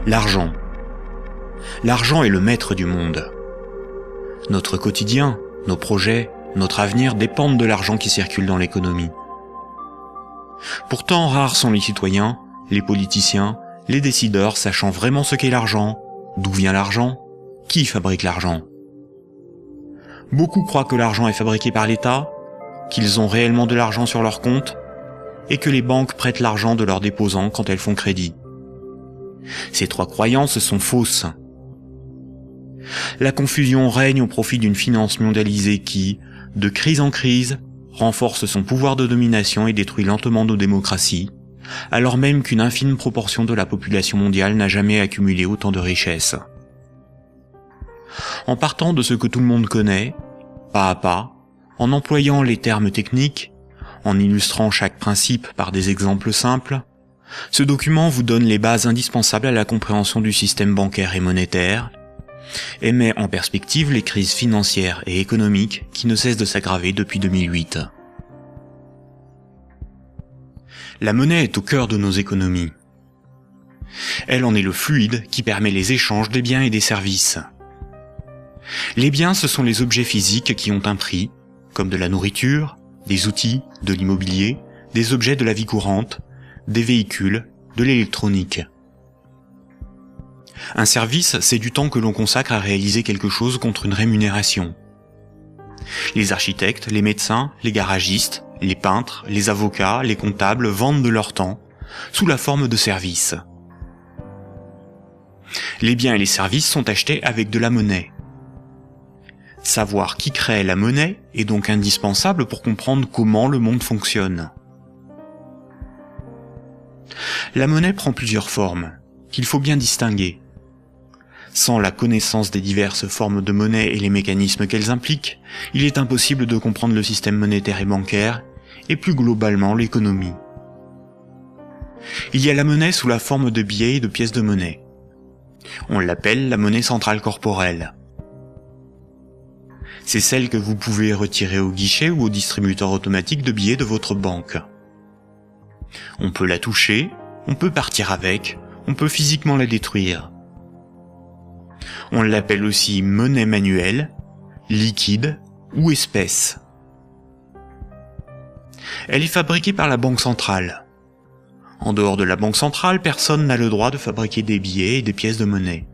L'argent. L'argent est le maître du monde. Notre quotidien, nos projets, notre avenir dépendent de l'argent qui circule dans l'économie. Pourtant, rares sont les citoyens, les politiciens, les décideurs sachant vraiment ce qu'est l'argent, d'où vient l'argent, qui fabrique l'argent. Beaucoup croient que l'argent est fabriqué par l'État, qu'ils ont réellement de l'argent sur leur compte, et que les banques prêtent l'argent de leurs déposants quand elles font crédit. Ces trois croyances sont fausses. La confusion règne au profit d'une finance mondialisée qui, de crise en crise, renforce son pouvoir de domination et détruit lentement nos démocraties, alors même qu'une infime proportion de la population mondiale n'a jamais accumulé autant de richesses. En partant de ce que tout le monde connaît, pas à pas, en employant les termes techniques, en illustrant chaque principe par des exemples simples, ce document vous donne les bases indispensables à la compréhension du système bancaire et monétaire, et met en perspective les crises financières et économiques qui ne cessent de s'aggraver depuis 2008. La monnaie est au cœur de nos économies. Elle en est le fluide qui permet les échanges des biens et des services. Les biens, ce sont les objets physiques qui ont un prix, comme de la nourriture, des outils, de l'immobilier, des objets de la vie courante, des véhicules, de l'électronique. Un service, c'est du temps que l'on consacre à réaliser quelque chose contre une rémunération. Les architectes, les médecins, les garagistes, les peintres, les avocats, les comptables vendent de leur temps, sous la forme de services. Les biens et les services sont achetés avec de la monnaie. Savoir qui crée la monnaie est donc indispensable pour comprendre comment le monde fonctionne. La monnaie prend plusieurs formes, qu'il faut bien distinguer. Sans la connaissance des diverses formes de monnaie et les mécanismes qu'elles impliquent, il est impossible de comprendre le système monétaire et bancaire, et plus globalement l'économie. Il y a la monnaie sous la forme de billets et de pièces de monnaie. On l'appelle la monnaie centrale corporelle. C'est celle que vous pouvez retirer au guichet ou au distributeur automatique de billets de votre banque. On peut la toucher, on peut partir avec, on peut physiquement la détruire. On l'appelle aussi monnaie manuelle, liquide ou espèce. Elle est fabriquée par la Banque centrale. En dehors de la Banque centrale, personne n'a le droit de fabriquer des billets et des pièces de monnaie.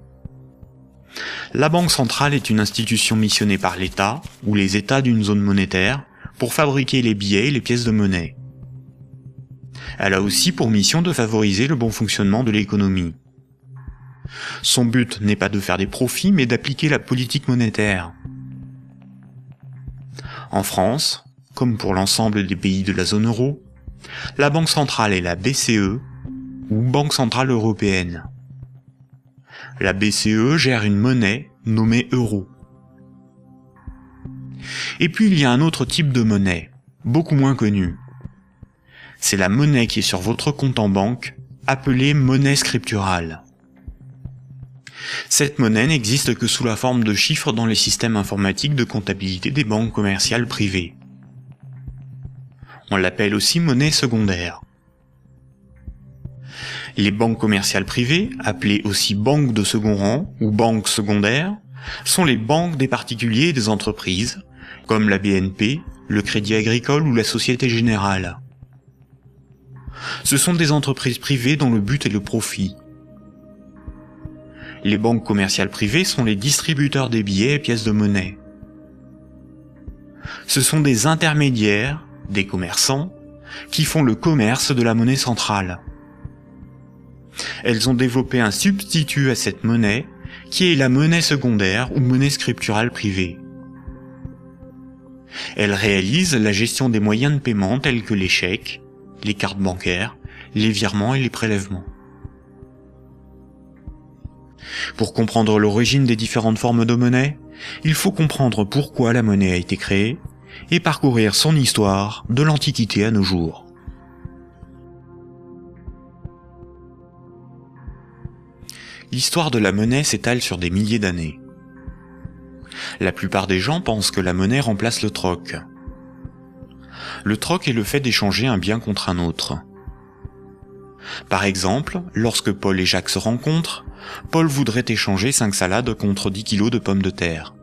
La Banque centrale est une institution missionnée par l'État ou les États d'une zone monétaire pour fabriquer les billets et les pièces de monnaie. Elle a aussi pour mission de favoriser le bon fonctionnement de l'économie. Son but n'est pas de faire des profits, mais d'appliquer la politique monétaire. En France, comme pour l'ensemble des pays de la zone euro, la Banque centrale est la BCE, ou Banque centrale européenne. La BCE gère une monnaie nommée euro. Et puis il y a un autre type de monnaie, beaucoup moins connu. C'est la monnaie qui est sur votre compte en banque, appelée monnaie scripturale. Cette monnaie n'existe que sous la forme de chiffres dans les systèmes informatiques de comptabilité des banques commerciales privées. On l'appelle aussi monnaie secondaire. Les banques commerciales privées, appelées aussi banques de second rang ou banques secondaires, sont les banques des particuliers et des entreprises, comme la BNP, le Crédit Agricole ou la Société Générale. Ce sont des entreprises privées dont le but est le profit. Les banques commerciales privées sont les distributeurs des billets et pièces de monnaie. Ce sont des intermédiaires, des commerçants, qui font le commerce de la monnaie centrale. Elles ont développé un substitut à cette monnaie, qui est la monnaie secondaire ou monnaie scripturale privée. Elles réalisent la gestion des moyens de paiement tels que les chèques, les cartes bancaires, les virements et les prélèvements. Pour comprendre l'origine des différentes formes de monnaie, il faut comprendre pourquoi la monnaie a été créée et parcourir son histoire de l'Antiquité à nos jours. L'histoire de la monnaie s'étale sur des milliers d'années. La plupart des gens pensent que la monnaie remplace le troc. Le troc est le fait d'échanger un bien contre un autre. Par exemple, lorsque Paul et Jacques se rencontrent, Paul voudrait échanger 5 salades contre 10 kilos de pommes de terre.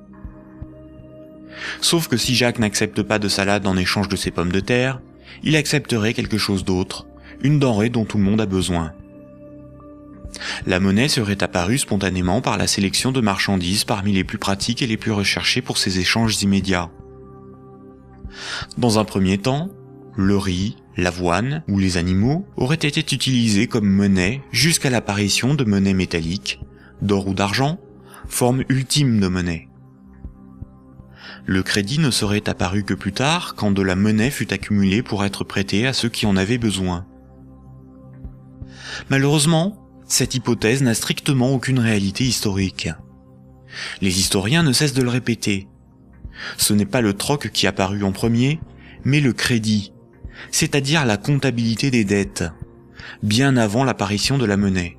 Sauf que si Jacques n'accepte pas de salade en échange de ses pommes de terre, il accepterait quelque chose d'autre, une denrée dont tout le monde a besoin. La monnaie serait apparue spontanément par la sélection de marchandises parmi les plus pratiques et les plus recherchées pour ces échanges immédiats. Dans un premier temps, le riz, l'avoine ou les animaux auraient été utilisés comme monnaie jusqu'à l'apparition de monnaies métalliques, d'or ou d'argent, forme ultime de monnaie. Le crédit ne serait apparu que plus tard, quand de la monnaie fut accumulée pour être prêtée à ceux qui en avaient besoin. Malheureusement, cette hypothèse n'a strictement aucune réalité historique. Les historiens ne cessent de le répéter. Ce n'est pas le troc qui apparut en premier, mais le crédit, c'est-à-dire la comptabilité des dettes, bien avant l'apparition de la monnaie.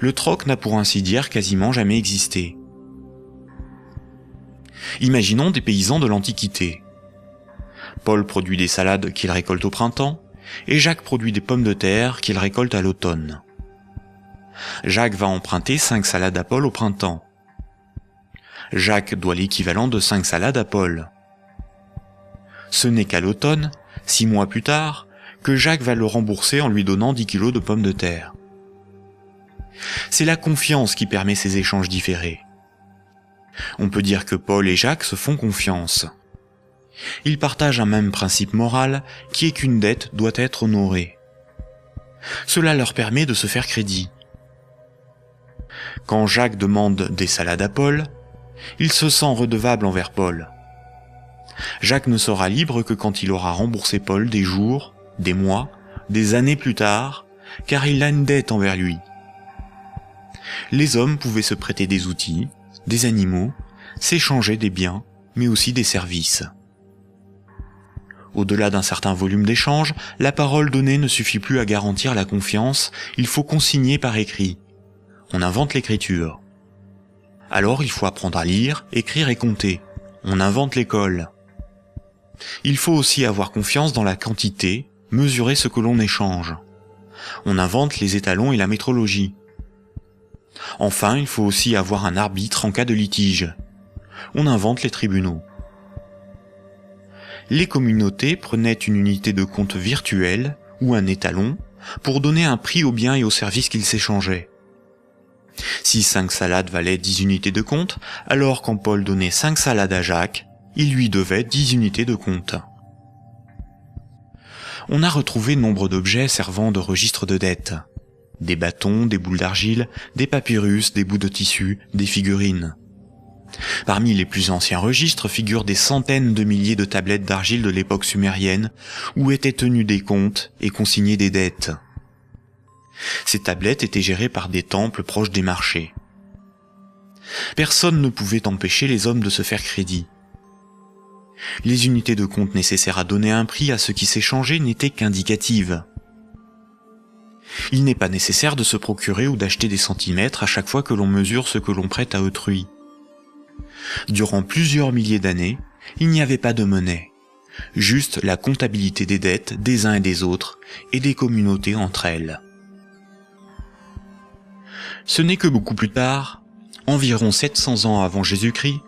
Le troc n'a pour ainsi dire quasiment jamais existé. Imaginons des paysans de l'Antiquité. Paul produit des salades qu'il récolte au printemps, et Jacques produit des pommes de terre qu'il récolte à l'automne. Jacques va emprunter 5 salades à Paul au printemps. Jacques doit l'équivalent de 5 salades à Paul. Ce n'est qu'à l'automne, 6 mois plus tard, que Jacques va le rembourser en lui donnant 10 kilos de pommes de terre. C'est la confiance qui permet ces échanges différés. On peut dire que Paul et Jacques se font confiance. Ils partagent un même principe moral qui est qu'une dette doit être honorée. Cela leur permet de se faire crédit. Quand Jacques demande des salades à Paul, il se sent redevable envers Paul. Jacques ne sera libre que quand il aura remboursé Paul des jours, des mois, des années plus tard, car il a une dette envers lui. Les hommes pouvaient se prêter des outils, des animaux, s'échanger des biens, mais aussi des services. Au-delà d'un certain volume d'échanges, la parole donnée ne suffit plus à garantir la confiance, il faut consigner par écrit. On invente l'écriture. Alors il faut apprendre à lire, écrire et compter. On invente l'école. Il faut aussi avoir confiance dans la quantité, mesurer ce que l'on échange. On invente les étalons et la métrologie. Enfin, il faut aussi avoir un arbitre en cas de litige. On invente les tribunaux. Les communautés prenaient une unité de compte virtuelle, ou un étalon, pour donner un prix aux biens et aux services qu'ils s'échangeaient. Si 5 salades valaient 10 unités de compte, alors quand Paul donnait 5 salades à Jacques, il lui devait 10 unités de compte. On a retrouvé nombre d'objets servant de registre de dette. Des bâtons, des boules d'argile, des papyrus, des bouts de tissu, des figurines. Parmi les plus anciens registres figurent des centaines de milliers de tablettes d'argile de l'époque sumérienne où étaient tenus des comptes et consignés des dettes. Ces tablettes étaient gérées par des temples proches des marchés. Personne ne pouvait empêcher les hommes de se faire crédit. Les unités de compte nécessaires à donner un prix à ce qui s'échangeait n'étaient qu'indicatives. Il n'est pas nécessaire de se procurer ou d'acheter des centimètres à chaque fois que l'on mesure ce que l'on prête à autrui. Durant plusieurs milliers d'années, il n'y avait pas de monnaie, juste la comptabilité des dettes des uns et des autres et des communautés entre elles. Ce n'est que beaucoup plus tard, environ 700 ans avant Jésus-Christ,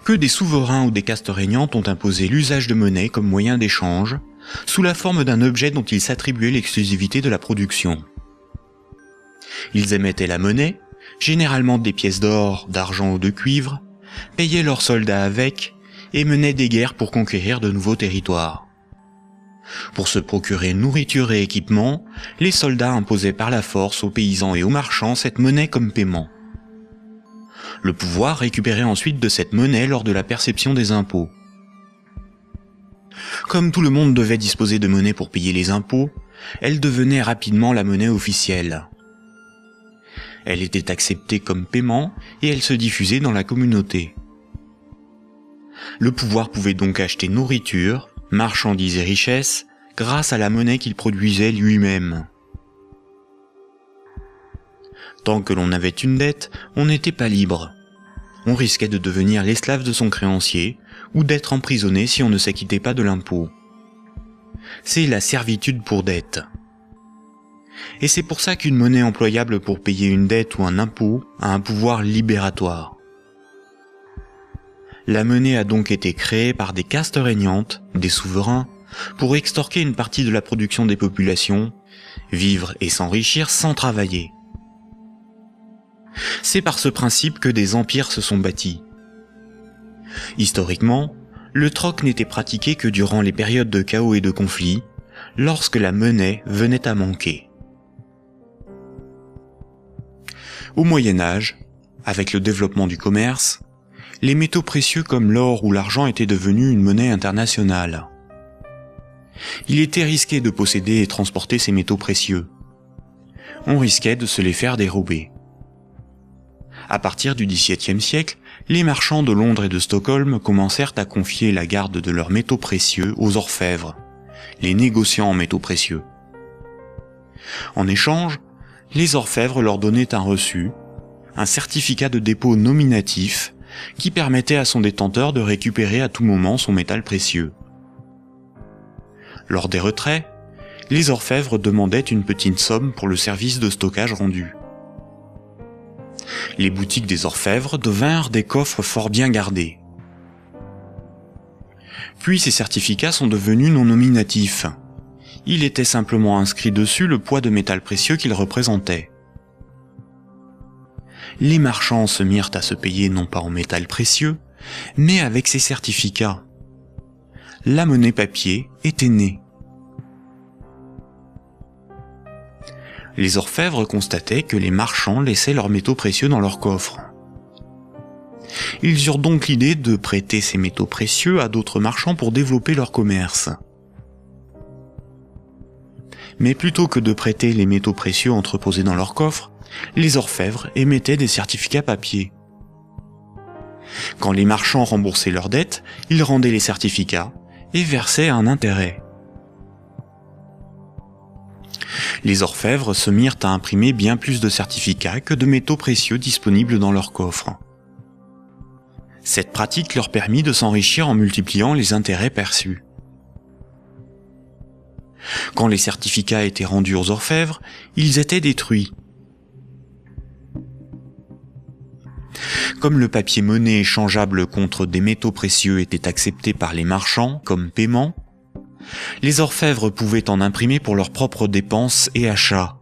que des souverains ou des castes régnantes ont imposé l'usage de monnaie comme moyen d'échange, sous la forme d'un objet dont ils s'attribuaient l'exclusivité de la production. Ils émettaient la monnaie, généralement des pièces d'or, d'argent ou de cuivre, payaient leurs soldats avec, et menaient des guerres pour conquérir de nouveaux territoires. Pour se procurer nourriture et équipement, les soldats imposaient par la force aux paysans et aux marchands cette monnaie comme paiement. Le pouvoir récupérait ensuite de cette monnaie lors de la perception des impôts. Comme tout le monde devait disposer de monnaie pour payer les impôts, elle devenait rapidement la monnaie officielle. Elle était acceptée comme paiement et elle se diffusait dans la communauté. Le pouvoir pouvait donc acheter nourriture, marchandises et richesses grâce à la monnaie qu'il produisait lui-même. Tant que l'on avait une dette, on n'était pas libre. On risquait de devenir l'esclave de son créancier ou d'être emprisonné si on ne s'acquittait pas de l'impôt. C'est la servitude pour dette. Et c'est pour ça qu'une monnaie employable pour payer une dette ou un impôt a un pouvoir libératoire. La monnaie a donc été créée par des castes régnantes, des souverains, pour extorquer une partie de la production des populations, vivre et s'enrichir sans travailler. C'est par ce principe que des empires se sont bâtis. Historiquement, le troc n'était pratiqué que durant les périodes de chaos et de conflits, lorsque la monnaie venait à manquer. Au Moyen Âge, avec le développement du commerce, les métaux précieux comme l'or ou l'argent étaient devenus une monnaie internationale. Il était risqué de posséder et transporter ces métaux précieux. On risquait de se les faire dérober. À partir du XVIIe siècle, les marchands de Londres et de Stockholm commencèrent à confier la garde de leurs métaux précieux aux orfèvres, les négociants en métaux précieux. En échange, les orfèvres leur donnaient un reçu, un certificat de dépôt nominatif qui permettait à son détenteur de récupérer à tout moment son métal précieux. Lors des retraits, les orfèvres demandaient une petite somme pour le service de stockage rendu. Les boutiques des orfèvres devinrent des coffres fort bien gardés. Puis ces certificats sont devenus non nominatifs. Il était simplement inscrit dessus le poids de métal précieux qu'ils représentaient. Les marchands se mirent à se payer non pas en métal précieux, mais avec ces certificats. La monnaie papier était née. Les orfèvres constataient que les marchands laissaient leurs métaux précieux dans leurs coffres. Ils eurent donc l'idée de prêter ces métaux précieux à d'autres marchands pour développer leur commerce. Mais plutôt que de prêter les métaux précieux entreposés dans leurs coffres, les orfèvres émettaient des certificats papier. Quand les marchands remboursaient leurs dettes, ils rendaient les certificats et versaient un intérêt. Les orfèvres se mirent à imprimer bien plus de certificats que de métaux précieux disponibles dans leurs coffres. Cette pratique leur permit de s'enrichir en multipliant les intérêts perçus. Quand les certificats étaient rendus aux orfèvres, ils étaient détruits. Comme le papier monnaie échangeable contre des métaux précieux était accepté par les marchands comme paiement, les orfèvres pouvaient en imprimer pour leurs propres dépenses et achats.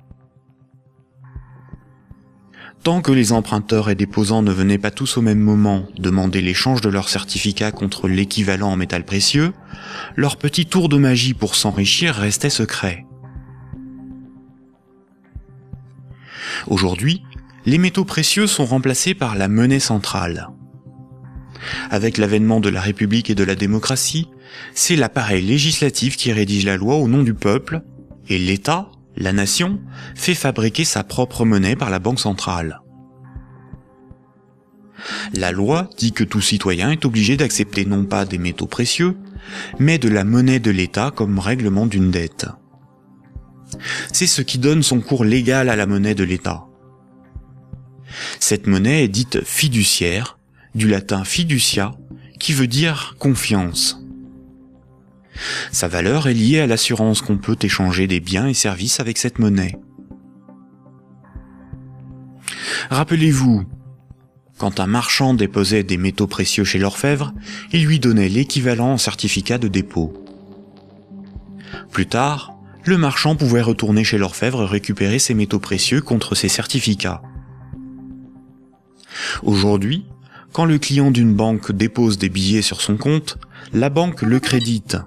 Tant que les emprunteurs et déposants ne venaient pas tous au même moment demander l'échange de leurs certificats contre l'équivalent en métal précieux, leur petit tour de magie pour s'enrichir restait secret. Aujourd'hui, les métaux précieux sont remplacés par la monnaie centrale. Avec l'avènement de la République et de la démocratie, c'est l'appareil législatif qui rédige la loi au nom du peuple, et l'État, la nation, fait fabriquer sa propre monnaie par la Banque centrale. La loi dit que tout citoyen est obligé d'accepter non pas des métaux précieux, mais de la monnaie de l'État comme règlement d'une dette. C'est ce qui donne son cours légal à la monnaie de l'État. Cette monnaie est dite fiduciaire, du latin fiducia, qui veut dire confiance. Sa valeur est liée à l'assurance qu'on peut échanger des biens et services avec cette monnaie. Rappelez-vous, quand un marchand déposait des métaux précieux chez l'orfèvre, il lui donnait l'équivalent en certificat de dépôt. Plus tard, le marchand pouvait retourner chez l'orfèvre et récupérer ses métaux précieux contre ses certificats. Aujourd'hui, quand le client d'une banque dépose des billets sur son compte, la banque le crédite.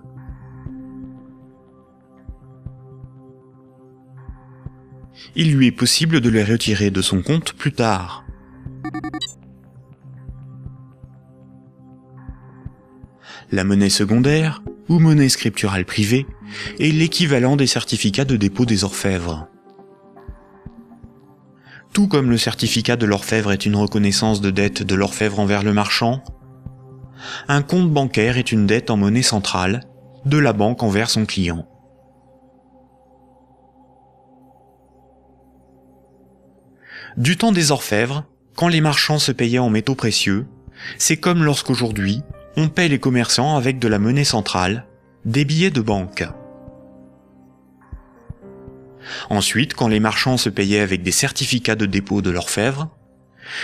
Il lui est possible de les retirer de son compte plus tard. La monnaie secondaire, ou monnaie scripturale privée, est l'équivalent des certificats de dépôt des orfèvres. Tout comme le certificat de l'orfèvre est une reconnaissance de dette de l'orfèvre envers le marchand, un compte bancaire est une dette en monnaie centrale de la banque envers son client. Du temps des orfèvres, quand les marchands se payaient en métaux précieux, c'est comme lorsqu'aujourd'hui, on paie les commerçants avec de la monnaie centrale, des billets de banque. Ensuite, quand les marchands se payaient avec des certificats de dépôt de l'orfèvre,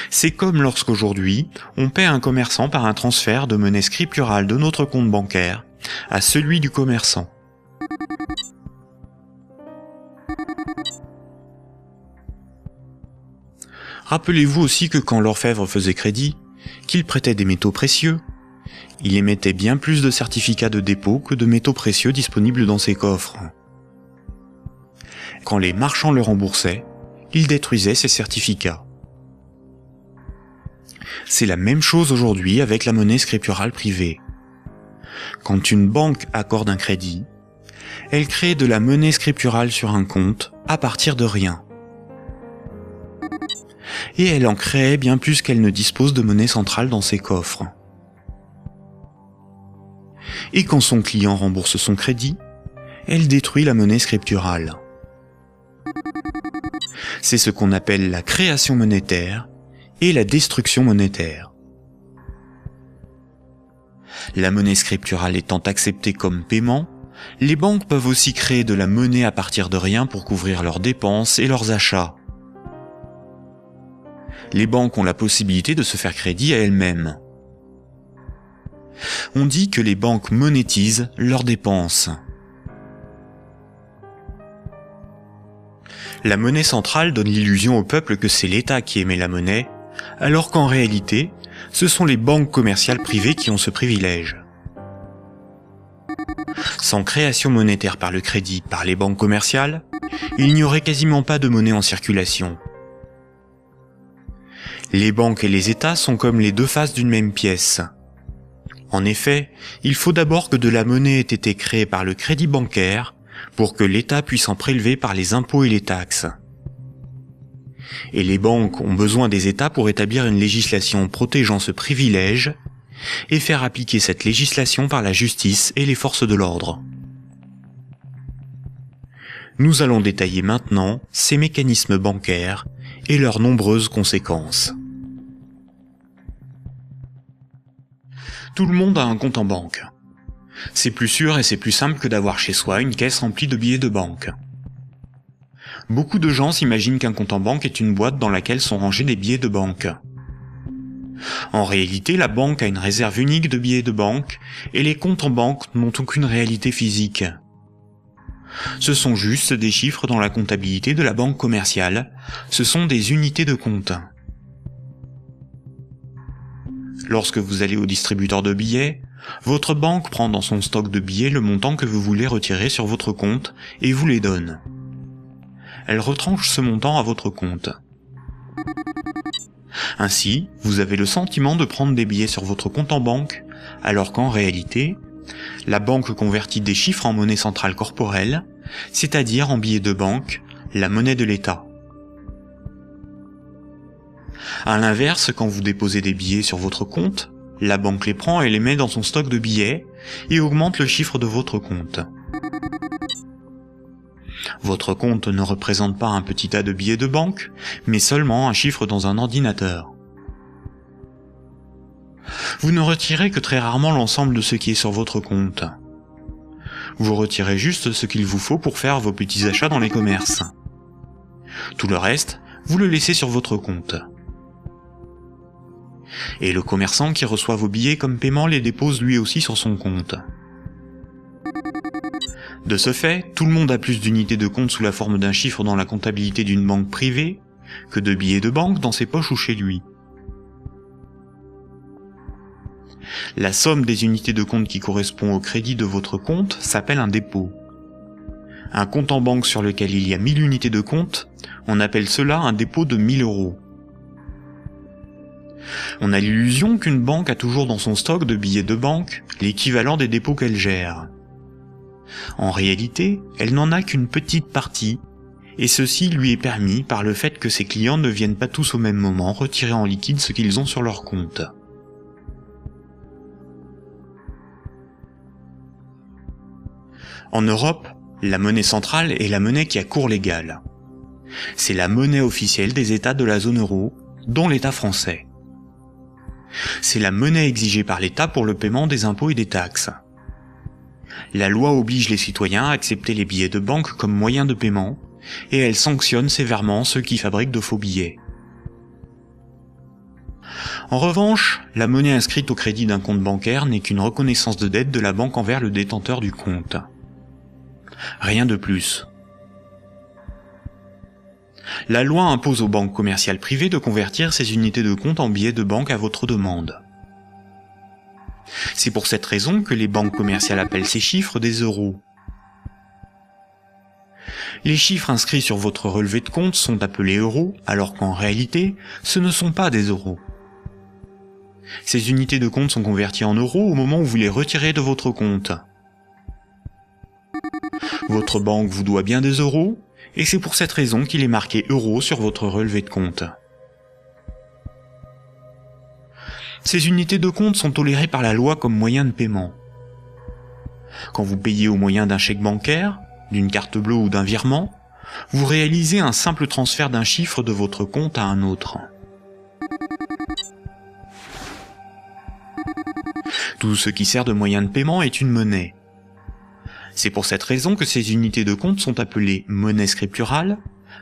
c'est comme lorsqu'aujourd'hui, on paie un commerçant par un transfert de monnaie scripturale de notre compte bancaire à celui du commerçant. Rappelez-vous aussi que quand l'orfèvre faisait crédit, qu'il prêtait des métaux précieux, il émettait bien plus de certificats de dépôt que de métaux précieux disponibles dans ses coffres. Quand les marchands le remboursaient, il détruisait ces certificats. C'est la même chose aujourd'hui avec la monnaie scripturale privée. Quand une banque accorde un crédit, elle crée de la monnaie scripturale sur un compte à partir de rien. Et elle en crée bien plus qu'elle ne dispose de monnaie centrale dans ses coffres. Et quand son client rembourse son crédit, elle détruit la monnaie scripturale. C'est ce qu'on appelle la création monétaire et la destruction monétaire. La monnaie scripturale étant acceptée comme paiement, les banques peuvent aussi créer de la monnaie à partir de rien pour couvrir leurs dépenses et leurs achats. Les banques ont la possibilité de se faire crédit à elles-mêmes. On dit que les banques monétisent leurs dépenses. La monnaie centrale donne l'illusion au peuple que c'est l'État qui émet la monnaie, alors qu'en réalité, ce sont les banques commerciales privées qui ont ce privilège. Sans création monétaire par le crédit par les banques commerciales, il n'y aurait quasiment pas de monnaie en circulation. Les banques et les États sont comme les deux faces d'une même pièce. En effet, il faut d'abord que de la monnaie ait été créée par le crédit bancaire pour que l'État puisse en prélever par les impôts et les taxes. Et les banques ont besoin des États pour établir une législation protégeant ce privilège et faire appliquer cette législation par la justice et les forces de l'ordre. Nous allons détailler maintenant ces mécanismes bancaires et leurs nombreuses conséquences. Tout le monde a un compte en banque. C'est plus sûr et c'est plus simple que d'avoir chez soi une caisse remplie de billets de banque. Beaucoup de gens s'imaginent qu'un compte en banque est une boîte dans laquelle sont rangés des billets de banque. En réalité, la banque a une réserve unique de billets de banque et les comptes en banque n'ont aucune réalité physique. Ce sont juste des chiffres dans la comptabilité de la banque commerciale, ce sont des unités de compte. Lorsque vous allez au distributeur de billets, votre banque prend dans son stock de billets le montant que vous voulez retirer sur votre compte et vous les donne. Elle retranche ce montant à votre compte. Ainsi, vous avez le sentiment de prendre des billets sur votre compte en banque, alors qu'en réalité, la banque convertit des chiffres en monnaie centrale corporelle, c'est-à-dire en billets de banque, la monnaie de l'État. À l'inverse, quand vous déposez des billets sur votre compte, la banque les prend et les met dans son stock de billets et augmente le chiffre de votre compte. Votre compte ne représente pas un petit tas de billets de banque, mais seulement un chiffre dans un ordinateur. Vous ne retirez que très rarement l'ensemble de ce qui est sur votre compte. Vous retirez juste ce qu'il vous faut pour faire vos petits achats dans les commerces. Tout le reste, vous le laissez sur votre compte. Et le commerçant qui reçoit vos billets comme paiement les dépose lui aussi sur son compte. De ce fait, tout le monde a plus d'unités de compte sous la forme d'un chiffre dans la comptabilité d'une banque privée que de billets de banque dans ses poches ou chez lui. La somme des unités de compte qui correspond au crédit de votre compte s'appelle un dépôt. Un compte en banque sur lequel il y a 1000 unités de compte, on appelle cela un dépôt de 1000 €. On a l'illusion qu'une banque a toujours dans son stock de billets de banque l'équivalent des dépôts qu'elle gère. En réalité, elle n'en a qu'une petite partie, et ceci lui est permis par le fait que ses clients ne viennent pas tous au même moment retirer en liquide ce qu'ils ont sur leur compte. En Europe, la monnaie centrale est la monnaie qui a cours légal. C'est la monnaie officielle des États de la zone euro, dont l'État français. C'est la monnaie exigée par l'État pour le paiement des impôts et des taxes. La loi oblige les citoyens à accepter les billets de banque comme moyen de paiement, et elle sanctionne sévèrement ceux qui fabriquent de faux billets. En revanche, la monnaie inscrite au crédit d'un compte bancaire n'est qu'une reconnaissance de dette de la banque envers le détenteur du compte. Rien de plus. La loi impose aux banques commerciales privées de convertir ces unités de compte en billets de banque à votre demande. C'est pour cette raison que les banques commerciales appellent ces chiffres des euros. Les chiffres inscrits sur votre relevé de compte sont appelés euros, alors qu'en réalité, ce ne sont pas des euros. Ces unités de compte sont converties en euros au moment où vous les retirez de votre compte. Votre banque vous doit bien des euros, et c'est pour cette raison qu'il est marqué euros sur votre relevé de compte. Ces unités de compte sont tolérées par la loi comme moyen de paiement. Quand vous payez au moyen d'un chèque bancaire, d'une carte bleue ou d'un virement, vous réalisez un simple transfert d'un chiffre de votre compte à un autre. Tout ce qui sert de moyen de paiement est une monnaie. C'est pour cette raison que ces unités de compte sont appelées monnaie scripturale,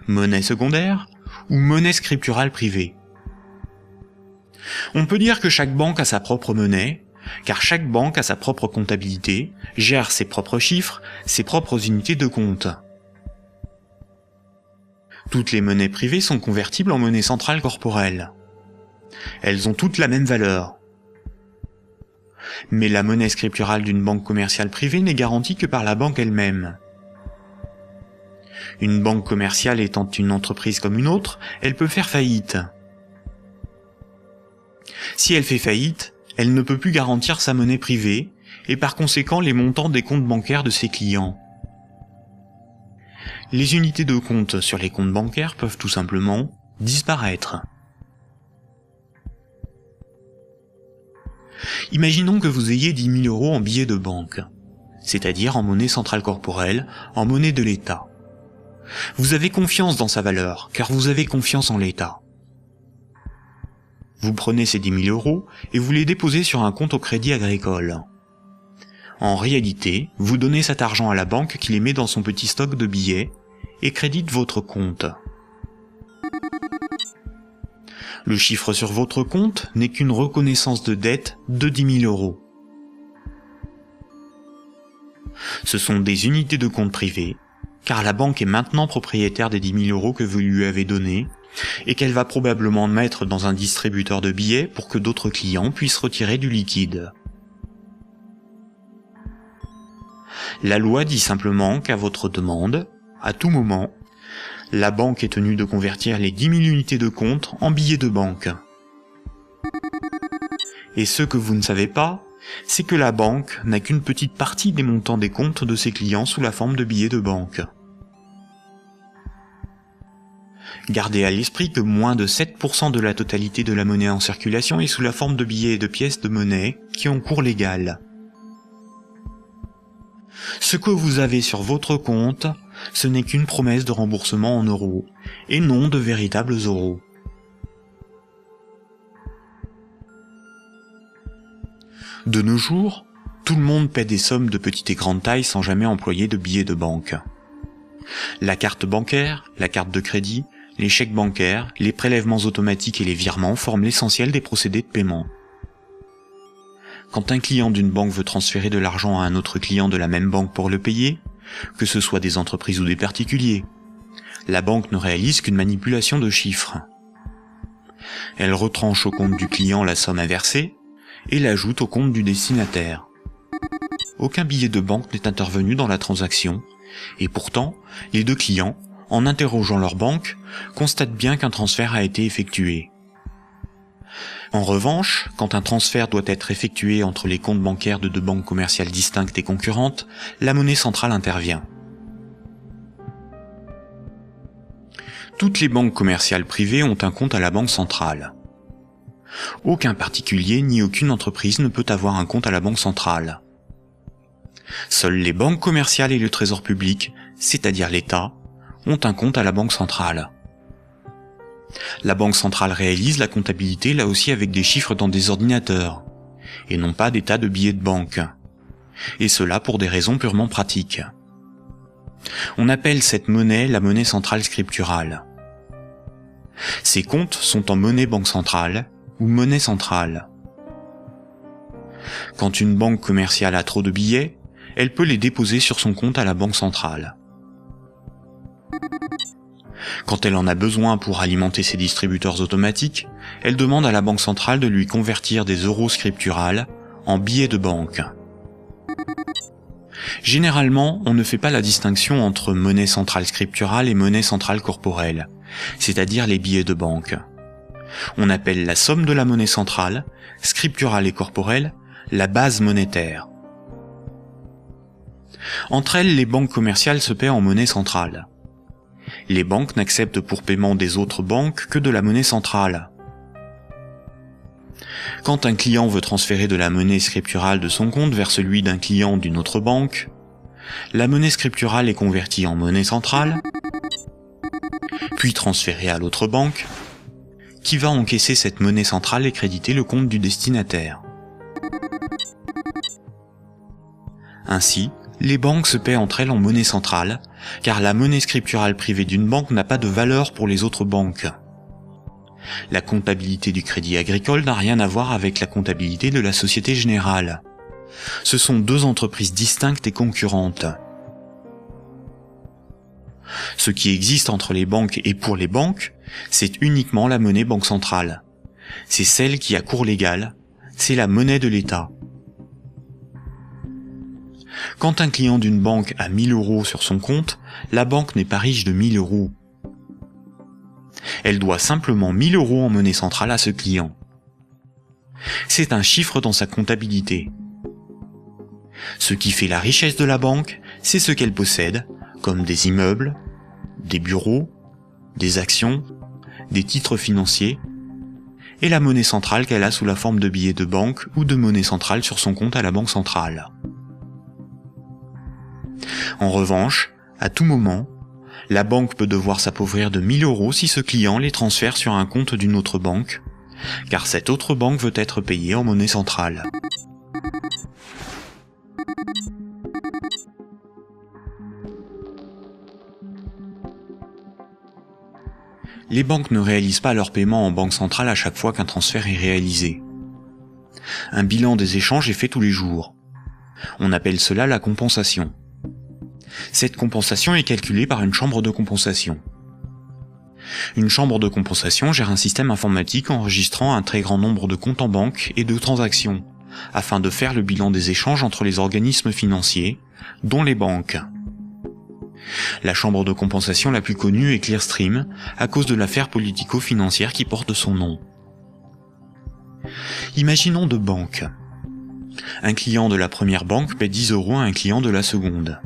monnaie secondaire ou monnaie scripturale privée. On peut dire que chaque banque a sa propre monnaie, car chaque banque a sa propre comptabilité, gère ses propres chiffres, ses propres unités de compte. Toutes les monnaies privées sont convertibles en monnaie centrale corporelle. Elles ont toutes la même valeur. Mais la monnaie scripturale d'une banque commerciale privée n'est garantie que par la banque elle-même. Une banque commerciale étant une entreprise comme une autre, elle peut faire faillite. Si elle fait faillite, elle ne peut plus garantir sa monnaie privée, et par conséquent les montants des comptes bancaires de ses clients. Les unités de compte sur les comptes bancaires peuvent tout simplement disparaître. Imaginons que vous ayez 10 000 € en billets de banque, c'est-à-dire en monnaie centrale corporelle, en monnaie de l'État. Vous avez confiance dans sa valeur, car vous avez confiance en l'État. Vous prenez ces 10 000 € et vous les déposez sur un compte au Crédit Agricole. En réalité, vous donnez cet argent à la banque qui les met dans son petit stock de billets et crédite votre compte. Le chiffre sur votre compte n'est qu'une reconnaissance de dette de 10 000 €. Ce sont des unités de compte privées, car la banque est maintenant propriétaire des 10 000 € que vous lui avez donnés, et qu'elle va probablement mettre dans un distributeur de billets pour que d'autres clients puissent retirer du liquide. La loi dit simplement qu'à votre demande, à tout moment, la banque est tenue de convertir les 10 000 unités de compte en billets de banque. Et ce que vous ne savez pas, c'est que la banque n'a qu'une petite partie des montants des comptes de ses clients sous la forme de billets de banque. Gardez à l'esprit que moins de 7% de la totalité de la monnaie en circulation est sous la forme de billets et de pièces de monnaie qui ont cours légal. Ce que vous avez sur votre compte, ce n'est qu'une promesse de remboursement en euros, et non de véritables euros. De nos jours, tout le monde paie des sommes de petite et grande taille sans jamais employer de billets de banque. La carte bancaire, la carte de crédit, les chèques bancaires, les prélèvements automatiques et les virements forment l'essentiel des procédés de paiement. Quand un client d'une banque veut transférer de l'argent à un autre client de la même banque pour le payer, que ce soit des entreprises ou des particuliers, la banque ne réalise qu'une manipulation de chiffres. Elle retranche au compte du client la somme inversée et l'ajoute au compte du destinataire. Aucun billet de banque n'est intervenu dans la transaction, et pourtant, les deux clients, en interrogeant leur banque, constatent bien qu'un transfert a été effectué. En revanche, quand un transfert doit être effectué entre les comptes bancaires de deux banques commerciales distinctes et concurrentes, la monnaie centrale intervient. Toutes les banques commerciales privées ont un compte à la banque centrale. Aucun particulier ni aucune entreprise ne peut avoir un compte à la banque centrale. Seules les banques commerciales et le trésor public, c'est-à-dire l'État, ont un compte à la banque centrale. La banque centrale réalise la comptabilité là aussi avec des chiffres dans des ordinateurs, et non pas des tas de billets de banque. Et cela pour des raisons purement pratiques. On appelle cette monnaie la monnaie centrale scripturale. Ces comptes sont en monnaie banque centrale ou monnaie centrale. Quand une banque commerciale a trop de billets, elle peut les déposer sur son compte à la banque centrale. Quand elle en a besoin pour alimenter ses distributeurs automatiques, elle demande à la banque centrale de lui convertir des euros scripturales en billets de banque. Généralement, on ne fait pas la distinction entre monnaie centrale scripturale et monnaie centrale corporelle, c'est-à-dire les billets de banque. On appelle la somme de la monnaie centrale, scripturale et corporelle, la base monétaire. Entre elles, les banques commerciales se paient en monnaie centrale. Les banques n'acceptent pour paiement des autres banques que de la monnaie centrale. Quand un client veut transférer de la monnaie scripturale de son compte vers celui d'un client d'une autre banque, la monnaie scripturale est convertie en monnaie centrale, puis transférée à l'autre banque, qui va encaisser cette monnaie centrale et créditer le compte du destinataire. Ainsi, les banques se paient entre elles en monnaie centrale, car la monnaie scripturale privée d'une banque n'a pas de valeur pour les autres banques. La comptabilité du Crédit Agricole n'a rien à voir avec la comptabilité de la Société Générale. Ce sont deux entreprises distinctes et concurrentes. Ce qui existe entre les banques et pour les banques, c'est uniquement la monnaie banque centrale. C'est celle qui a cours légal, c'est la monnaie de l'État. Quand un client d'une banque a 1000 euros sur son compte, la banque n'est pas riche de 1000 euros. Elle doit simplement 1000 euros en monnaie centrale à ce client. C'est un chiffre dans sa comptabilité. Ce qui fait la richesse de la banque, c'est ce qu'elle possède, comme des immeubles, des bureaux, des actions, des titres financiers, et la monnaie centrale qu'elle a sous la forme de billets de banque ou de monnaie centrale sur son compte à la banque centrale. En revanche, à tout moment, la banque peut devoir s'appauvrir de 1000 euros si ce client les transfère sur un compte d'une autre banque, car cette autre banque veut être payée en monnaie centrale. Les banques ne réalisent pas leur paiement en banque centrale à chaque fois qu'un transfert est réalisé. Un bilan des échanges est fait tous les jours. On appelle cela la compensation. Cette compensation est calculée par une chambre de compensation. Une chambre de compensation gère un système informatique enregistrant un très grand nombre de comptes en banque et de transactions, afin de faire le bilan des échanges entre les organismes financiers, dont les banques. La chambre de compensation la plus connue est Clearstream, à cause de l'affaire politico-financière qui porte son nom. Imaginons deux banques. Un client de la première banque paie 10 euros à un client de la seconde.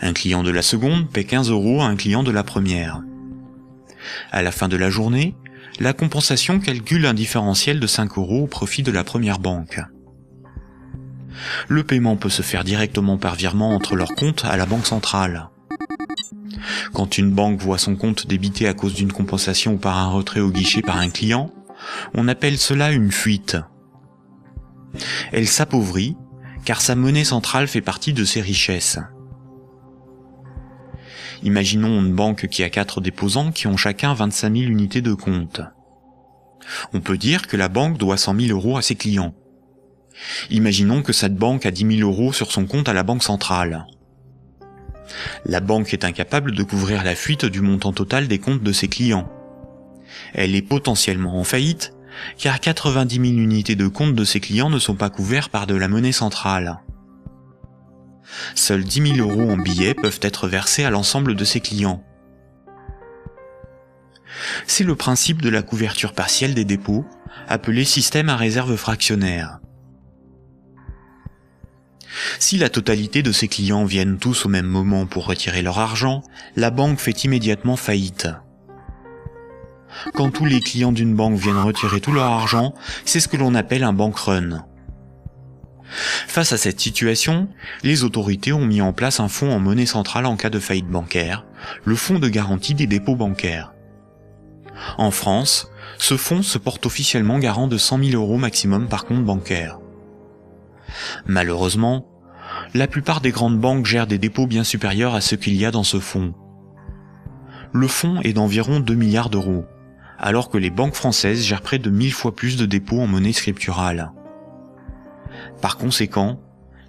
Un client de la seconde paie 15 euros à un client de la première. À la fin de la journée, la compensation calcule un différentiel de 5 euros au profit de la première banque. Le paiement peut se faire directement par virement entre leurs comptes à la banque centrale. Quand une banque voit son compte débité à cause d'une compensation ou par un retrait au guichet par un client, on appelle cela une fuite. Elle s'appauvrit, car sa monnaie centrale fait partie de ses richesses. Imaginons une banque qui a 4 déposants qui ont chacun 25 000 unités de compte. On peut dire que la banque doit 100 000 euros à ses clients. Imaginons que cette banque a 10 000 euros sur son compte à la banque centrale. La banque est incapable de couvrir la fuite du montant total des comptes de ses clients. Elle est potentiellement en faillite, car 90 000 unités de compte de ses clients ne sont pas couverts par de la monnaie centrale. Seuls 10 000 euros en billets peuvent être versés à l'ensemble de ses clients. C'est le principe de la couverture partielle des dépôts, appelé système à réserve fractionnaire. Si la totalité de ses clients viennent tous au même moment pour retirer leur argent, la banque fait immédiatement faillite. Quand tous les clients d'une banque viennent retirer tout leur argent, c'est ce que l'on appelle un bank run. Face à cette situation, les autorités ont mis en place un fonds en monnaie centrale en cas de faillite bancaire, le fonds de garantie des dépôts bancaires. En France, ce fonds se porte officiellement garant de 100 000 euros maximum par compte bancaire. Malheureusement, La plupart des grandes banques gèrent des dépôts bien supérieurs à ce qu'il y a dans ce fonds. Le fonds est d'environ 2 milliards d'euros, alors que les banques françaises gèrent près de 1000 fois plus de dépôts en monnaie scripturale. Par conséquent,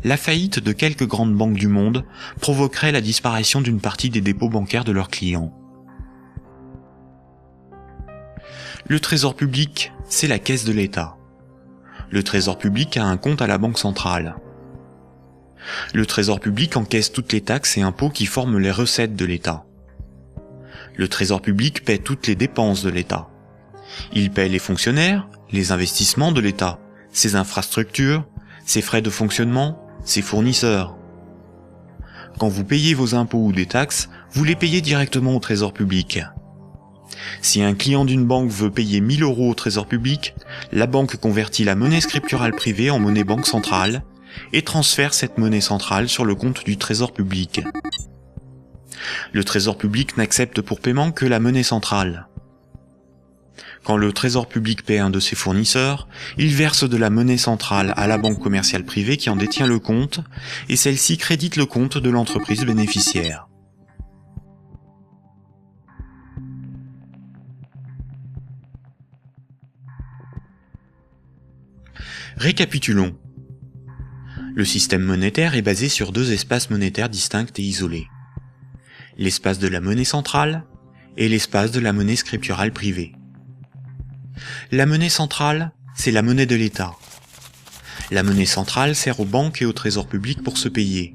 la faillite de quelques grandes banques du monde provoquerait la disparition d'une partie des dépôts bancaires de leurs clients. Le Trésor public, c'est la caisse de l'État. Le Trésor public a un compte à la Banque centrale. Le Trésor public encaisse toutes les taxes et impôts qui forment les recettes de l'État. Le Trésor public paie toutes les dépenses de l'État. Il paie les fonctionnaires, les investissements de l'État, ses infrastructures, ses frais de fonctionnement, ses fournisseurs. Quand vous payez vos impôts ou des taxes, vous les payez directement au Trésor public. Si un client d'une banque veut payer 1000 € au Trésor public, la banque convertit la monnaie scripturale privée en monnaie banque centrale et transfère cette monnaie centrale sur le compte du Trésor public. Le Trésor public n'accepte pour paiement que la monnaie centrale. Quand le Trésor public paie un de ses fournisseurs, il verse de la monnaie centrale à la banque commerciale privée qui en détient le compte, et celle-ci crédite le compte de l'entreprise bénéficiaire. Récapitulons. Le système monétaire est basé sur 2 espaces monétaires distincts et isolés. L'espace de la monnaie centrale et l'espace de la monnaie scripturale privée. La monnaie centrale, c'est la monnaie de l'État. La monnaie centrale sert aux banques et au Trésor public pour se payer.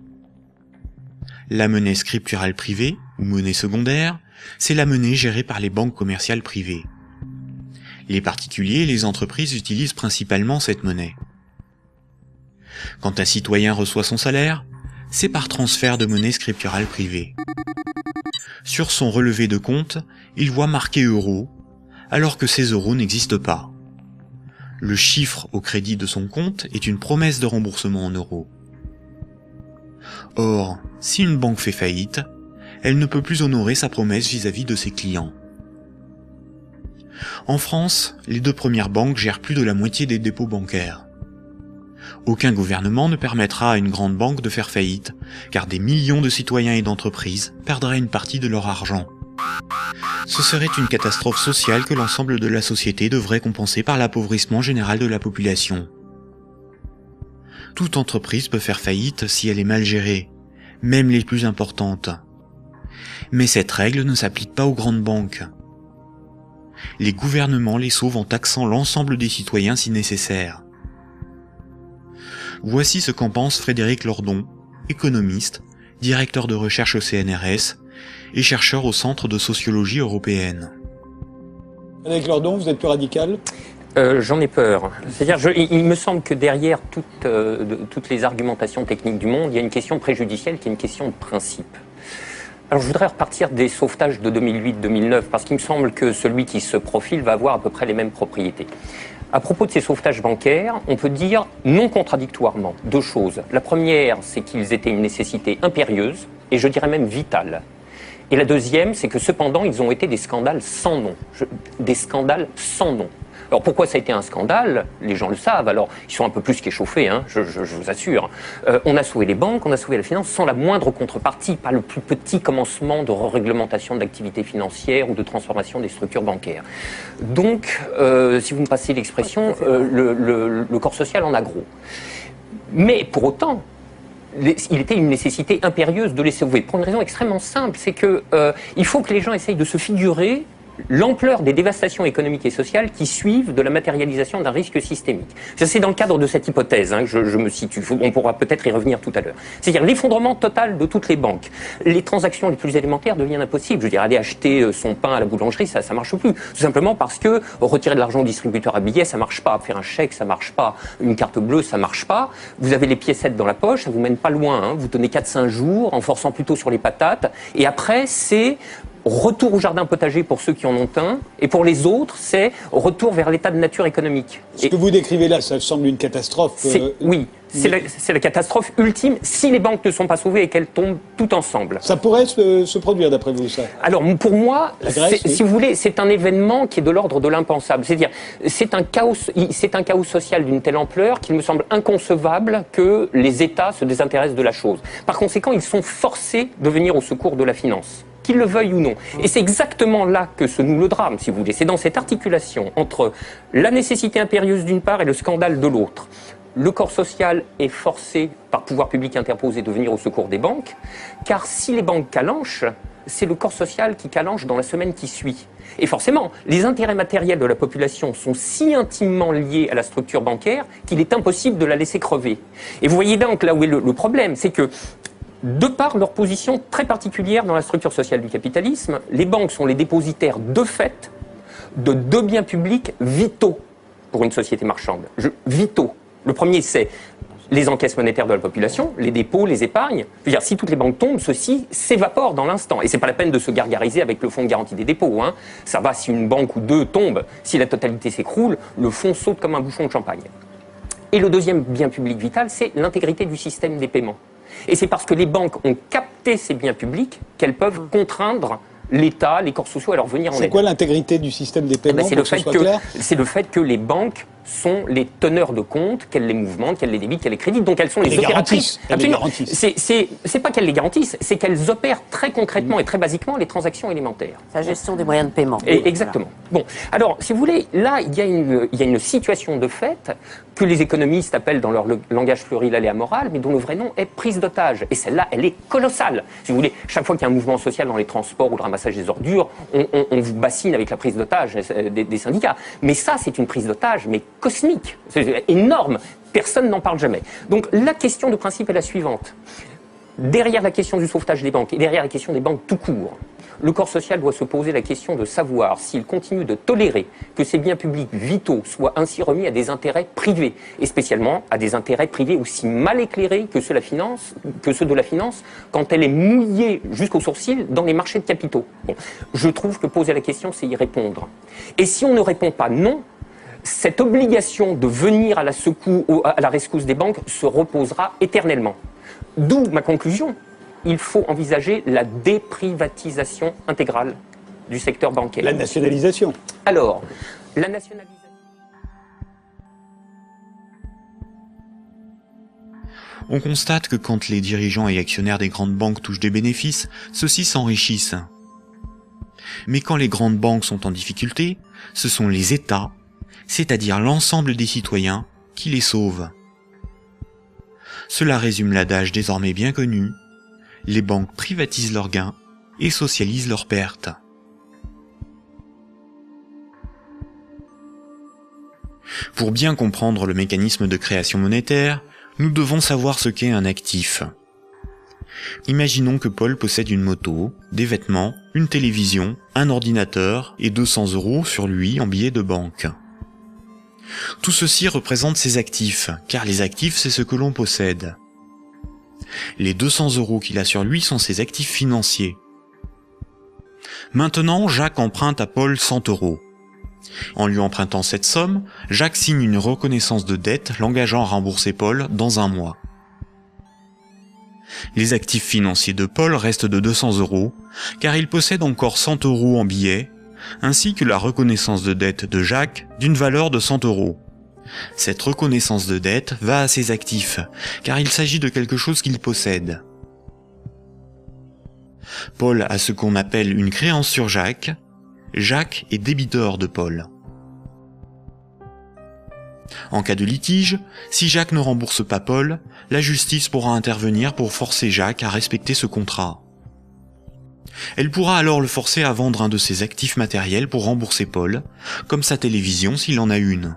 La monnaie scripturale privée, ou monnaie secondaire, c'est la monnaie gérée par les banques commerciales privées. Les particuliers et les entreprises utilisent principalement cette monnaie. Quand un citoyen reçoit son salaire, c'est par transfert de monnaie scripturale privée. Sur son relevé de compte, il voit marqué euros, alors que ces euros n'existent pas. Le chiffre au crédit de son compte est une promesse de remboursement en euros. Or, si une banque fait faillite, elle ne peut plus honorer sa promesse vis-à-vis de ses clients. En France, les 2 premières banques gèrent plus de la moitié des dépôts bancaires. Aucun gouvernement ne permettra à une grande banque de faire faillite, car des millions de citoyens et d'entreprises perdraient une partie de leur argent. Ce serait une catastrophe sociale que l'ensemble de la société devrait compenser par l'appauvrissement général de la population. Toute entreprise peut faire faillite si elle est mal gérée, même les plus importantes. Mais cette règle ne s'applique pas aux grandes banques. Les gouvernements les sauvent en taxant l'ensemble des citoyens si nécessaire. Voici ce qu'en pense Frédéric Lordon, économiste, directeur de recherche au CNRS et chercheur au Centre de sociologie européenne. Frédéric Lordon, vous êtes plus radical ? J'en ai peur. C'est-à-dire, il me semble que derrière toutes les argumentations techniques du monde, il y a une question préjudicielle qui est une question de principe. Alors je voudrais repartir des sauvetages de 2008-2009, parce qu'il me semble que celui qui se profile va avoir à peu près les mêmes propriétés. À propos de ces sauvetages bancaires, on peut dire non contradictoirement 2 choses. La première, c'est qu'ils étaient une nécessité impérieuse, et je dirais même vitale. Et la deuxième, c'est que cependant, ils ont été des scandales sans nom. Des scandales sans nom. Alors pourquoi ça a été un scandale? Les gens le savent, alors ils sont un peu plus qu'échauffés, hein, je vous assure. On a sauvé les banques, on a sauvé la finance sans la moindre contrepartie, pas le plus petit commencement de réglementation de l'activité financière ou de transformation des structures bancaires. Donc, si vous me passez l'expression, le corps social en a gros. Mais pour autant, il était une nécessité impérieuse de les sauver, pour une raison extrêmement simple, c'est que il faut que les gens essayent de se figurer l'ampleur des dévastations économiques et sociales qui suivent de la matérialisation d'un risque systémique. C'est dans le cadre de cette hypothèse que je me situe. On pourra peut-être y revenir tout à l'heure. C'est-à-dire l'effondrement total de toutes les banques. Les transactions les plus élémentaires deviennent impossibles. Je veux dire, aller acheter son pain à la boulangerie, ça marche plus. Tout simplement parce que retirer de l'argent au distributeur à billets, ça marche pas. Faire un chèque, ça marche pas. Une carte bleue, ça marche pas. Vous avez les piécettes dans la poche, ça vous mène pas loin. Vous tenez 4-5 jours en forçant plutôt sur les patates. Et après, c'est retour au jardin potager pour ceux qui en ont un, et pour les autres, c'est retour vers l'état de nature économique. Ce que vous décrivez là, ça semble une catastrophe. Oui, c'est la catastrophe ultime si les banques ne sont pas sauvées et qu'elles tombent toutes ensemble. Ça pourrait se produire d'après vous, ça? Alors pour moi, Grèce, oui. si vous voulez, c'est un événement qui est de l'ordre de l'impensable. C'est-à-dire, c'est un chaos social d'une telle ampleur qu'il me semble inconcevable que les États se désintéressent de la chose. Par conséquent, ils sont forcés de venir au secours de la finance, qu'ils le veuillent ou non. Et c'est exactement là que se noue le drame, si vous voulez. C'est dans cette articulation entre la nécessité impérieuse d'une part et le scandale de l'autre. Le corps social est forcé, par pouvoir public interposé, de venir au secours des banques, car si les banques calanchent, c'est le corps social qui calanche dans la semaine qui suit. Et forcément, les intérêts matériels de la population sont si intimement liés à la structure bancaire qu'il est impossible de la laisser crever. Et vous voyez donc là où est le problème, c'est que de par leur position très particulière dans la structure sociale du capitalisme, les banques sont les dépositaires de fait de deux biens publics vitaux pour une société marchande. Vitaux. Le premier, c'est les encaisses monétaires de la population, les dépôts, les épargnes. Je veux dire, si toutes les banques tombent, ceci s'évapore dans l'instant. Et c'est pas la peine de se gargariser avec le fonds de garantie des dépôts. Hein. Ça va si une banque ou deux tombe. Si la totalité s'écroule, le fonds saute comme un bouchon de champagne. Et le deuxième bien public vital, c'est l'intégrité du système des paiements. Et c'est parce que les banques ont capté ces biens publics qu'elles peuvent contraindre l'État, les corps sociaux à leur venir en aide. C'est quoi l'intégrité du système des paiements, c'est le fait que les banques sont les teneurs de compte, qu'elles les mouvementent, qu'elles les débitent, qu'elles les créditent, donc elles sont les opératrices. Absolument. C'est pas qu'elles les garantissent, c'est qu'elles opèrent très concrètement et très basiquement les transactions élémentaires. La gestion des moyens de paiement. Et exactement. Voilà. Bon, alors, si vous voulez, là, il y a une situation de fait que les économistes appellent dans leur langage pluriel et amoral, mais dont le vrai nom est prise d'otage. Et celle-là, elle est colossale. Si vous voulez, chaque fois qu'il y a un mouvement social dans les transports ou le ramassage des ordures, on vous bassine avec la prise d'otage des syndicats. Mais ça, c'est une prise d'otage, mais cosmique. C'est énorme. Personne n'en parle jamais. Donc, la question de principe est la suivante. Derrière la question du sauvetage des banques et derrière la question des banques tout court, le corps social doit se poser la question de savoir s'il continue de tolérer que ces biens publics vitaux soient ainsi remis à des intérêts privés, et spécialement à des intérêts privés aussi mal éclairés que ceux de la finance, quand elle est mouillée jusqu'aux sourcils dans les marchés de capitaux. Bon, je trouve que poser la question, c'est y répondre. Et si on ne répond pas non, cette obligation de venir à la rescousse des banques se reposera éternellement. D'où ma conclusion. Il faut envisager la déprivatisation intégrale du secteur bancaire. La nationalisation. Alors, la nationalisation... On constate que quand les dirigeants et actionnaires des grandes banques touchent des bénéfices, ceux-ci s'enrichissent. Mais quand les grandes banques sont en difficulté, ce sont les États, c'est-à-dire l'ensemble des citoyens, qui les sauvent. Cela résume l'adage désormais bien connu: les banques privatisent leurs gains et socialisent leurs pertes. Pour bien comprendre le mécanisme de création monétaire, nous devons savoir ce qu'est un actif. Imaginons que Paul possède une moto, des vêtements, une télévision, un ordinateur et 200 € sur lui en billets de banque. Tout ceci représente ses actifs, car les actifs, c'est ce que l'on possède. Les 200 € qu'il a sur lui sont ses actifs financiers. Maintenant, Jacques emprunte à Paul 100 €. En lui empruntant cette somme, Jacques signe une reconnaissance de dette l'engageant à rembourser Paul dans 1 mois. Les actifs financiers de Paul restent de 200 €, car il possède encore 100 € en billets, ainsi que la reconnaissance de dette de Jacques d'une valeur de 100 €. Cette reconnaissance de dette va à ses actifs, car il s'agit de quelque chose qu'il possède. Paul a ce qu'on appelle une créance sur Jacques. Jacques est débiteur de Paul. En cas de litige, si Jacques ne rembourse pas Paul, la justice pourra intervenir pour forcer Jacques à respecter ce contrat. Elle pourra alors le forcer à vendre un de ses actifs matériels pour rembourser Paul, comme sa télévision s'il en a une.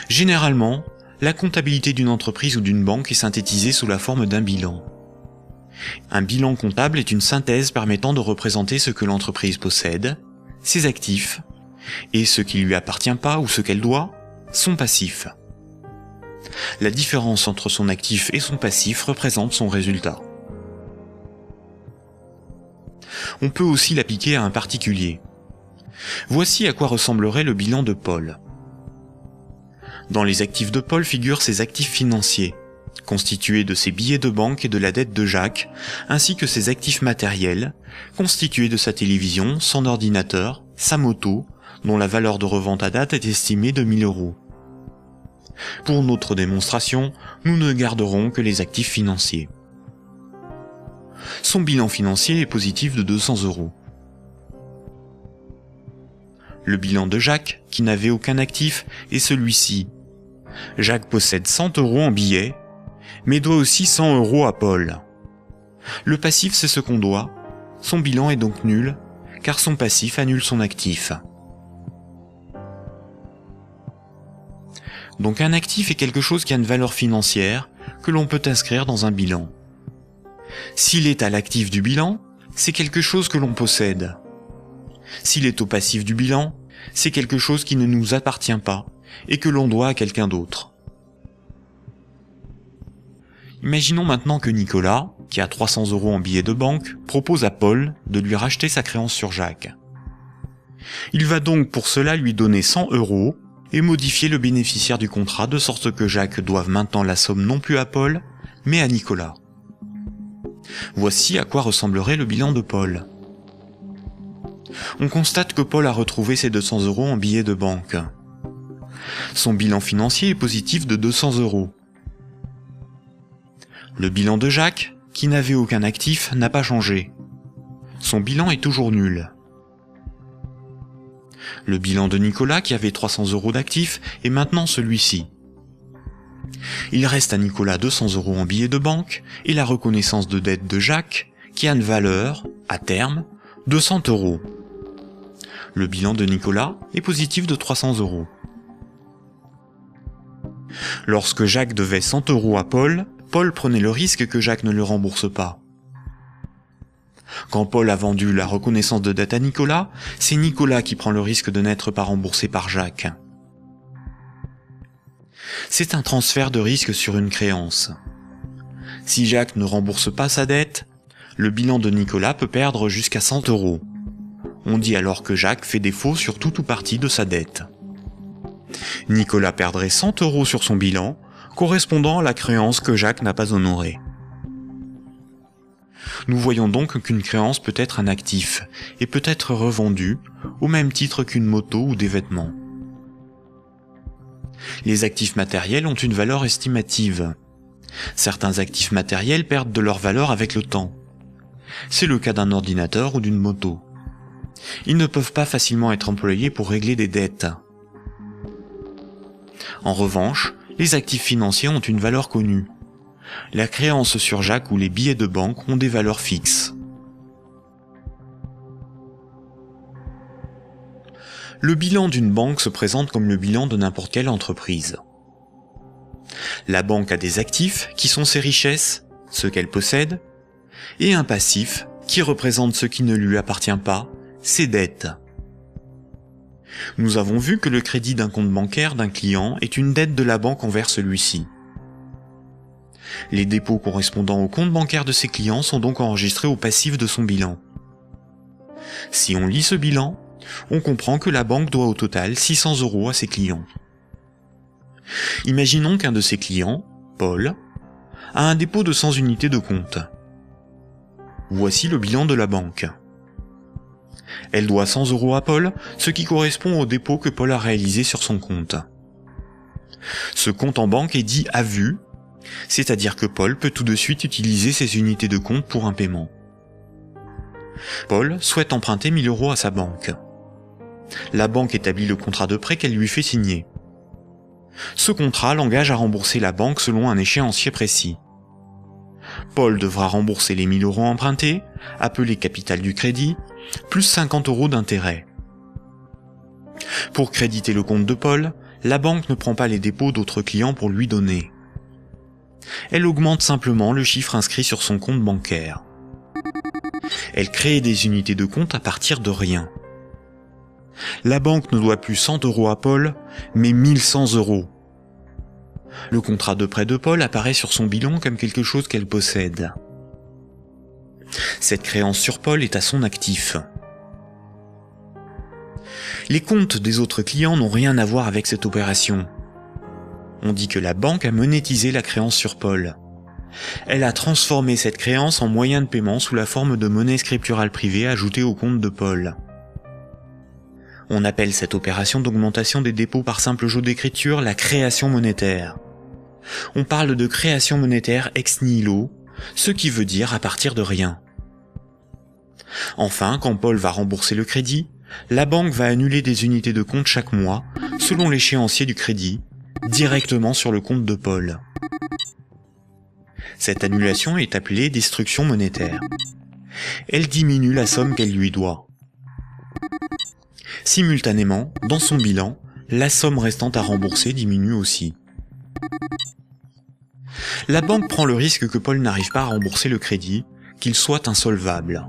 Généralement, la comptabilité d'une entreprise ou d'une banque est synthétisée sous la forme d'un bilan. Un bilan comptable est une synthèse permettant de représenter ce que l'entreprise possède, ses actifs, et ce qui lui appartient pas ou ce qu'elle doit, son passif. La différence entre son actif et son passif représente son résultat. On peut aussi l'appliquer à un particulier. Voici à quoi ressemblerait le bilan de Paul. Dans les actifs de Paul figurent ses actifs financiers, constitués de ses billets de banque et de la dette de Jacques, ainsi que ses actifs matériels, constitués de sa télévision, son ordinateur, sa moto, dont la valeur de revente à date est estimée de 1000 €. Pour notre démonstration, nous ne garderons que les actifs financiers. Son bilan financier est positif de 200 €. Le bilan de Jacques, qui n'avait aucun actif, est celui-ci. Jacques possède 100 € en billets, mais doit aussi 100 € à Paul. Le passif, c'est ce qu'on doit. Son bilan est donc nul, car son passif annule son actif. Donc un actif est quelque chose qui a une valeur financière que l'on peut inscrire dans un bilan. S'il est à l'actif du bilan, c'est quelque chose que l'on possède. S'il est au passif du bilan, c'est quelque chose qui ne nous appartient pas et que l'on doit à quelqu'un d'autre. Imaginons maintenant que Nicolas, qui a 300 € en billets de banque, propose à Paul de lui racheter sa créance sur Jacques. Il va donc pour cela lui donner 100 € et modifier le bénéficiaire du contrat de sorte que Jacques doive maintenant la somme non plus à Paul, mais à Nicolas. Voici à quoi ressemblerait le bilan de Paul. On constate que Paul a retrouvé ses 200 € en billets de banque. Son bilan financier est positif de 200 €. Le bilan de Jacques, qui n'avait aucun actif, n'a pas changé. Son bilan est toujours nul. Le bilan de Nicolas, qui avait 300 € d'actifs, est maintenant celui-ci. Il reste à Nicolas 200 € en billets de banque et la reconnaissance de dette de Jacques, qui a une valeur, à terme, de 100 €. Le bilan de Nicolas est positif de 300 €. Lorsque Jacques devait 100 € à Paul, Paul prenait le risque que Jacques ne le rembourse pas. Quand Paul a vendu la reconnaissance de dette à Nicolas, c'est Nicolas qui prend le risque de n'être pas remboursé par Jacques. C'est un transfert de risque sur une créance. Si Jacques ne rembourse pas sa dette, le bilan de Nicolas peut perdre jusqu'à 100 €. On dit alors que Jacques fait défaut sur tout ou partie de sa dette. Nicolas perdrait 100 € sur son bilan, correspondant à la créance que Jacques n'a pas honorée. Nous voyons donc qu'une créance peut être un actif et peut être revendue au même titre qu'une moto ou des vêtements. Les actifs matériels ont une valeur estimative. Certains actifs matériels perdent de leur valeur avec le temps. C'est le cas d'un ordinateur ou d'une moto. Ils ne peuvent pas facilement être employés pour régler des dettes. En revanche, les actifs financiers ont une valeur connue. La créance sur Jacques ou les billets de banque ont des valeurs fixes. Le bilan d'une banque se présente comme le bilan de n'importe quelle entreprise. La banque a des actifs qui sont ses richesses, ce qu'elle possède, et un passif qui représente ce qui ne lui appartient pas, ses dettes. Nous avons vu que le crédit d'un compte bancaire d'un client est une dette de la banque envers celui-ci. Les dépôts correspondant au compte bancaire de ses clients sont donc enregistrés au passif de son bilan. Si on lit ce bilan, on comprend que la banque doit au total 600 € à ses clients. Imaginons qu'un de ses clients, Paul, a un dépôt de 100 unités de compte. Voici le bilan de la banque. Elle doit 100 € à Paul, ce qui correspond au dépôt que Paul a réalisé sur son compte. Ce compte en banque est dit à vue, c'est-à-dire que Paul peut tout de suite utiliser ses unités de compte pour un paiement. Paul souhaite emprunter 1000 € à sa banque. La banque établit le contrat de prêt qu'elle lui fait signer. Ce contrat l'engage à rembourser la banque selon un échéancier précis. Paul devra rembourser les 1000 € empruntés, appelés capital du crédit, plus 50 € d'intérêt. Pour créditer le compte de Paul, la banque ne prend pas les dépôts d'autres clients pour lui donner. Elle augmente simplement le chiffre inscrit sur son compte bancaire. Elle crée des unités de compte à partir de rien. La banque ne doit plus 100 € à Paul, mais 1100 €. Le contrat de prêt de Paul apparaît sur son bilan comme quelque chose qu'elle possède. Cette créance sur Paul est à son actif. Les comptes des autres clients n'ont rien à voir avec cette opération. On dit que la banque a monétisé la créance sur Paul. Elle a transformé cette créance en moyen de paiement sous la forme de monnaie scripturale privée ajoutée au compte de Paul. On appelle cette opération d'augmentation des dépôts par simple jeu d'écriture la création monétaire. On parle de création monétaire ex nihilo, ce qui veut dire à partir de rien. Enfin, quand Paul va rembourser le crédit, la banque va annuler des unités de compte chaque mois, selon l'échéancier du crédit, directement sur le compte de Paul. Cette annulation est appelée destruction monétaire. Elle diminue la somme qu'elle lui doit. Simultanément, dans son bilan, la somme restant à rembourser diminue aussi. La banque prend le risque que Paul n'arrive pas à rembourser le crédit, qu'il soit insolvable.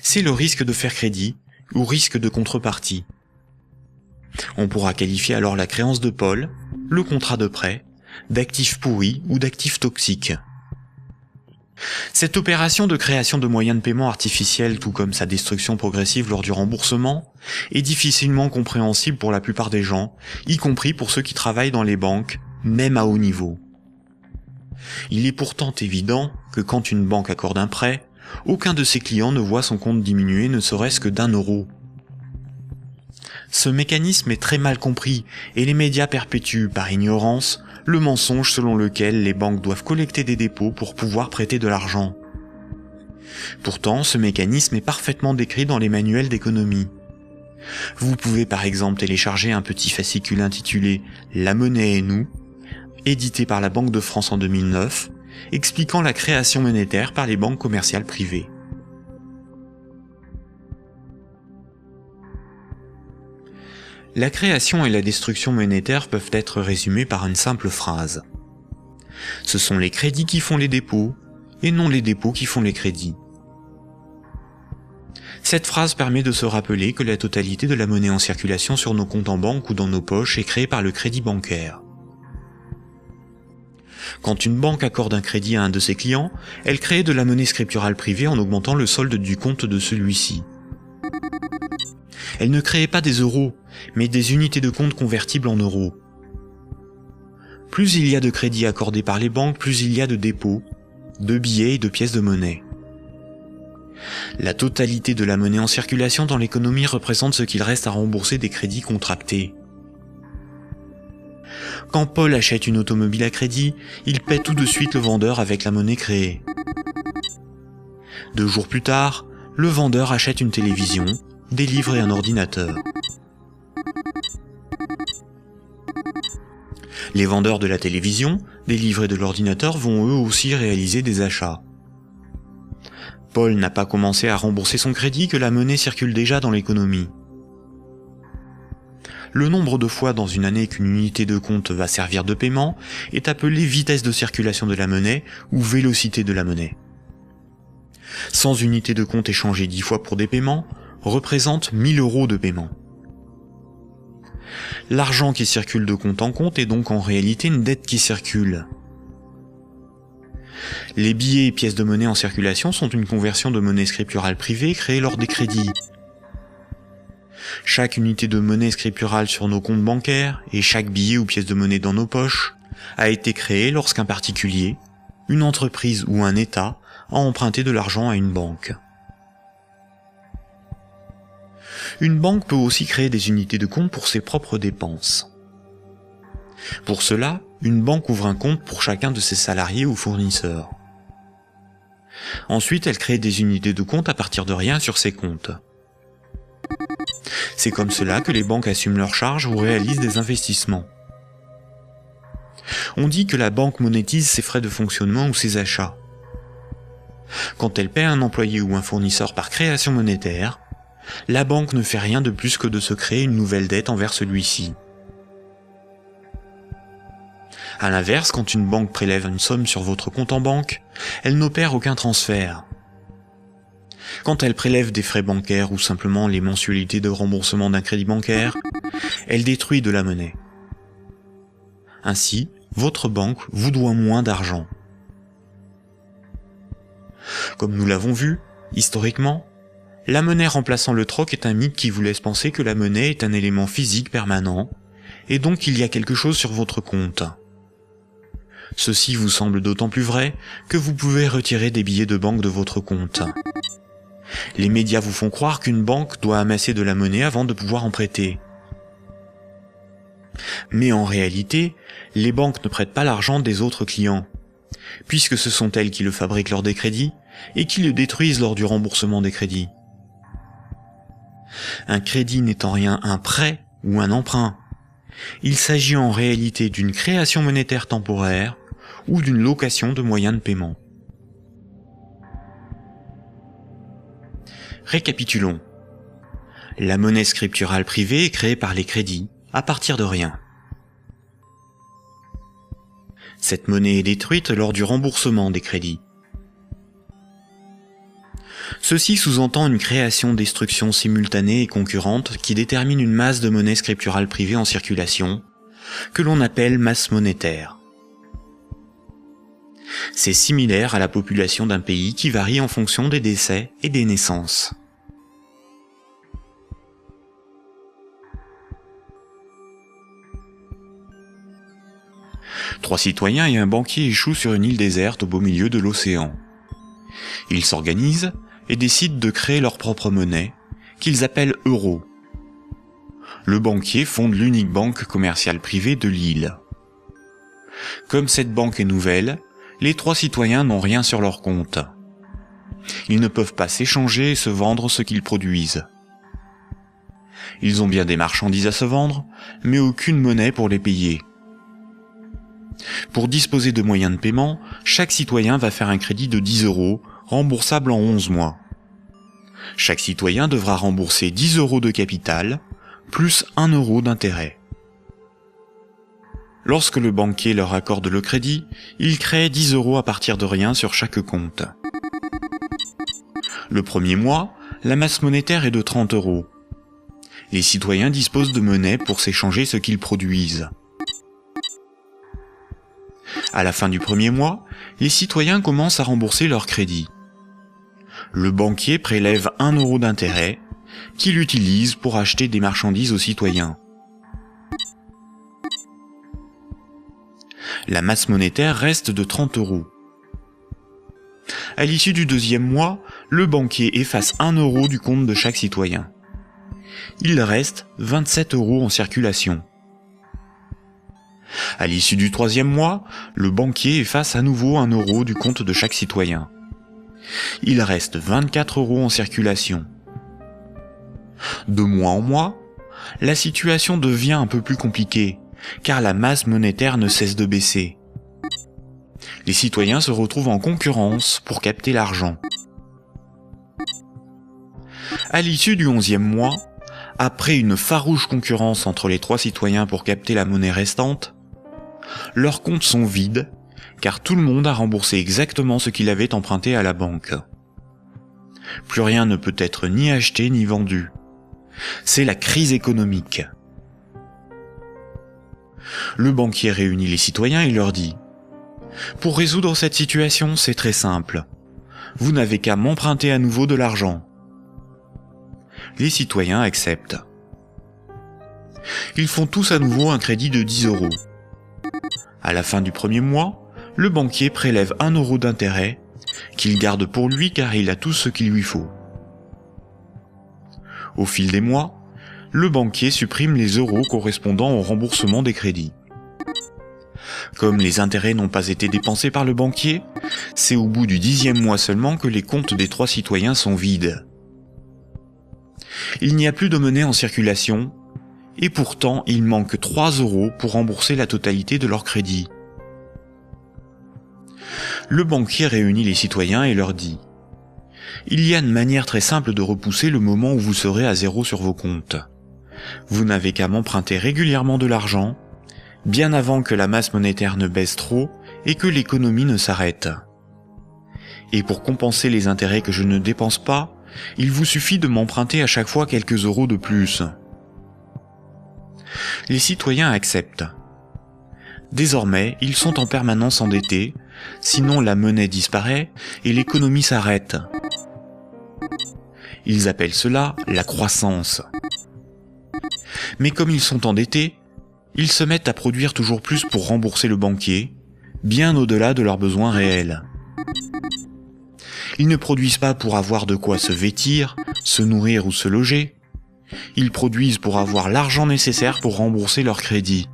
C'est le risque de faire crédit ou risque de contrepartie. On pourra qualifier alors la créance de Paul, le contrat de prêt, d'actifs pourris ou d'actifs toxiques. Cette opération de création de moyens de paiement artificiels, tout comme sa destruction progressive lors du remboursement, est difficilement compréhensible pour la plupart des gens, y compris pour ceux qui travaillent dans les banques, même à haut niveau. Il est pourtant évident que quand une banque accorde un prêt, aucun de ses clients ne voit son compte diminuer ne serait-ce que d'1 €. Ce mécanisme est très mal compris et les médias perpétuent, par ignorance, le mensonge selon lequel les banques doivent collecter des dépôts pour pouvoir prêter de l'argent. Pourtant, ce mécanisme est parfaitement décrit dans les manuels d'économie. Vous pouvez par exemple télécharger un petit fascicule intitulé « La monnaie et nous », édité par la Banque de France en 2009, expliquant la création monétaire par les banques commerciales privées. La création et la destruction monétaire peuvent être résumées par une simple phrase. Ce sont les crédits qui font les dépôts, et non les dépôts qui font les crédits. Cette phrase permet de se rappeler que la totalité de la monnaie en circulation sur nos comptes en banque ou dans nos poches est créée par le crédit bancaire. Quand une banque accorde un crédit à un de ses clients, elle crée de la monnaie scripturale privée en augmentant le solde du compte de celui-ci. Elle ne crée pas des euros, mais des unités de compte convertibles en euros. Plus il y a de crédits accordés par les banques, plus il y a de dépôts, de billets et de pièces de monnaie. La totalité de la monnaie en circulation dans l'économie représente ce qu'il reste à rembourser des crédits contractés. Quand Paul achète une automobile à crédit, il paie tout de suite le vendeur avec la monnaie créée. 2 jours plus tard, le vendeur achète une télévision, des livres et un ordinateur. Les vendeurs de la télévision, des livres et de l'ordinateur vont eux aussi réaliser des achats. Paul n'a pas commencé à rembourser son crédit que la monnaie circule déjà dans l'économie. Le nombre de fois dans une année qu'une unité de compte va servir de paiement est appelé vitesse de circulation de la monnaie ou vélocité de la monnaie. 100 unités de compte échangées 10 fois pour des paiements représente 1000 € de paiement. L'argent qui circule de compte en compte est donc en réalité une dette qui circule. Les billets et pièces de monnaie en circulation sont une conversion de monnaie scripturale privée créée lors des crédits. Chaque unité de monnaie scripturale sur nos comptes bancaires et chaque billet ou pièce de monnaie dans nos poches a été créé lorsqu'un particulier, une entreprise ou un État a emprunté de l'argent à une banque. Une banque peut aussi créer des unités de compte pour ses propres dépenses. Pour cela, une banque ouvre un compte pour chacun de ses salariés ou fournisseurs. Ensuite, elle crée des unités de compte à partir de rien sur ses comptes. C'est comme cela que les banques assument leurs charges ou réalisent des investissements. On dit que la banque monétise ses frais de fonctionnement ou ses achats. Quand elle paie un employé ou un fournisseur par création monétaire, la banque ne fait rien de plus que de se créer une nouvelle dette envers celui-ci. À l'inverse, quand une banque prélève une somme sur votre compte en banque, elle n'opère aucun transfert. Quand elle prélève des frais bancaires ou simplement les mensualités de remboursement d'un crédit bancaire, elle détruit de la monnaie. Ainsi, votre banque vous doit moins d'argent. Comme nous l'avons vu, historiquement, la monnaie remplaçant le troc est un mythe qui vous laisse penser que la monnaie est un élément physique permanent, et donc il y a quelque chose sur votre compte. Ceci vous semble d'autant plus vrai que vous pouvez retirer des billets de banque de votre compte. Les médias vous font croire qu'une banque doit amasser de la monnaie avant de pouvoir en prêter. Mais en réalité, les banques ne prêtent pas l'argent des autres clients, puisque ce sont elles qui le fabriquent lors des crédits et qui le détruisent lors du remboursement des crédits. Un crédit n'est en rien un prêt ou un emprunt. Il s'agit en réalité d'une création monétaire temporaire ou d'une location de moyens de paiement. Récapitulons. La monnaie scripturale privée est créée par les crédits, à partir de rien. Cette monnaie est détruite lors du remboursement des crédits. Ceci sous-entend une création-destruction simultanée et concurrente qui détermine une masse de monnaie scripturale privée en circulation, que l'on appelle masse monétaire. C'est similaire à la population d'un pays qui varie en fonction des décès et des naissances. Trois citoyens et un banquier échouent sur une île déserte au beau milieu de l'océan. Ils s'organisent et décident de créer leur propre monnaie, qu'ils appellent euro. Le banquier fonde l'unique banque commerciale privée de l'île. Comme cette banque est nouvelle, les trois citoyens n'ont rien sur leur compte. Ils ne peuvent pas s'échanger et se vendre ce qu'ils produisent. Ils ont bien des marchandises à se vendre, mais aucune monnaie pour les payer. Pour disposer de moyens de paiement, chaque citoyen va faire un crédit de 10 €, remboursable en 11 mois. Chaque citoyen devra rembourser 10 € de capital, plus 1 € d'intérêt. Lorsque le banquier leur accorde le crédit, il crée 10 € à partir de rien sur chaque compte. Le premier mois, la masse monétaire est de 30 €. Les citoyens disposent de monnaie pour s'échanger ce qu'ils produisent. À la fin du premier mois, les citoyens commencent à rembourser leur crédit. Le banquier prélève 1 € d'intérêt, qu'il utilise pour acheter des marchandises aux citoyens. La masse monétaire reste de 30 €. À l'issue du deuxième mois, le banquier efface 1 € du compte de chaque citoyen. Il reste 27 € en circulation. À l'issue du troisième mois, le banquier efface à nouveau 1 € du compte de chaque citoyen. Il reste 24 € en circulation. De mois en mois, la situation devient un peu plus compliquée, car la masse monétaire ne cesse de baisser. Les citoyens se retrouvent en concurrence pour capter l'argent. À l'issue du 11e mois, après une farouche concurrence entre les trois citoyens pour capter la monnaie restante, leurs comptes sont vides, car tout le monde a remboursé exactement ce qu'il avait emprunté à la banque. Plus rien ne peut être ni acheté ni vendu. C'est la crise économique. Le banquier réunit les citoyens et leur dit : « Pour résoudre cette situation, c'est très simple. Vous n'avez qu'à m'emprunter à nouveau de l'argent. » Les citoyens acceptent. Ils font tous à nouveau un crédit de 10 €. À la fin du premier mois, le banquier prélève 1 € d'intérêt, qu'il garde pour lui car il a tout ce qu'il lui faut. Au fil des mois, le banquier supprime les euros correspondant au remboursement des crédits. Comme les intérêts n'ont pas été dépensés par le banquier, c'est au bout du 10e mois seulement que les comptes des trois citoyens sont vides. Il n'y a plus de monnaie en circulation, et pourtant il manque 3 € pour rembourser la totalité de leur crédit. Le banquier réunit les citoyens et leur dit : « Il y a une manière très simple de repousser le moment où vous serez à zéro sur vos comptes. Vous n'avez qu'à m'emprunter régulièrement de l'argent, bien avant que la masse monétaire ne baisse trop et que l'économie ne s'arrête. Et pour compenser les intérêts que je ne dépense pas, il vous suffit de m'emprunter à chaque fois quelques euros de plus. » Les citoyens acceptent. Désormais, ils sont en permanence endettés, sinon la monnaie disparaît et l'économie s'arrête. Ils appellent cela la croissance. Mais comme ils sont endettés, ils se mettent à produire toujours plus pour rembourser le banquier, bien au-delà de leurs besoins réels. Ils ne produisent pas pour avoir de quoi se vêtir, se nourrir ou se loger. Ils produisent pour avoir l'argent nécessaire pour rembourser leur crédit.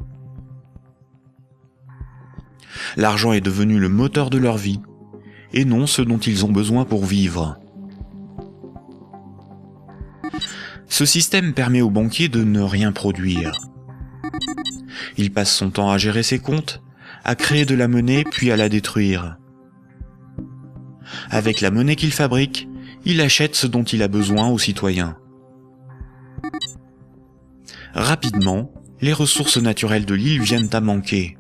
L'argent est devenu le moteur de leur vie, et non ce dont ils ont besoin pour vivre. Ce système permet au banquier de ne rien produire. Il passe son temps à gérer ses comptes, à créer de la monnaie puis à la détruire. Avec la monnaie qu'il fabrique, il achète ce dont il a besoin aux citoyens. Rapidement, les ressources naturelles de l'île viennent à manquer.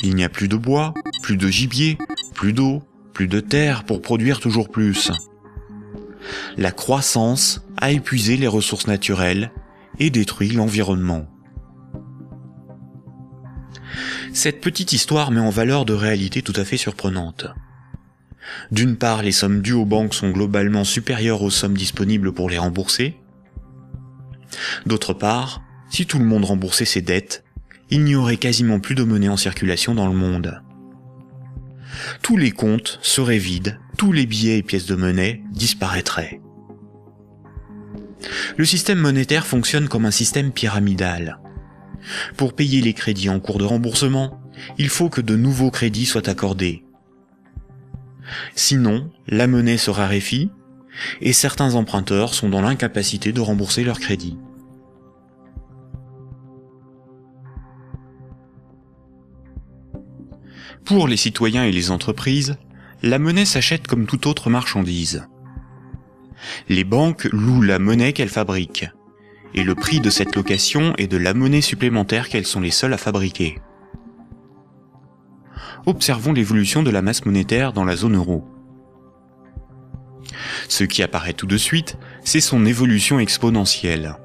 Il n'y a plus de bois, plus de gibier, plus d'eau, plus de terre pour produire toujours plus. La croissance a épuisé les ressources naturelles et détruit l'environnement. Cette petite histoire met en valeur de réalités tout à fait surprenantes. D'une part, les sommes dues aux banques sont globalement supérieures aux sommes disponibles pour les rembourser. D'autre part, si tout le monde remboursait ses dettes, il n'y aurait quasiment plus de monnaie en circulation dans le monde. Tous les comptes seraient vides, tous les billets et pièces de monnaie disparaîtraient. Le système monétaire fonctionne comme un système pyramidal. Pour payer les crédits en cours de remboursement, il faut que de nouveaux crédits soient accordés. Sinon, la monnaie se raréfie et certains emprunteurs sont dans l'incapacité de rembourser leurs crédits. Pour les citoyens et les entreprises, la monnaie s'achète comme toute autre marchandise. Les banques louent la monnaie qu'elles fabriquent, et le prix de cette location est de la monnaie supplémentaire qu'elles sont les seules à fabriquer. Observons l'évolution de la masse monétaire dans la zone euro. Ce qui apparaît tout de suite, c'est son évolution exponentielle.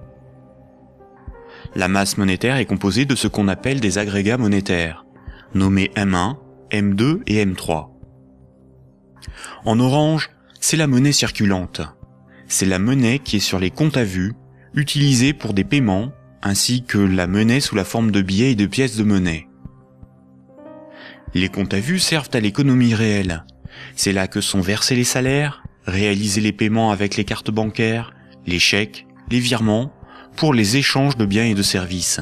La masse monétaire est composée de ce qu'on appelle des agrégats monétaires, nommés M1, M2 et M3. En orange, c'est la monnaie circulante. C'est la monnaie qui est sur les comptes à vue, utilisée pour des paiements, ainsi que la monnaie sous la forme de billets et de pièces de monnaie. Les comptes à vue servent à l'économie réelle. C'est là que sont versés les salaires, réalisés les paiements avec les cartes bancaires, les chèques, les virements, pour les échanges de biens et de services.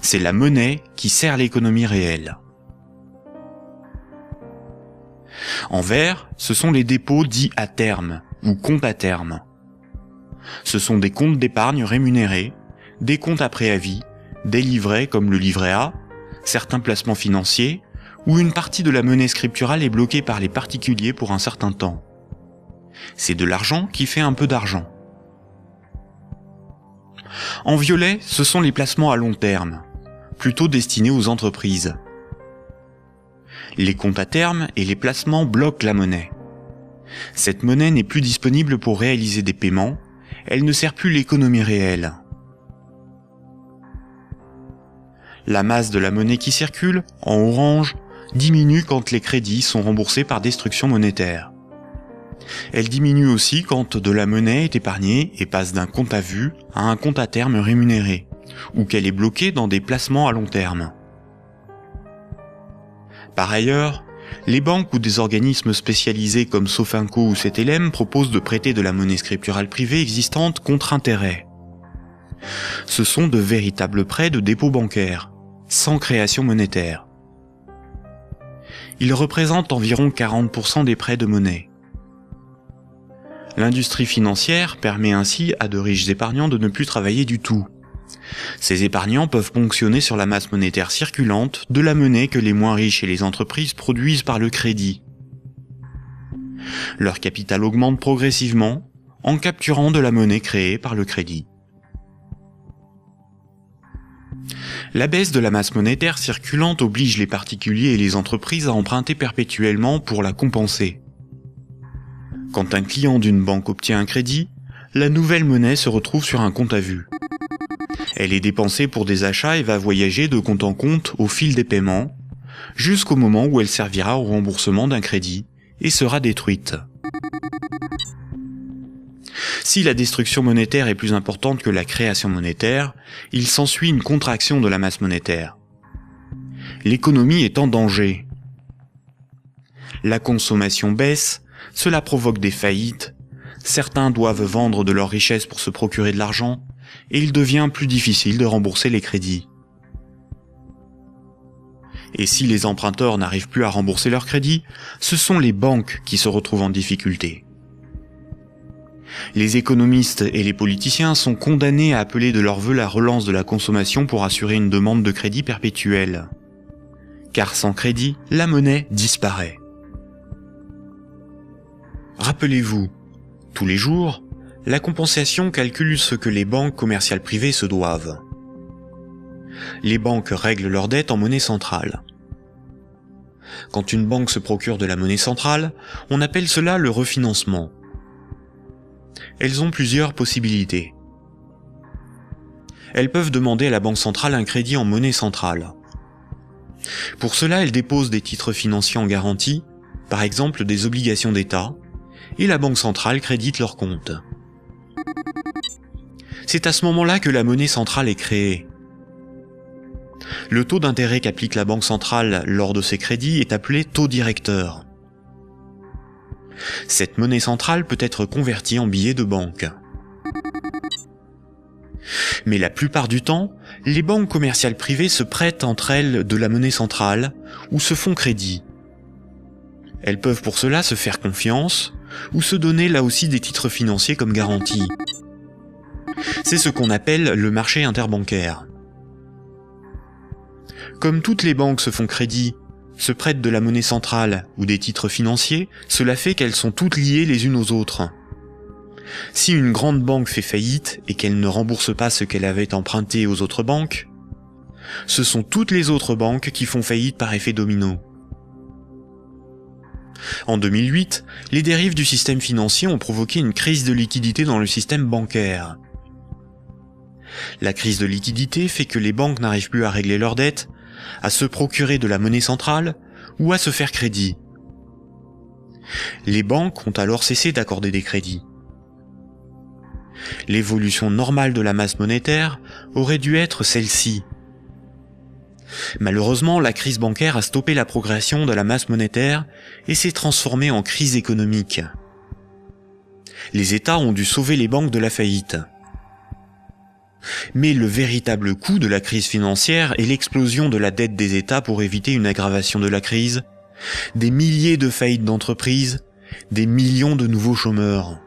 C'est la monnaie qui sert l'économie réelle. En vert, ce sont les dépôts dits à terme, ou comptes à terme. Ce sont des comptes d'épargne rémunérés, des comptes à préavis, des livrets comme le livret A, certains placements financiers, où une partie de la monnaie scripturale est bloquée par les particuliers pour un certain temps. C'est de l'argent qui fait un peu d'argent. En violet, ce sont les placements à long terme, plutôt destinés aux entreprises. Les comptes à terme et les placements bloquent la monnaie. Cette monnaie n'est plus disponible pour réaliser des paiements, elle ne sert plus l'économie réelle. La masse de la monnaie qui circule, en orange, diminue quand les crédits sont remboursés par destruction monétaire. Elle diminue aussi quand de la monnaie est épargnée et passe d'un compte à vue à un compte à terme rémunéré, ou qu'elle est bloquée dans des placements à long terme. Par ailleurs, les banques ou des organismes spécialisés comme Sofinco ou Cetelem proposent de prêter de la monnaie scripturale privée existante contre intérêt. Ce sont de véritables prêts de dépôt bancaire, sans création monétaire. Ils représentent environ 40% des prêts de monnaie. L'industrie financière permet ainsi à de riches épargnants de ne plus travailler du tout. Ces épargnants peuvent ponctionner sur la masse monétaire circulante de la monnaie que les moins riches et les entreprises produisent par le crédit. Leur capital augmente progressivement en capturant de la monnaie créée par le crédit. La baisse de la masse monétaire circulante oblige les particuliers et les entreprises à emprunter perpétuellement pour la compenser. Quand un client d'une banque obtient un crédit, la nouvelle monnaie se retrouve sur un compte à vue. Elle est dépensée pour des achats et va voyager de compte en compte au fil des paiements, jusqu'au moment où elle servira au remboursement d'un crédit et sera détruite. Si la destruction monétaire est plus importante que la création monétaire, il s'ensuit une contraction de la masse monétaire. L'économie est en danger. La consommation baisse, cela provoque des faillites, certains doivent vendre de leurs richesses pour se procurer de l'argent, et il devient plus difficile de rembourser les crédits. Et si les emprunteurs n'arrivent plus à rembourser leurs crédits, ce sont les banques qui se retrouvent en difficulté. Les économistes et les politiciens sont condamnés à appeler de leur vœu la relance de la consommation pour assurer une demande de crédit perpétuelle. Car sans crédit, la monnaie disparaît. Rappelez-vous, tous les jours, la compensation calcule ce que les banques commerciales privées se doivent. Les banques règlent leurs dettes en monnaie centrale. Quand une banque se procure de la monnaie centrale, on appelle cela le refinancement. Elles ont plusieurs possibilités. Elles peuvent demander à la banque centrale un crédit en monnaie centrale. Pour cela, elles déposent des titres financiers en garantie, par exemple des obligations d'État, et la banque centrale crédite leurs comptes. C'est à ce moment-là que la monnaie centrale est créée. Le taux d'intérêt qu'applique la banque centrale lors de ces crédits est appelé taux directeur. Cette monnaie centrale peut être convertie en billets de banque. Mais la plupart du temps, les banques commerciales privées se prêtent entre elles de la monnaie centrale ou se font crédit. Elles peuvent pour cela se faire confiance ou se donner là aussi des titres financiers comme garantie. C'est ce qu'on appelle le marché interbancaire. Comme toutes les banques se font crédit, se prêtent de la monnaie centrale ou des titres financiers, cela fait qu'elles sont toutes liées les unes aux autres. Si une grande banque fait faillite et qu'elle ne rembourse pas ce qu'elle avait emprunté aux autres banques, ce sont toutes les autres banques qui font faillite par effet domino. En 2008, les dérives du système financier ont provoqué une crise de liquidité dans le système bancaire. La crise de liquidité fait que les banques n'arrivent plus à régler leurs dettes, à se procurer de la monnaie centrale ou à se faire crédit. Les banques ont alors cessé d'accorder des crédits. L'évolution normale de la masse monétaire aurait dû être celle-ci. Malheureusement, la crise bancaire a stoppé la progression de la masse monétaire et s'est transformée en crise économique. Les États ont dû sauver les banques de la faillite. Mais le véritable coût de la crise financière est l'explosion de la dette des États pour éviter une aggravation de la crise, des milliers de faillites d'entreprises, des millions de nouveaux chômeurs.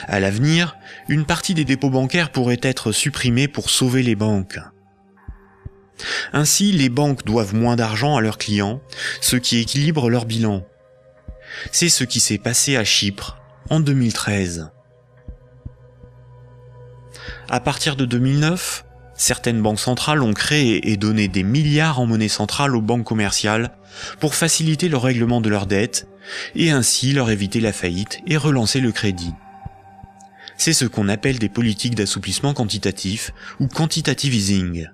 À l'avenir, une partie des dépôts bancaires pourrait être supprimée pour sauver les banques. Ainsi, les banques doivent moins d'argent à leurs clients, ce qui équilibre leur bilan. C'est ce qui s'est passé à Chypre en 2013. À partir de 2009, certaines banques centrales ont créé et donné des milliards en monnaie centrale aux banques commerciales pour faciliter le règlement de leurs dettes et ainsi leur éviter la faillite et relancer le crédit. C'est ce qu'on appelle des politiques d'assouplissement quantitatif ou quantitative easing.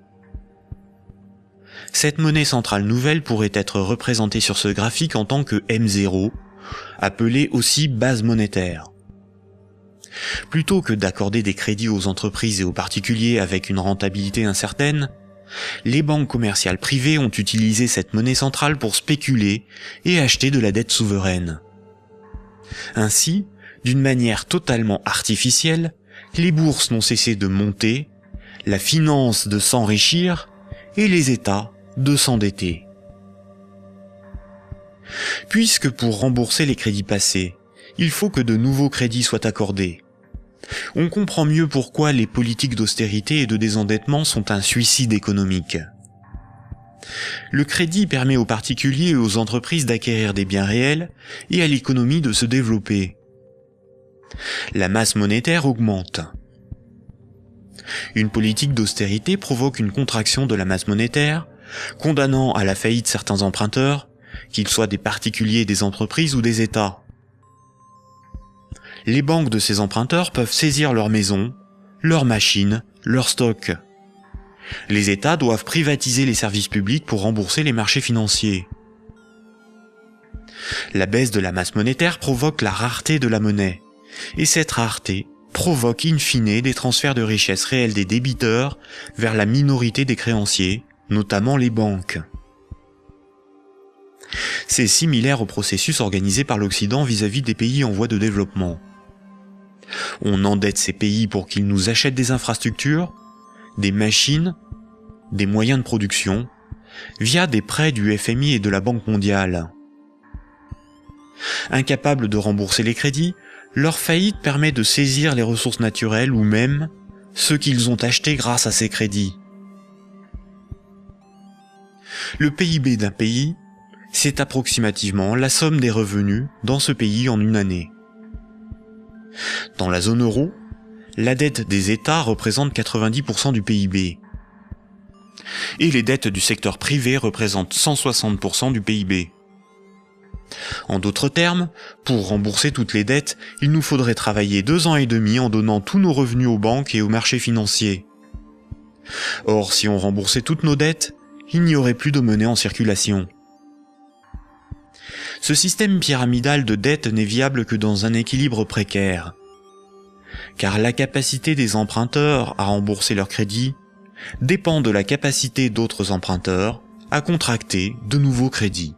Cette monnaie centrale nouvelle pourrait être représentée sur ce graphique en tant que M0, appelée aussi base monétaire. Plutôt que d'accorder des crédits aux entreprises et aux particuliers avec une rentabilité incertaine, les banques commerciales privées ont utilisé cette monnaie centrale pour spéculer et acheter de la dette souveraine. Ainsi, d'une manière totalement artificielle, les bourses n'ont cessé de monter, la finance de s'enrichir et les États de s'endetter. Puisque pour rembourser les crédits passés, il faut que de nouveaux crédits soient accordés, on comprend mieux pourquoi les politiques d'austérité et de désendettement sont un suicide économique. Le crédit permet aux particuliers et aux entreprises d'acquérir des biens réels et à l'économie de se développer. La masse monétaire augmente. Une politique d'austérité provoque une contraction de la masse monétaire, condamnant à la faillite certains emprunteurs, qu'ils soient des particuliers, des entreprises ou des États. Les banques de ces emprunteurs peuvent saisir leurs maisons, leurs machines, leurs stocks. Les États doivent privatiser les services publics pour rembourser les marchés financiers. La baisse de la masse monétaire provoque la rareté de la monnaie, et cette rareté provoque in fine des transferts de richesses réelles des débiteurs vers la minorité des créanciers, notamment les banques. C'est similaire au processus organisé par l'Occident vis-à-vis des pays en voie de développement. On endette ces pays pour qu'ils nous achètent des infrastructures, des machines, des moyens de production, via des prêts du FMI et de la Banque mondiale. Incapables de rembourser les crédits, leur faillite permet de saisir les ressources naturelles ou même ceux qu'ils ont achetés grâce à ces crédits. Le PIB d'un pays, c'est approximativement la somme des revenus dans ce pays en une année. Dans la zone euro, la dette des États représente 90% du PIB. Et les dettes du secteur privé représentent 160% du PIB. En d'autres termes, pour rembourser toutes les dettes, il nous faudrait travailler 2 ans et demi en donnant tous nos revenus aux banques et aux marchés financiers. Or, si on remboursait toutes nos dettes, il n'y aurait plus de monnaie en circulation. Ce système pyramidal de dette n'est viable que dans un équilibre précaire, car la capacité des emprunteurs à rembourser leurs crédits dépend de la capacité d'autres emprunteurs à contracter de nouveaux crédits.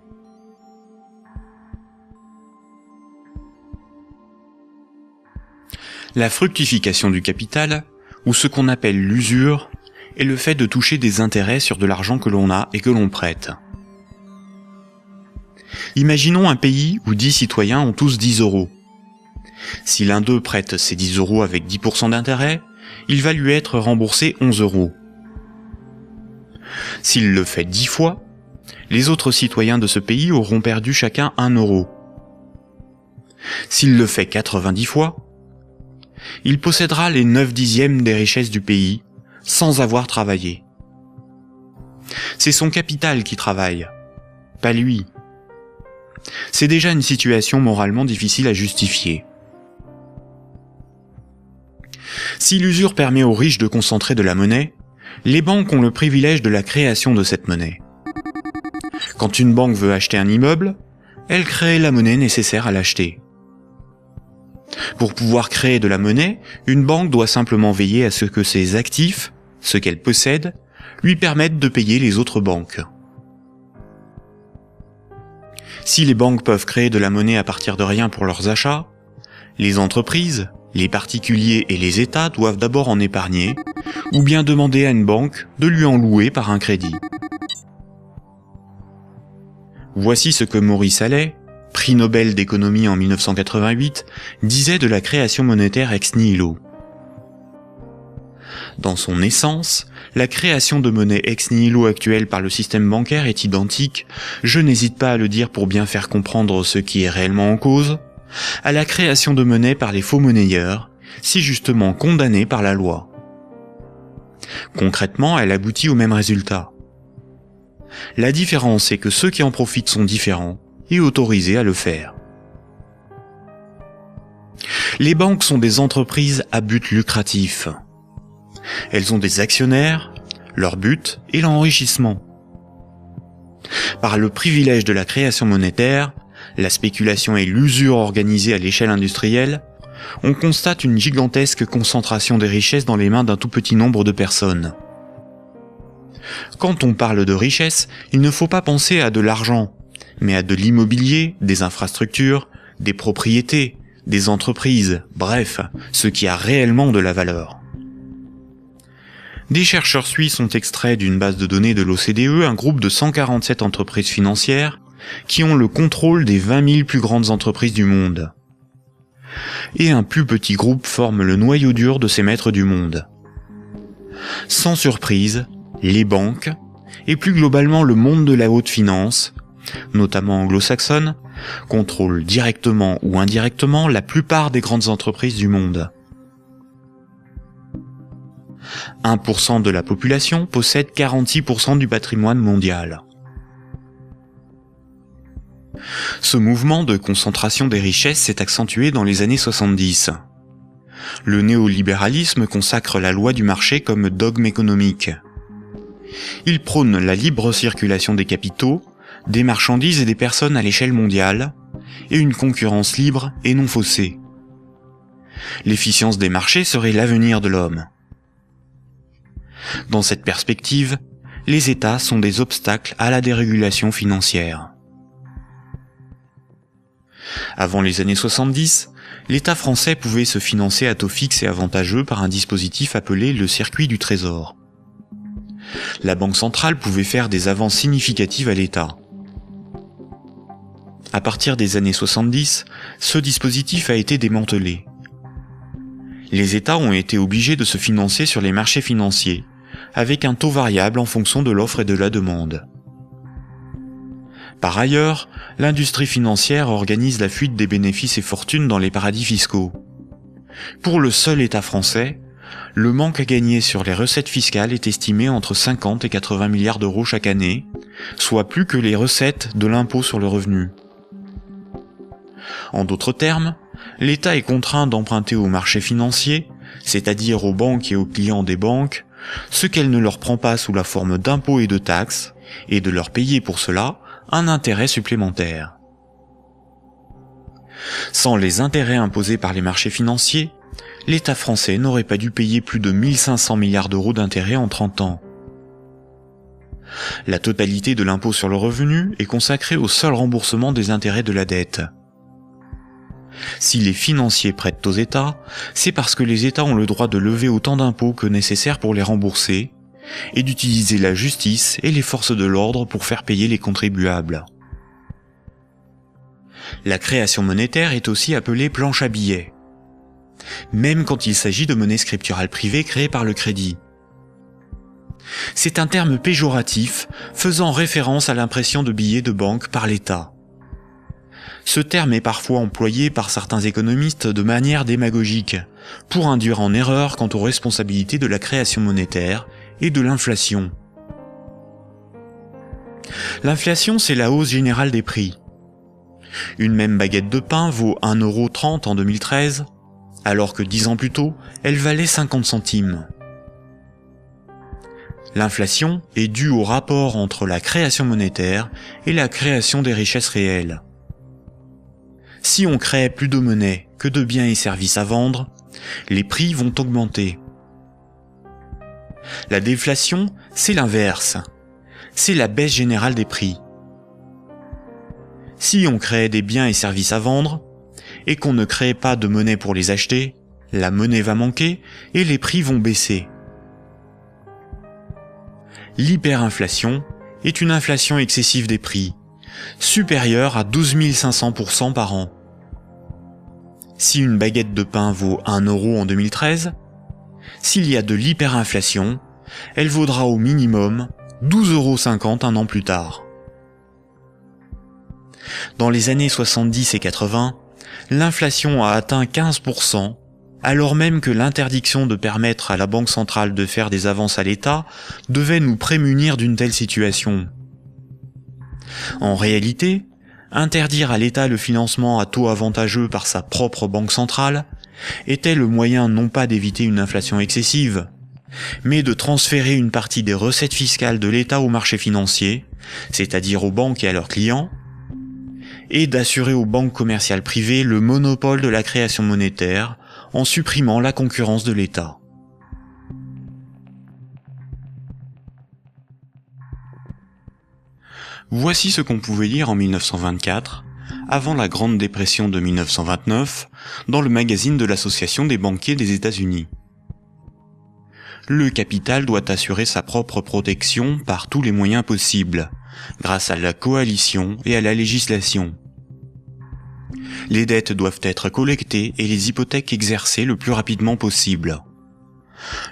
La fructification du capital, ou ce qu'on appelle l'usure, est le fait de toucher des intérêts sur de l'argent que l'on a et que l'on prête. Imaginons un pays où 10 citoyens ont tous 10 euros. Si l'un d'eux prête ces 10 euros avec 10% d'intérêt, il va lui être remboursé 11 euros. S'il le fait 10 fois, les autres citoyens de ce pays auront perdu chacun 1 euro. S'il le fait 90 fois, il possédera les 9/10 des richesses du pays, sans avoir travaillé. C'est son capital qui travaille, pas lui. C'est déjà une situation moralement difficile à justifier. Si l'usure permet aux riches de concentrer de la monnaie, les banques ont le privilège de la création de cette monnaie. Quand une banque veut acheter un immeuble, elle crée la monnaie nécessaire à l'acheter. Pour pouvoir créer de la monnaie, une banque doit simplement veiller à ce que ses actifs, ce qu'elle possède, lui permettent de payer les autres banques. Si les banques peuvent créer de la monnaie à partir de rien pour leurs achats, les entreprises, les particuliers et les États doivent d'abord en épargner, ou bien demander à une banque de lui en louer par un crédit. Voici ce que Maurice Allais, prix Nobel d'économie en 1988, disait de la création monétaire ex nihilo. Dans son essence, la création de monnaie ex nihilo actuelle par le système bancaire est identique, je n'hésite pas à le dire pour bien faire comprendre ce qui est réellement en cause, à la création de monnaie par les faux monnayeurs, si justement condamnée par la loi. Concrètement, elle aboutit au même résultat. La différence est que ceux qui en profitent sont différents et autorisés à le faire. Les banques sont des entreprises à but lucratif. Elles ont des actionnaires, leur but est l'enrichissement. Par le privilège de la création monétaire, la spéculation et l'usure organisée à l'échelle industrielle, on constate une gigantesque concentration des richesses dans les mains d'un tout petit nombre de personnes. Quand on parle de richesse, il ne faut pas penser à de l'argent, mais à de l'immobilier, des infrastructures, des propriétés, des entreprises, bref, ce qui a réellement de la valeur. Des chercheurs suisses ont extrait d'une base de données de l'OCDE un groupe de 147 entreprises financières qui ont le contrôle des 20 000 plus grandes entreprises du monde. Et un plus petit groupe forme le noyau dur de ces maîtres du monde. Sans surprise, les banques, et plus globalement le monde de la haute finance, notamment anglo-saxonne, contrôlent directement ou indirectement la plupart des grandes entreprises du monde. 1% de la population possède 46% du patrimoine mondial. Ce mouvement de concentration des richesses s'est accentué dans les années 70. Le néolibéralisme consacre la loi du marché comme dogme économique. Il prône la libre circulation des capitaux, des marchandises et des personnes à l'échelle mondiale, et une concurrence libre et non faussée. L'efficience des marchés serait l'avenir de l'homme. Dans cette perspective, les États sont des obstacles à la dérégulation financière. Avant les années 70, l'État français pouvait se financer à taux fixe et avantageux par un dispositif appelé le circuit du trésor. La Banque centrale pouvait faire des avances significatives à l'État. À partir des années 70, ce dispositif a été démantelé. Les États ont été obligés de se financer sur les marchés financiers, avec un taux variable en fonction de l'offre et de la demande. Par ailleurs, l'industrie financière organise la fuite des bénéfices et fortunes dans les paradis fiscaux. Pour le seul État français, le manque à gagner sur les recettes fiscales est estimé entre 50 et 80 milliards d'euros chaque année, soit plus que les recettes de l'impôt sur le revenu. En d'autres termes, l'État est contraint d'emprunter aux marchés financiers, c'est-à-dire aux banques et aux clients des banques, ce qu'elle ne leur prend pas sous la forme d'impôts et de taxes, et de leur payer pour cela un intérêt supplémentaire. Sans les intérêts imposés par les marchés financiers, l'État français n'aurait pas dû payer plus de 1500 milliards d'euros d'intérêts en 30 ans. La totalité de l'impôt sur le revenu est consacrée au seul remboursement des intérêts de la dette. Si les financiers prêtent aux États, c'est parce que les États ont le droit de lever autant d'impôts que nécessaire pour les rembourser, et d'utiliser la justice et les forces de l'ordre pour faire payer les contribuables. La création monétaire est aussi appelée planche à billets, même quand il s'agit de monnaie scripturale privée créée par le crédit. C'est un terme péjoratif faisant référence à l'impression de billets de banque par l'État. Ce terme est parfois employé par certains économistes de manière démagogique, pour induire en erreur quant aux responsabilités de la création monétaire et de l'inflation. L'inflation, c'est la hausse générale des prix. Une même baguette de pain vaut 1,30 € en 2013, alors que 10 ans plus tôt, elle valait 50 centimes. L'inflation est due au rapport entre la création monétaire et la création des richesses réelles. Si on crée plus de monnaie que de biens et services à vendre, les prix vont augmenter. La déflation, c'est l'inverse. C'est la baisse générale des prix. Si on crée des biens et services à vendre, et qu'on ne crée pas de monnaie pour les acheter, la monnaie va manquer et les prix vont baisser. L'hyperinflation est une inflation excessive des prix, supérieure à 12 500% par an. Si une baguette de pain vaut 1 € en 2013, s'il y a de l'hyperinflation, elle vaudra au minimum 12,50 € un an plus tard. Dans les années 70 et 80, l'inflation a atteint 15%, alors même que l'interdiction de permettre à la Banque centrale de faire des avances à l'État devait nous prémunir d'une telle situation. En réalité, interdire à l'État le financement à taux avantageux par sa propre banque centrale était le moyen non pas d'éviter une inflation excessive, mais de transférer une partie des recettes fiscales de l'État au marché financier, c'est-à-dire aux banques et à leurs clients, et d'assurer aux banques commerciales privées le monopole de la création monétaire en supprimant la concurrence de l'État. Voici ce qu'on pouvait lire en 1924, avant la Grande Dépression de 1929, dans le magazine de l'Association des banquiers des États-Unis. Le capital doit assurer sa propre protection par tous les moyens possibles, grâce à la coalition et à la législation. Les dettes doivent être collectées et les hypothèques exercées le plus rapidement possible.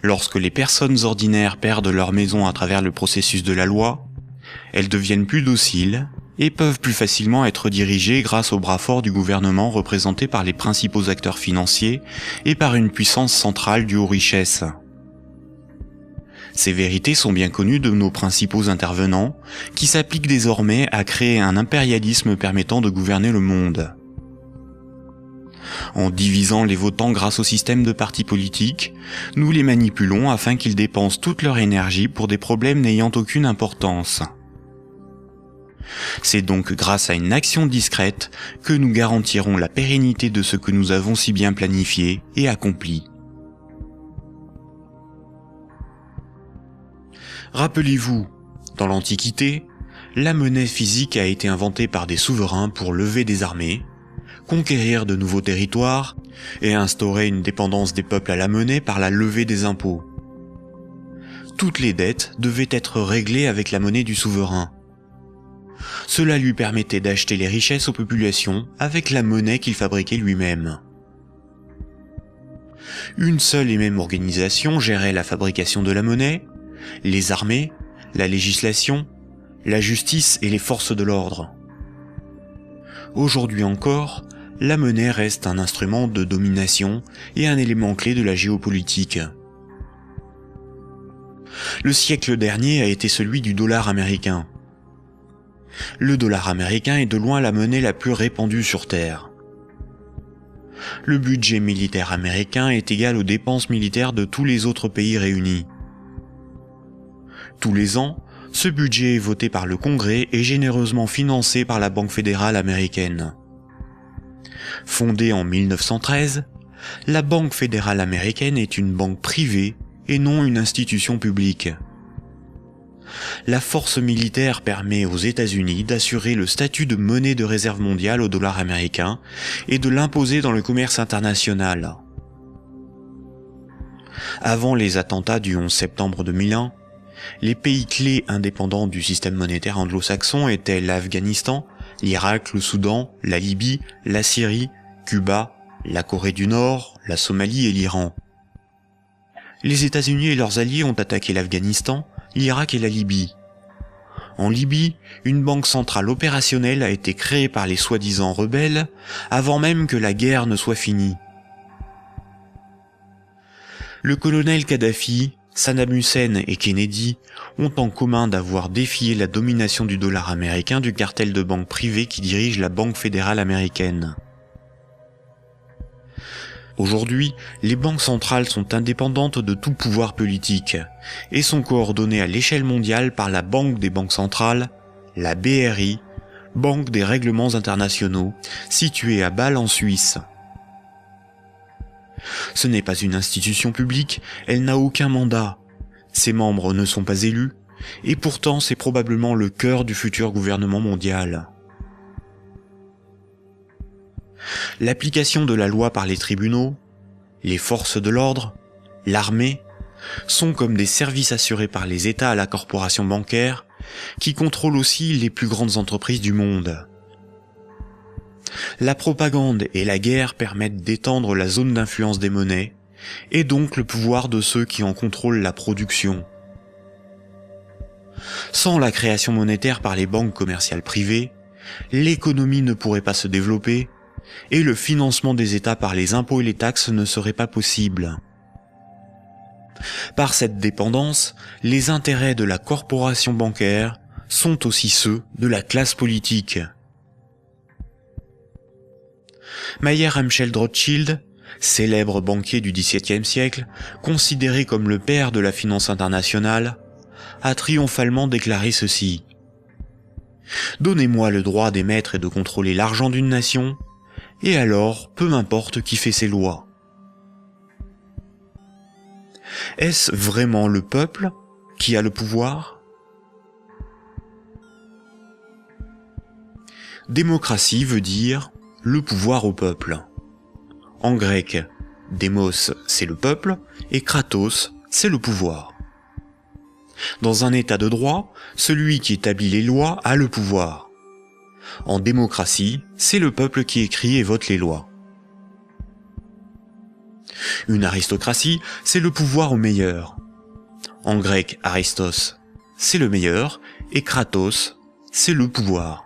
Lorsque les personnes ordinaires perdent leur maison à travers le processus de la loi, elles deviennent plus dociles et peuvent plus facilement être dirigées grâce au bras fort du gouvernement représenté par les principaux acteurs financiers et par une puissance centrale due aux richesses. Ces vérités sont bien connues de nos principaux intervenants, qui s'appliquent désormais à créer un impérialisme permettant de gouverner le monde. En divisant les votants grâce au système de partis politiques, nous les manipulons afin qu'ils dépensent toute leur énergie pour des problèmes n'ayant aucune importance. C'est donc grâce à une action discrète que nous garantirons la pérennité de ce que nous avons si bien planifié et accompli. Rappelez-vous, dans l'Antiquité, la monnaie physique a été inventée par des souverains pour lever des armées, conquérir de nouveaux territoires et instaurer une dépendance des peuples à la monnaie par la levée des impôts. Toutes les dettes devaient être réglées avec la monnaie du souverain. Cela lui permettait d'acheter les richesses aux populations avec la monnaie qu'il fabriquait lui-même. Une seule et même organisation gérait la fabrication de la monnaie, les armées, la législation, la justice et les forces de l'ordre. Aujourd'hui encore, la monnaie reste un instrument de domination et un élément clé de la géopolitique. Le siècle dernier a été celui du dollar américain. Le dollar américain est de loin la monnaie la plus répandue sur Terre. Le budget militaire américain est égal aux dépenses militaires de tous les autres pays réunis. Tous les ans, ce budget est voté par le Congrès et généreusement financé par la Banque fédérale américaine. Fondée en 1913, la Banque fédérale américaine est une banque privée et non une institution publique. La force militaire permet aux États-Unis d'assurer le statut de monnaie de réserve mondiale au dollar américain et de l'imposer dans le commerce international. Avant les attentats du 11 septembre 2001, les pays clés indépendants du système monétaire anglo-saxon étaient l'Afghanistan, l'Irak, le Soudan, la Libye, la Syrie, Cuba, la Corée du Nord, la Somalie et l'Iran. Les États-Unis et leurs alliés ont attaqué l'Afghanistan, l'Irak et la Libye. En Libye, une banque centrale opérationnelle a été créée par les soi-disant rebelles avant même que la guerre ne soit finie. Le colonel Kadhafi, Saddam Hussein et Kennedy ont en commun d'avoir défié la domination du dollar américain du cartel de banques privées qui dirige la Banque fédérale américaine. Aujourd'hui, les banques centrales sont indépendantes de tout pouvoir politique et sont coordonnées à l'échelle mondiale par la Banque des banques centrales, la BRI, Banque des règlements internationaux, située à Bâle en Suisse. Ce n'est pas une institution publique, elle n'a aucun mandat. Ses membres ne sont pas élus, et pourtant c'est probablement le cœur du futur gouvernement mondial. L'application de la loi par les tribunaux, les forces de l'ordre, l'armée, sont comme des services assurés par les États à la corporation bancaire, qui contrôle aussi les plus grandes entreprises du monde. La propagande et la guerre permettent d'étendre la zone d'influence des monnaies, et donc le pouvoir de ceux qui en contrôlent la production. Sans la création monétaire par les banques commerciales privées, l'économie ne pourrait pas se développer, et le financement des États par les impôts et les taxes ne serait pas possible. Par cette dépendance, les intérêts de la corporation bancaire sont aussi ceux de la classe politique. Mayer Amschel Rothschild, célèbre banquier du XVIIe siècle, considéré comme le père de la finance internationale, a triomphalement déclaré ceci. « Donnez-moi le droit d'émettre et de contrôler l'argent d'une nation, et alors peu m'importe qui fait ses lois. » Est-ce vraiment le peuple qui a le pouvoir ? Démocratie veut dire le pouvoir au peuple. En grec, démos c'est le peuple et kratos c'est le pouvoir. Dans un état de droit, celui qui établit les lois a le pouvoir. En démocratie, c'est le peuple qui écrit et vote les lois. Une aristocratie, c'est le pouvoir au meilleur. En grec, aristos, c'est le meilleur, et kratos, c'est le pouvoir.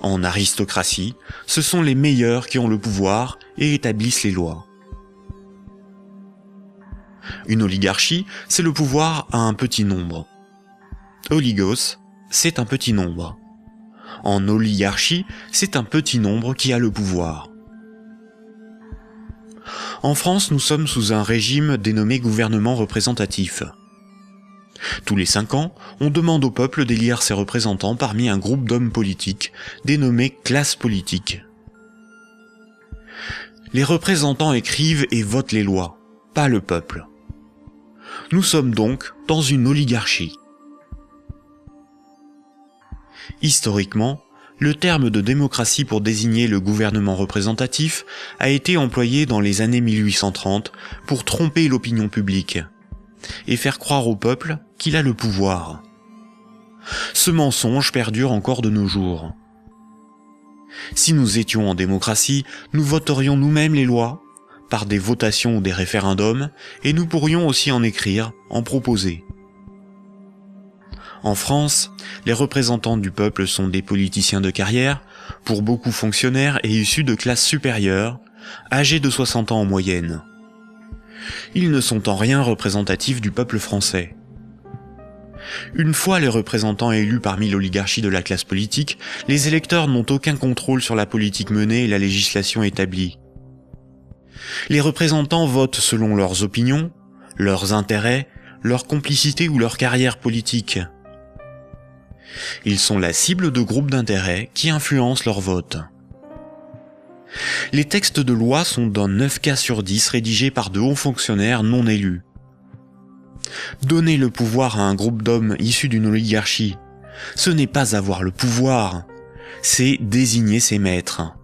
En aristocratie, ce sont les meilleurs qui ont le pouvoir et établissent les lois. Une oligarchie, c'est le pouvoir à un petit nombre. Oligos, c'est un petit nombre. En oligarchie, c'est un petit nombre qui a le pouvoir. En France, nous sommes sous un régime dénommé gouvernement représentatif. Tous les 5 ans, on demande au peuple d'élire ses représentants parmi un groupe d'hommes politiques, dénommé classe politique. Les représentants écrivent et votent les lois, pas le peuple. Nous sommes donc dans une oligarchie. Historiquement, le terme de démocratie pour désigner le gouvernement représentatif a été employé dans les années 1830 pour tromper l'opinion publique et faire croire au peuple qu'il a le pouvoir. Ce mensonge perdure encore de nos jours. Si nous étions en démocratie, nous voterions nous-mêmes les lois, par des votations ou des référendums, et nous pourrions aussi en écrire, en proposer. En France, les représentants du peuple sont des politiciens de carrière, pour beaucoup fonctionnaires et issus de classes supérieures, âgés de 60 ans en moyenne. Ils ne sont en rien représentatifs du peuple français. Une fois les représentants élus parmi l'oligarchie de la classe politique, les électeurs n'ont aucun contrôle sur la politique menée et la législation établie. Les représentants votent selon leurs opinions, leurs intérêts, leur complicité ou leur carrière politique. Ils sont la cible de groupes d'intérêts qui influencent leur vote. Les textes de loi sont dans 9 cas sur 10 rédigés par de hauts fonctionnaires non élus. Donner le pouvoir à un groupe d'hommes issus d'une oligarchie, ce n'est pas avoir le pouvoir, c'est désigner ses maîtres.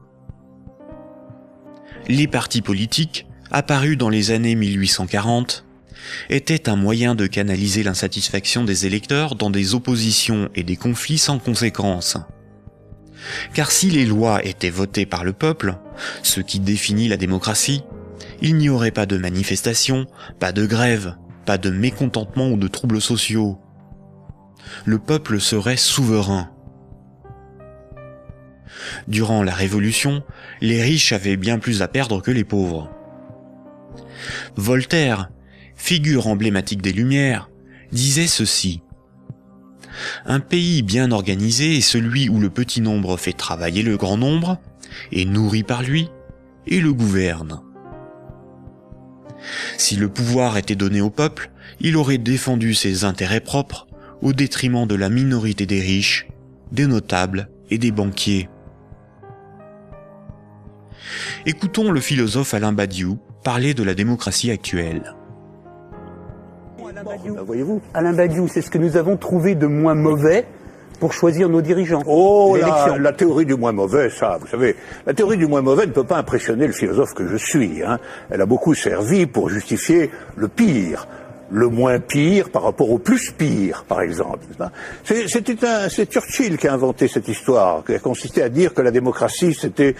Les partis politiques, apparus dans les années 1840, étaient un moyen de canaliser l'insatisfaction des électeurs dans des oppositions et des conflits sans conséquences. Car si les lois étaient votées par le peuple, ce qui définit la démocratie, il n'y aurait pas de manifestations, pas de grèves, pas de mécontentement ou de troubles sociaux. Le peuple serait souverain. Durant la Révolution, les riches avaient bien plus à perdre que les pauvres. Voltaire, figure emblématique des Lumières, disait ceci. Un pays bien organisé est celui où le petit nombre fait travailler le grand nombre, est nourri par lui, et le gouverne. Si le pouvoir était donné au peuple, il aurait défendu ses intérêts propres au détriment de la minorité des riches, des notables et des banquiers. Écoutons le philosophe Alain Badiou parler de la démocratie actuelle. Voyez-vous, Alain Badiou, c'est ce que nous avons trouvé de moins mauvais pour choisir nos dirigeants. Oh, la théorie du moins mauvais, ça, vous savez, la théorie du moins mauvais ne peut pas impressionner le philosophe que je suis. Elle a beaucoup servi pour justifier le moins pire par rapport au plus pire, par exemple. C'est Churchill qui a inventé cette histoire, qui a consisté à dire que la démocratie, c'était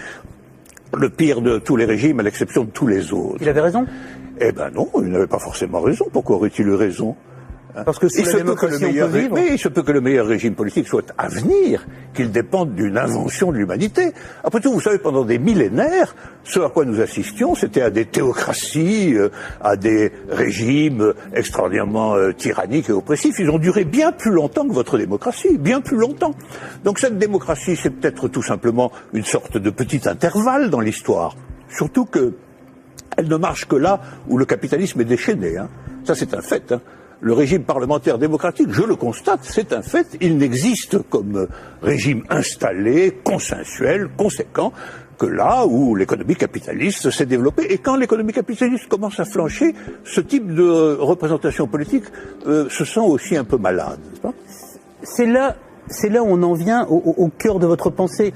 le pire de tous les régimes, à l'exception de tous les autres. Il avait raison? Eh ben non, il n'avait pas forcément raison. Pourquoi aurait-il eu raison? Parce que sous la démocratie, on peut vivre. Mais il se peut que le meilleur régime politique soit à venir, qu'il dépende d'une invention de l'humanité. Après tout, vous savez, pendant des millénaires, ce à quoi nous assistions, c'était à des théocraties, à des régimes extraordinairement tyranniques et oppressifs. Ils ont duré bien plus longtemps que votre démocratie, bien plus longtemps. Donc cette démocratie, c'est peut-être tout simplement une sorte de petit intervalle dans l'histoire. Surtout que elle ne marche que là où le capitalisme est déchaîné. Ça, c'est un fait. Le régime parlementaire démocratique, je le constate, c'est un fait. Il n'existe comme régime installé, consensuel, conséquent, que là où l'économie capitaliste s'est développée. Et quand l'économie capitaliste commence à flancher, ce type de représentation politique se sent aussi un peu malade, n'est-ce pas ? C'est là où on en vient au cœur de votre pensée.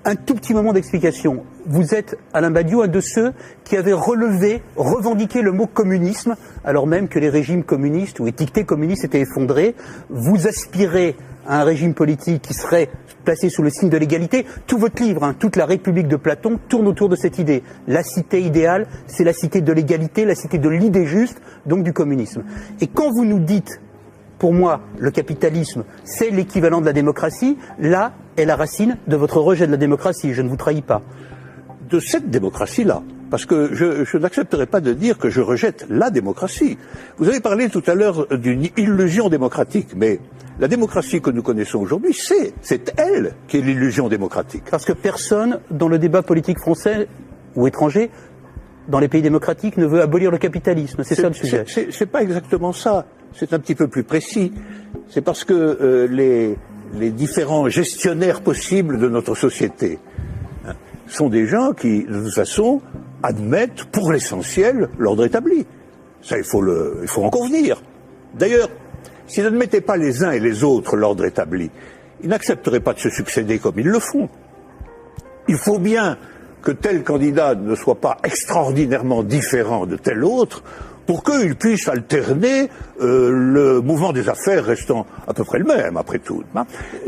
Un tout petit moment d'explication. Vous êtes, Alain Badiou, un de ceux qui avaient revendiqué le mot communisme, alors même que les régimes communistes ou étiquetés communistes étaient effondrés. Vous aspirez à un régime politique qui serait placé sous le signe de l'égalité. Tout votre livre, toute la République de Platon, tourne autour de cette idée. La cité idéale, c'est la cité de l'égalité, la cité de l'idée juste, donc du communisme. Et quand vous nous dites, pour moi, le capitalisme, c'est l'équivalent de la démocratie, là est la racine de votre rejet de la démocratie, je ne vous trahis pas. De cette démocratie-là, parce que je n'accepterai pas de dire que je rejette la démocratie. Vous avez parlé tout à l'heure d'une illusion démocratique, mais la démocratie que nous connaissons aujourd'hui, c'est elle qui est l'illusion démocratique. Parce que personne, dans le débat politique français ou étranger, dans les pays démocratiques, ne veut abolir le capitalisme. C'est ça le sujet. C'est pas exactement ça. C'est un petit peu plus précis. C'est parce que les différents gestionnaires possibles de notre société sont des gens qui, de toute façon, admettent pour l'essentiel l'ordre établi. Ça, il faut en convenir. D'ailleurs, s'ils n'admettaient pas les uns et les autres l'ordre établi, ils n'accepteraient pas de se succéder comme ils le font. Il faut bien que tel candidat ne soit pas extraordinairement différent de tel autre pour qu'il puisse alterner le mouvement des affaires restant à peu près le même, après tout.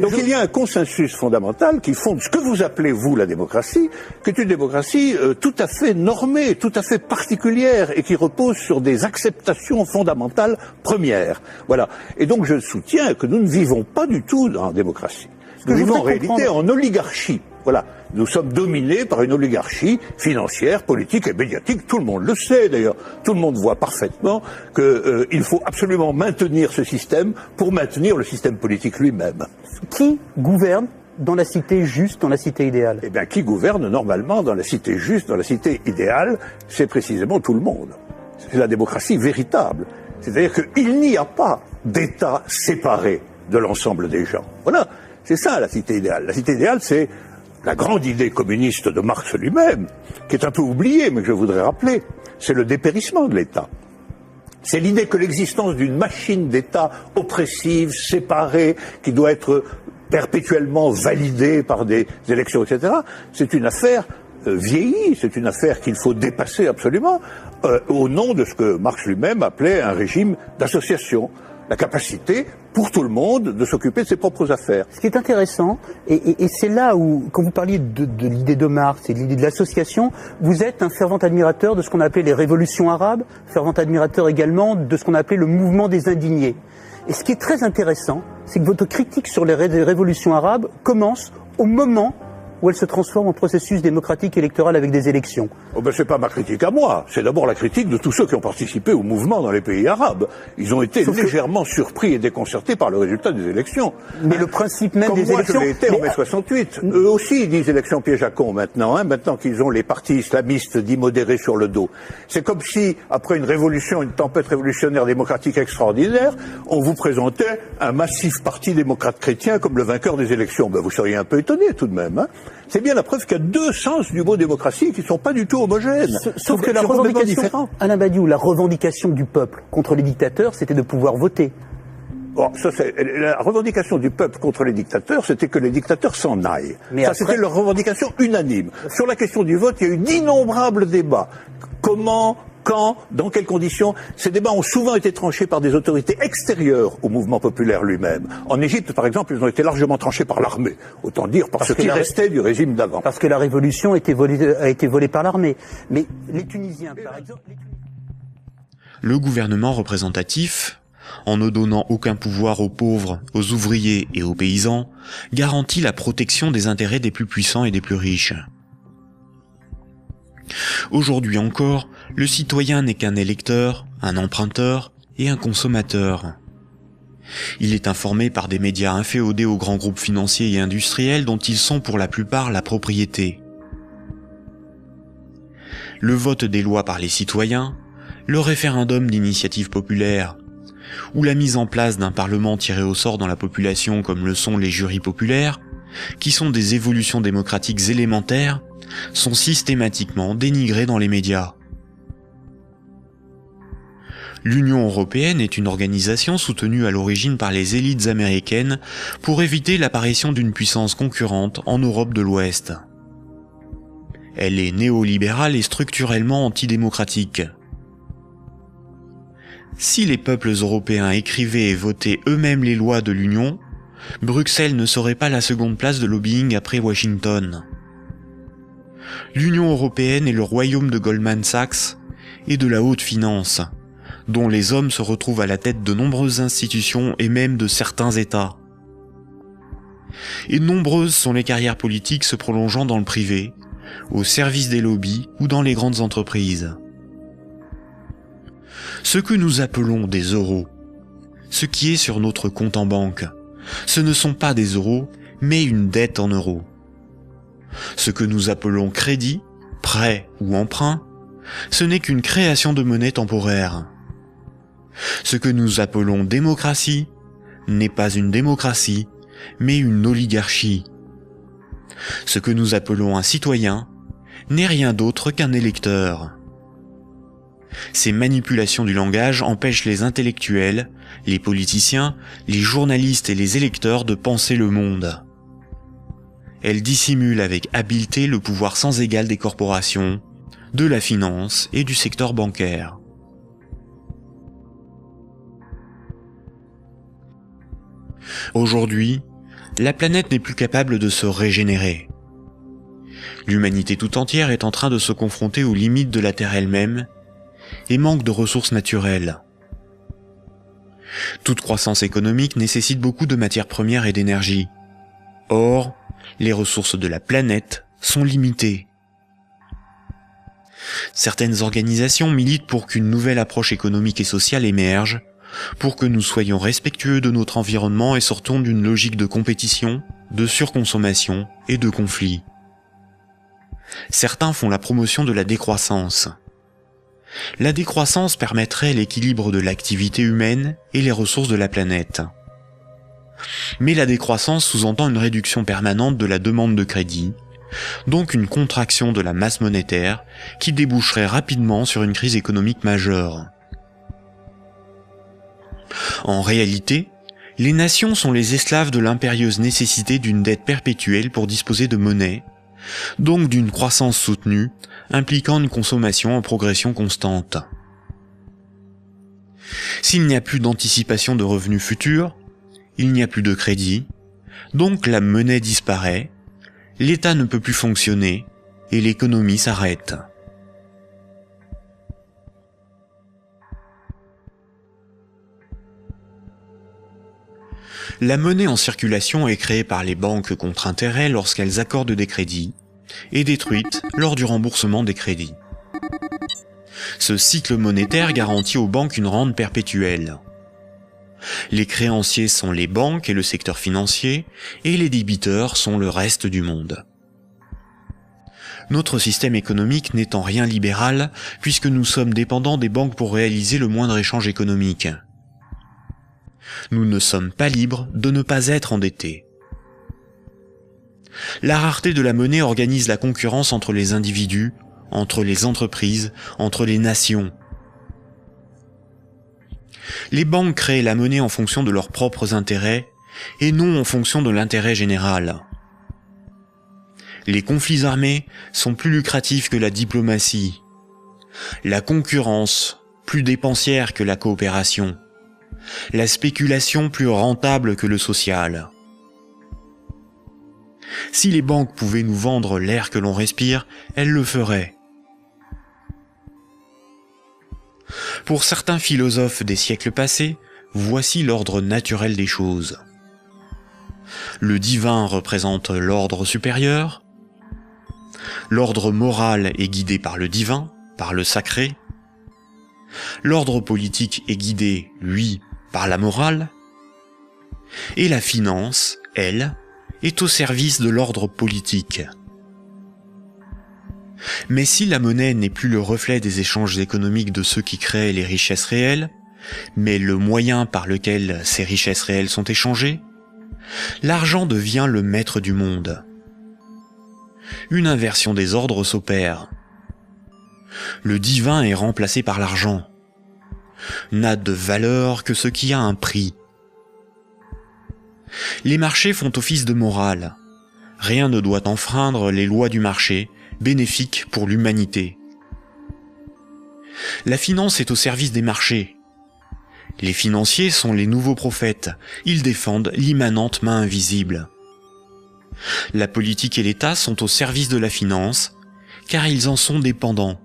Donc il y a un consensus fondamental qui fonde ce que vous appelez, vous, la démocratie, qui est une démocratie tout à fait normée, tout à fait particulière, et qui repose sur des acceptations fondamentales premières. Voilà. Et donc je soutiens que nous ne vivons pas du tout en démocratie. Nous vivons en réalité en oligarchie. Voilà. Nous sommes dominés par une oligarchie financière, politique et médiatique. Tout le monde le sait d'ailleurs. Tout le monde voit parfaitement qu'il faut absolument maintenir ce système pour maintenir le système politique lui-même. Qui gouverne dans la cité juste, dans la cité idéale? Eh bien, qui gouverne normalement dans la cité juste, dans la cité idéale, c'est précisément tout le monde. C'est la démocratie véritable. C'est-à-dire qu'il n'y a pas d'État séparé de l'ensemble des gens. Voilà. C'est ça la cité idéale. La cité idéale, c'est la grande idée communiste de Marx lui-même, qui est un peu oubliée, mais que je voudrais rappeler, c'est le dépérissement de l'État. C'est l'idée que l'existence d'une machine d'État oppressive, séparée, qui doit être perpétuellement validée par des élections, etc., c'est une affaire vieillie, c'est une affaire qu'il faut dépasser absolument, au nom de ce que Marx lui-même appelait un régime d'association. La capacité, pour tout le monde, de s'occuper de ses propres affaires. Ce qui est intéressant, et c'est là où, quand vous parliez de l'idée de Marx et de l'idée de l'association, vous êtes un fervent admirateur de ce qu'on a appelé les révolutions arabes, fervent admirateur également de ce qu'on a appelé le mouvement des indignés. Et ce qui est très intéressant, c'est que votre critique sur les révolutions arabes commence au moment où elle se transforme en processus démocratique électoral avec des élections. Oh ben c'est pas ma critique à moi, c'est d'abord la critique de tous ceux qui ont participé au mouvement dans les pays arabes. Ils ont été légèrement surpris et déconcertés par le résultat des élections. Mais le principe même des élections... Comme moi je l'ai été en mai 68. Eux aussi ils disent élections piège à con maintenant, maintenant qu'ils ont les partis islamistes dits modérés sur le dos. C'est comme si, après une révolution, une tempête révolutionnaire démocratique extraordinaire, on vous présentait un massif parti démocrate chrétien comme le vainqueur des élections. Ben vous seriez un peu étonné tout de même, C'est bien la preuve qu'il y a deux sens du mot démocratie qui ne sont pas du tout homogènes. Sauf que la revendication, Alain Badiou, la revendication du peuple contre les dictateurs, c'était de pouvoir voter. Bon, la revendication du peuple contre les dictateurs, c'était que les dictateurs s'en aillent. Mais c'était leur revendication unanime. Sur la question du vote, il y a eu d'innombrables débats. Comment, quand, dans quelles conditions? Ces débats ont souvent été tranchés par des autorités extérieures au mouvement populaire lui-même. En Égypte, par exemple, ils ont été largement tranchés par l'armée. Autant dire par ce qui restait du régime d'avant. Parce que la révolution a été volée par l'armée. Mais les Tunisiens, par exemple... Le gouvernement représentatif, en ne donnant aucun pouvoir aux pauvres, aux ouvriers et aux paysans, garantit la protection des intérêts des plus puissants et des plus riches. Aujourd'hui encore, le citoyen n'est qu'un électeur, un emprunteur et un consommateur. Il est informé par des médias inféodés aux grands groupes financiers et industriels dont ils sont pour la plupart la propriété. Le vote des lois par les citoyens, le référendum d'initiative populaire, ou la mise en place d'un parlement tiré au sort dans la population comme le sont les jurys populaires, qui sont des évolutions démocratiques élémentaires, sont systématiquement dénigrés dans les médias. L'Union européenne est une organisation soutenue à l'origine par les élites américaines pour éviter l'apparition d'une puissance concurrente en Europe de l'Ouest. Elle est néolibérale et structurellement antidémocratique. Si les peuples européens écrivaient et votaient eux-mêmes les lois de l'Union, Bruxelles ne serait pas la seconde place de lobbying après Washington. L'Union européenne est le royaume de Goldman Sachs et de la haute finance, dont les hommes se retrouvent à la tête de nombreuses institutions et même de certains États. Et nombreuses sont les carrières politiques se prolongeant dans le privé, au service des lobbies ou dans les grandes entreprises. Ce que nous appelons des euros, ce qui est sur notre compte en banque, ce ne sont pas des euros, mais une dette en euros. Ce que nous appelons crédit, prêt ou emprunt, ce n'est qu'une création de monnaie temporaire. Ce que nous appelons démocratie n'est pas une démocratie, mais une oligarchie. Ce que nous appelons un citoyen n'est rien d'autre qu'un électeur. Ces manipulations du langage empêchent les intellectuels, les politiciens, les journalistes et les électeurs de penser le monde. Elles dissimulent avec habileté le pouvoir sans égal des corporations, de la finance et du secteur bancaire. Aujourd'hui, la planète n'est plus capable de se régénérer. L'humanité tout entière est en train de se confronter aux limites de la Terre elle-même et manque de ressources naturelles. Toute croissance économique nécessite beaucoup de matières premières et d'énergie. Or, les ressources de la planète sont limitées. Certaines organisations militent pour qu'une nouvelle approche économique et sociale émerge, pour que nous soyons respectueux de notre environnement et sortons d'une logique de compétition, de surconsommation et de conflit. Certains font la promotion de la décroissance. La décroissance permettrait l'équilibre de l'activité humaine et les ressources de la planète. Mais la décroissance sous-entend une réduction permanente de la demande de crédit, donc une contraction de la masse monétaire qui déboucherait rapidement sur une crise économique majeure. En réalité, les nations sont les esclaves de l'impérieuse nécessité d'une dette perpétuelle pour disposer de monnaie, donc d'une croissance soutenue, impliquant une consommation en progression constante. S'il n'y a plus d'anticipation de revenus futurs, il n'y a plus de crédit, donc la monnaie disparaît, l'État ne peut plus fonctionner et l'économie s'arrête. La monnaie en circulation est créée par les banques contre intérêt lorsqu'elles accordent des crédits et détruite lors du remboursement des crédits. Ce cycle monétaire garantit aux banques une rente perpétuelle. Les créanciers sont les banques et le secteur financier, et les débiteurs sont le reste du monde. Notre système économique n'est en rien libéral, puisque nous sommes dépendants des banques pour réaliser le moindre échange économique. Nous ne sommes pas libres de ne pas être endettés. La rareté de la monnaie organise la concurrence entre les individus, entre les entreprises, entre les nations. Les banques créent la monnaie en fonction de leurs propres intérêts et non en fonction de l'intérêt général. Les conflits armés sont plus lucratifs que la diplomatie. La concurrence, plus dépensière que la coopération. La spéculation, plus rentable que le social. Si les banques pouvaient nous vendre l'air que l'on respire, elles le feraient. Pour certains philosophes des siècles passés, voici l'ordre naturel des choses. Le divin représente l'ordre supérieur. L'ordre moral est guidé par le divin, par le sacré. L'ordre politique est guidé, lui, par la morale. Et la finance, elle, est au service de l'ordre politique. Mais si la monnaie n'est plus le reflet des échanges économiques de ceux qui créent les richesses réelles, mais le moyen par lequel ces richesses réelles sont échangées, l'argent devient le maître du monde. Une inversion des ordres s'opère. Le divin est remplacé par l'argent. N'a de valeur que ce qui a un prix. Les marchés font office de morale. Rien ne doit enfreindre les lois du marché, bénéfiques pour l'humanité. La finance est au service des marchés. Les financiers sont les nouveaux prophètes, ils défendent l'immanente main invisible. La politique et l'État sont au service de la finance, car ils en sont dépendants.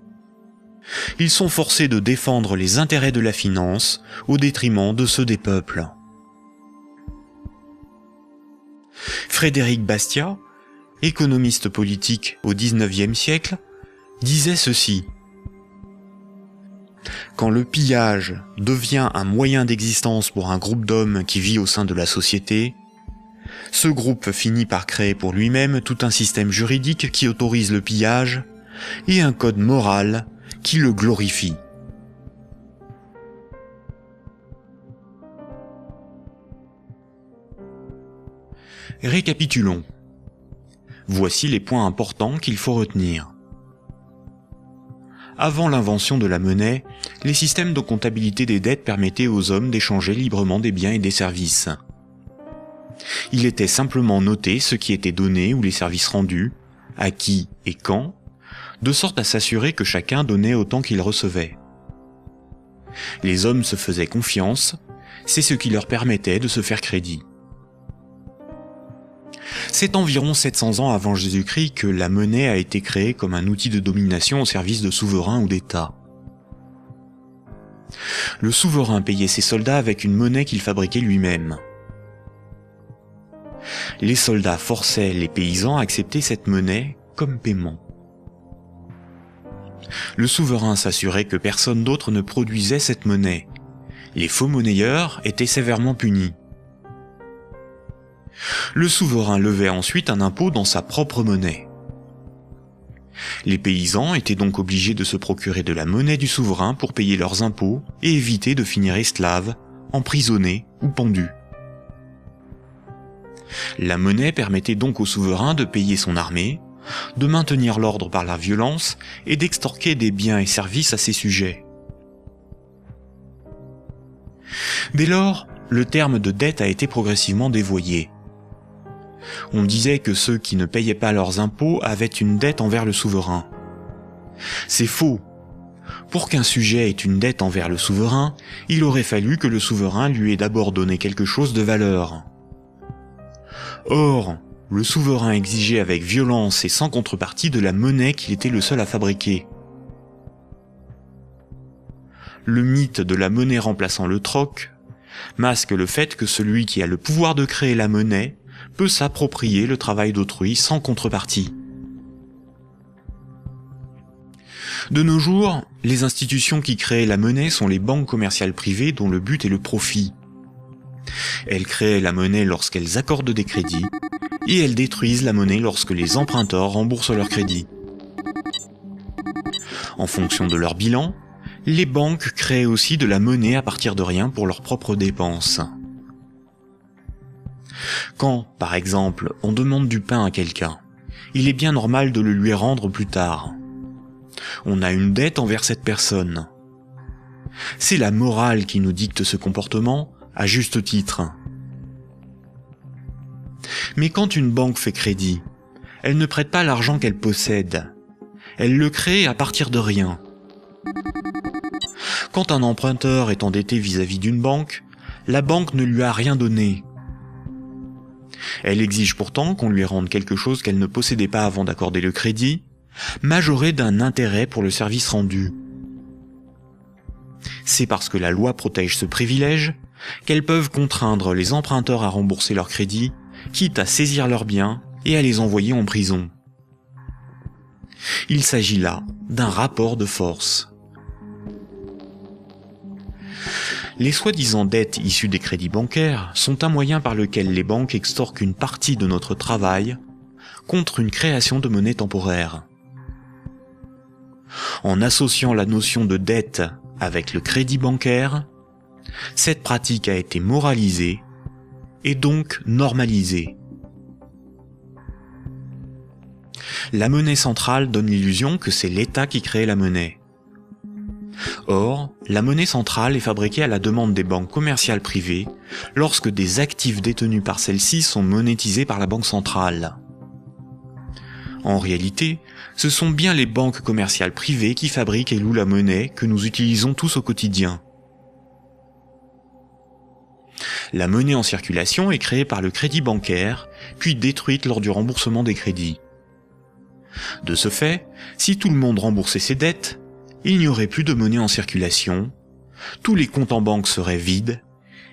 Ils sont forcés de défendre les intérêts de la finance au détriment de ceux des peuples. Frédéric Bastiat, économiste politique au XIXe siècle, disait ceci. Quand le pillage devient un moyen d'existence pour un groupe d'hommes qui vit au sein de la société, ce groupe finit par créer pour lui-même tout un système juridique qui autorise le pillage et un code moral qui le glorifient. Récapitulons. Voici les points importants qu'il faut retenir. Avant l'invention de la monnaie, les systèmes de comptabilité des dettes permettaient aux hommes d'échanger librement des biens et des services. Il était simplement noté ce qui était donné ou les services rendus, à qui et quand, de sorte à s'assurer que chacun donnait autant qu'il recevait. Les hommes se faisaient confiance, c'est ce qui leur permettait de se faire crédit. C'est environ 700 ans avant Jésus-Christ que la monnaie a été créée comme un outil de domination au service de souverains ou d'États. Le souverain payait ses soldats avec une monnaie qu'il fabriquait lui-même. Les soldats forçaient les paysans à accepter cette monnaie comme paiement. Le souverain s'assurait que personne d'autre ne produisait cette monnaie. Les faux monnayeurs étaient sévèrement punis. Le souverain levait ensuite un impôt dans sa propre monnaie. Les paysans étaient donc obligés de se procurer de la monnaie du souverain pour payer leurs impôts et éviter de finir esclaves, emprisonnés ou pendus. La monnaie permettait donc au souverain de payer son armée, de maintenir l'ordre par la violence et d'extorquer des biens et services à ses sujets. Dès lors, le terme de dette a été progressivement dévoyé. On disait que ceux qui ne payaient pas leurs impôts avaient une dette envers le souverain. C'est faux. Pour qu'un sujet ait une dette envers le souverain, il aurait fallu que le souverain lui ait d'abord donné quelque chose de valeur. Or, le souverain exigeait avec violence et sans contrepartie de la monnaie qu'il était le seul à fabriquer. Le mythe de la monnaie remplaçant le troc masque le fait que celui qui a le pouvoir de créer la monnaie peut s'approprier le travail d'autrui sans contrepartie. De nos jours, les institutions qui créent la monnaie sont les banques commerciales privées dont le but est le profit. Elles créent la monnaie lorsqu'elles accordent des crédits, et elles détruisent la monnaie lorsque les emprunteurs remboursent leurs crédits. En fonction de leur bilan, les banques créent aussi de la monnaie à partir de rien pour leurs propres dépenses. Quand, par exemple, on demande du pain à quelqu'un, il est bien normal de le lui rendre plus tard. On a une dette envers cette personne. C'est la morale qui nous dicte ce comportement, à juste titre. Mais quand une banque fait crédit, elle ne prête pas l'argent qu'elle possède. Elle le crée à partir de rien. Quand un emprunteur est endetté vis-à-vis d'une banque, la banque ne lui a rien donné. Elle exige pourtant qu'on lui rende quelque chose qu'elle ne possédait pas avant d'accorder le crédit, majoré d'un intérêt pour le service rendu. C'est parce que la loi protège ce privilège qu'elles peuvent contraindre les emprunteurs à rembourser leur crédit, quitte à saisir leurs biens et à les envoyer en prison. Il s'agit là d'un rapport de force. Les soi-disant dettes issues des crédits bancaires sont un moyen par lequel les banques extorquent une partie de notre travail contre une création de monnaie temporaire. En associant la notion de dette avec le crédit bancaire, cette pratique a été moralisée et donc normalisée. La monnaie centrale donne l'illusion que c'est l'État qui crée la monnaie. Or, la monnaie centrale est fabriquée à la demande des banques commerciales privées lorsque des actifs détenus par celles-ci sont monétisés par la banque centrale. En réalité, ce sont bien les banques commerciales privées qui fabriquent et louent la monnaie que nous utilisons tous au quotidien. La monnaie en circulation est créée par le crédit bancaire, puis détruite lors du remboursement des crédits. De ce fait, si tout le monde remboursait ses dettes, il n'y aurait plus de monnaie en circulation, tous les comptes en banque seraient vides,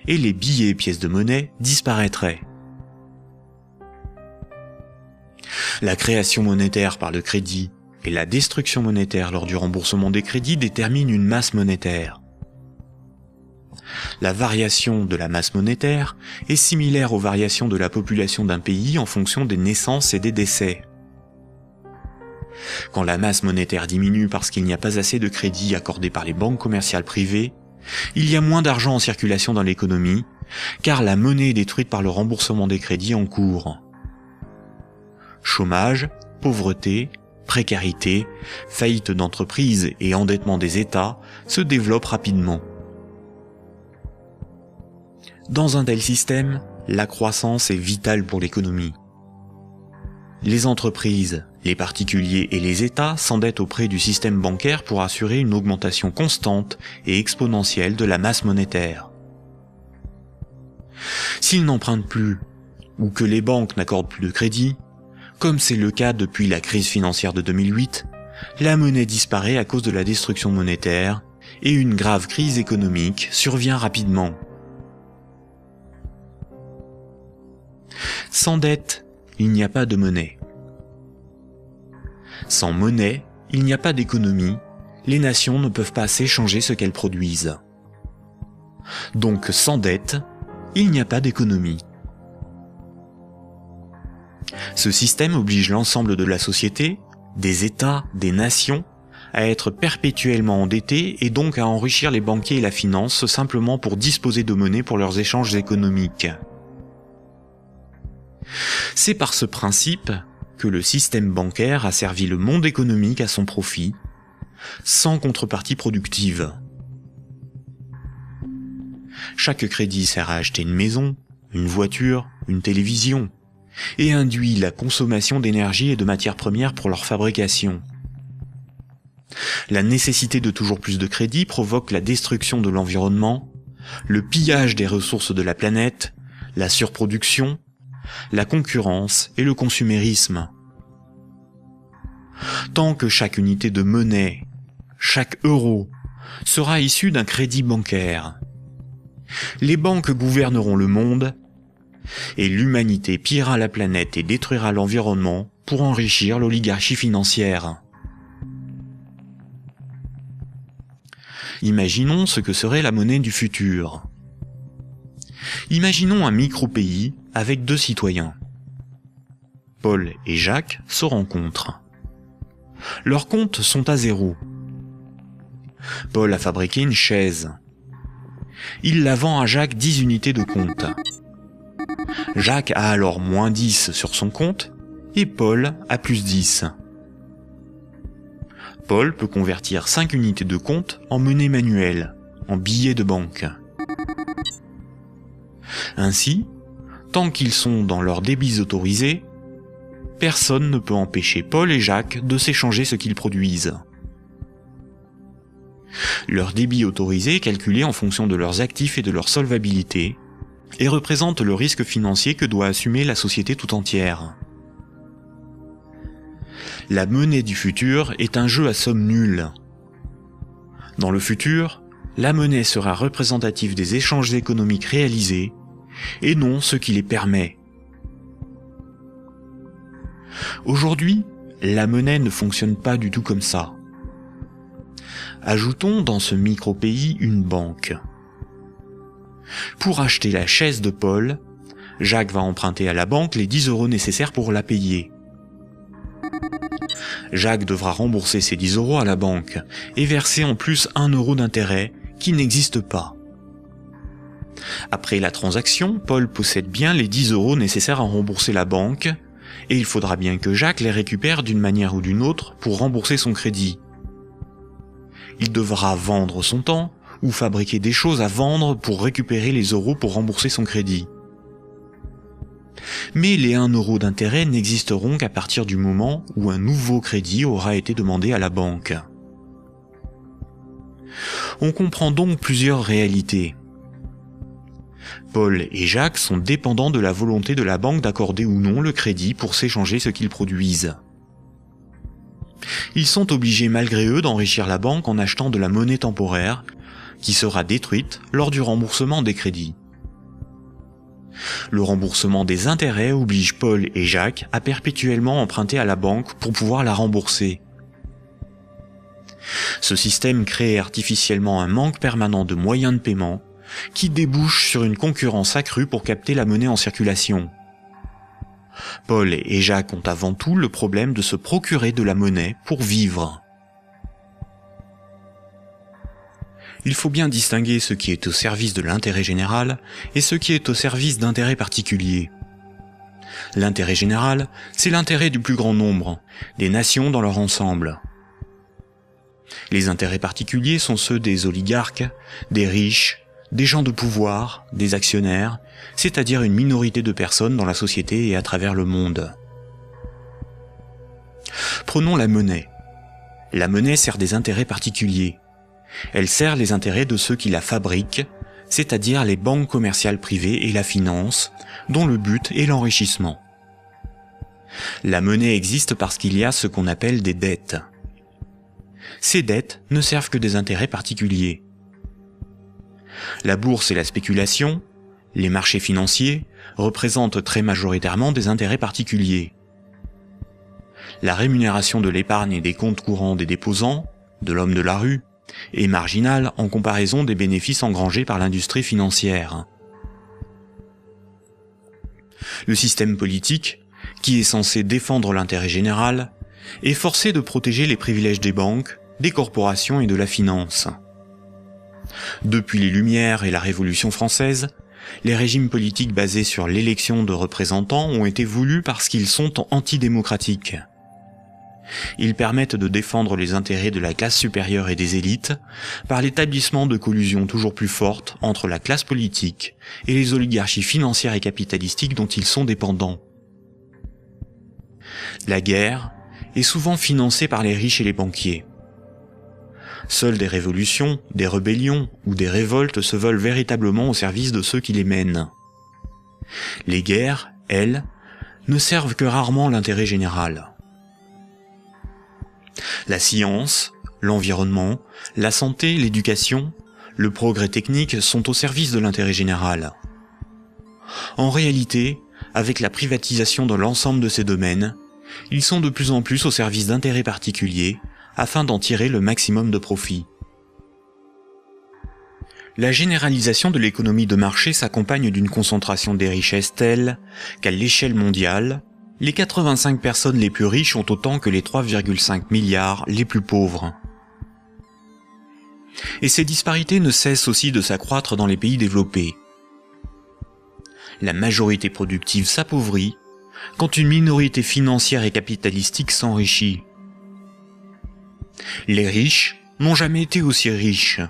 et les billets et pièces de monnaie disparaîtraient. La création monétaire par le crédit et la destruction monétaire lors du remboursement des crédits déterminent une masse monétaire. La variation de la masse monétaire est similaire aux variations de la population d'un pays en fonction des naissances et des décès. Quand la masse monétaire diminue parce qu'il n'y a pas assez de crédits accordés par les banques commerciales privées, il y a moins d'argent en circulation dans l'économie, car la monnaie est détruite par le remboursement des crédits en cours. Chômage, pauvreté, précarité, faillite d'entreprises et endettement des États se développent rapidement. Dans un tel système, la croissance est vitale pour l'économie. Les entreprises, les particuliers et les États s'endettent auprès du système bancaire pour assurer une augmentation constante et exponentielle de la masse monétaire. S'ils n'empruntent plus, ou que les banques n'accordent plus de crédit, comme c'est le cas depuis la crise financière de 2008, la monnaie disparaît à cause de la destruction monétaire et une grave crise économique survient rapidement. Sans dette, il n'y a pas de monnaie. Sans monnaie, il n'y a pas d'économie, les nations ne peuvent pas s'échanger ce qu'elles produisent. Donc sans dette, il n'y a pas d'économie. Ce système oblige l'ensemble de la société, des États, des nations, à être perpétuellement endettés et donc à enrichir les banquiers et la finance simplement pour disposer de monnaie pour leurs échanges économiques. C'est par ce principe que le système bancaire a servi le monde économique à son profit, sans contrepartie productive. Chaque crédit sert à acheter une maison, une voiture, une télévision, et induit la consommation d'énergie et de matières premières pour leur fabrication. La nécessité de toujours plus de crédit provoque la destruction de l'environnement, le pillage des ressources de la planète, la surproduction, la concurrence et le consumérisme. Tant que chaque unité de monnaie, chaque euro, sera issu d'un crédit bancaire, les banques gouverneront le monde et l'humanité pillera la planète et détruira l'environnement pour enrichir l'oligarchie financière. Imaginons ce que serait la monnaie du futur. Imaginons un micro-pays avec 2 citoyens. Paul et Jacques se rencontrent. Leurs comptes sont à 0. Paul a fabriqué une chaise. Il la vend à Jacques 10 unités de compte. Jacques a alors moins 10 sur son compte et Paul a plus 10. Paul peut convertir 5 unités de compte en monnaie manuelle, en billets de banque. Ainsi, tant qu'ils sont dans leurs débits autorisés, personne ne peut empêcher Paul et Jacques de s'échanger ce qu'ils produisent. Leur débit autorisé est calculé en fonction de leurs actifs et de leur solvabilité, et représente le risque financier que doit assumer la société tout entière. La monnaie du futur est un jeu à somme nulle. Dans le futur, la monnaie sera représentative des échanges économiques réalisés, et non ce qui les permet. Aujourd'hui, la monnaie ne fonctionne pas du tout comme ça. Ajoutons dans ce micro-pays une banque. Pour acheter la chaise de Paul, Jacques va emprunter à la banque les 10 € nécessaires pour la payer. Jacques devra rembourser ces 10 € à la banque et verser en plus 1 € d'intérêt qui n'existe pas. Après la transaction, Paul possède bien les 10 € nécessaires à rembourser la banque et il faudra bien que Jacques les récupère d'une manière ou d'une autre pour rembourser son crédit. Il devra vendre son temps ou fabriquer des choses à vendre pour récupérer les euros pour rembourser son crédit. Mais les 1 € d'intérêt n'existeront qu'à partir du moment où un nouveau crédit aura été demandé à la banque. On comprend donc plusieurs réalités. Paul et Jacques sont dépendants de la volonté de la banque d'accorder ou non le crédit pour s'échanger ce qu'ils produisent. Ils sont obligés malgré eux d'enrichir la banque en achetant de la monnaie temporaire, qui sera détruite lors du remboursement des crédits. Le remboursement des intérêts oblige Paul et Jacques à perpétuellement emprunter à la banque pour pouvoir la rembourser. Ce système crée artificiellement un manque permanent de moyens de paiement qui débouche sur une concurrence accrue pour capter la monnaie en circulation. Paul et Jacques ont avant tout le problème de se procurer de la monnaie pour vivre. Il faut bien distinguer ce qui est au service de l'intérêt général et ce qui est au service d'intérêts particuliers. L'intérêt général, c'est l'intérêt du plus grand nombre, des nations dans leur ensemble. Les intérêts particuliers sont ceux des oligarques, des riches, des gens de pouvoir, des actionnaires, c'est-à-dire une minorité de personnes dans la société et à travers le monde. Prenons la monnaie. La monnaie sert des intérêts particuliers. Elle sert les intérêts de ceux qui la fabriquent, c'est-à-dire les banques commerciales privées et la finance, dont le but est l'enrichissement. La monnaie existe parce qu'il y a ce qu'on appelle des dettes. Ces dettes ne servent que des intérêts particuliers. La bourse et la spéculation, les marchés financiers, représentent très majoritairement des intérêts particuliers. La rémunération de l'épargne et des comptes courants des déposants, de l'homme de la rue, est marginale en comparaison des bénéfices engrangés par l'industrie financière. Le système politique, qui est censé défendre l'intérêt général, est forcé de protéger les privilèges des banques, des corporations et de la finance. Depuis les Lumières et la Révolution française, les régimes politiques basés sur l'élection de représentants ont été voulus parce qu'ils sont antidémocratiques. Ils permettent de défendre les intérêts de la classe supérieure et des élites par l'établissement de collusions toujours plus fortes entre la classe politique et les oligarchies financières et capitalistiques dont ils sont dépendants. La guerre est souvent financée par les riches et les banquiers. Seules des révolutions, des rébellions ou des révoltes se veulent véritablement au service de ceux qui les mènent. Les guerres, elles, ne servent que rarement l'intérêt général. La science, l'environnement, la santé, l'éducation, le progrès technique sont au service de l'intérêt général. En réalité, avec la privatisation de l'ensemble de ces domaines, ils sont de plus en plus au service d'intérêts particuliers afin d'en tirer le maximum de profit. La généralisation de l'économie de marché s'accompagne d'une concentration des richesses telle qu'à l'échelle mondiale, les 85 personnes les plus riches ont autant que les 3,5 milliards les plus pauvres. Et ces disparités ne cessent aussi de s'accroître dans les pays développés. La majorité productive s'appauvrit quand une minorité financière et capitalistique s'enrichit. Les riches n'ont jamais été aussi riches.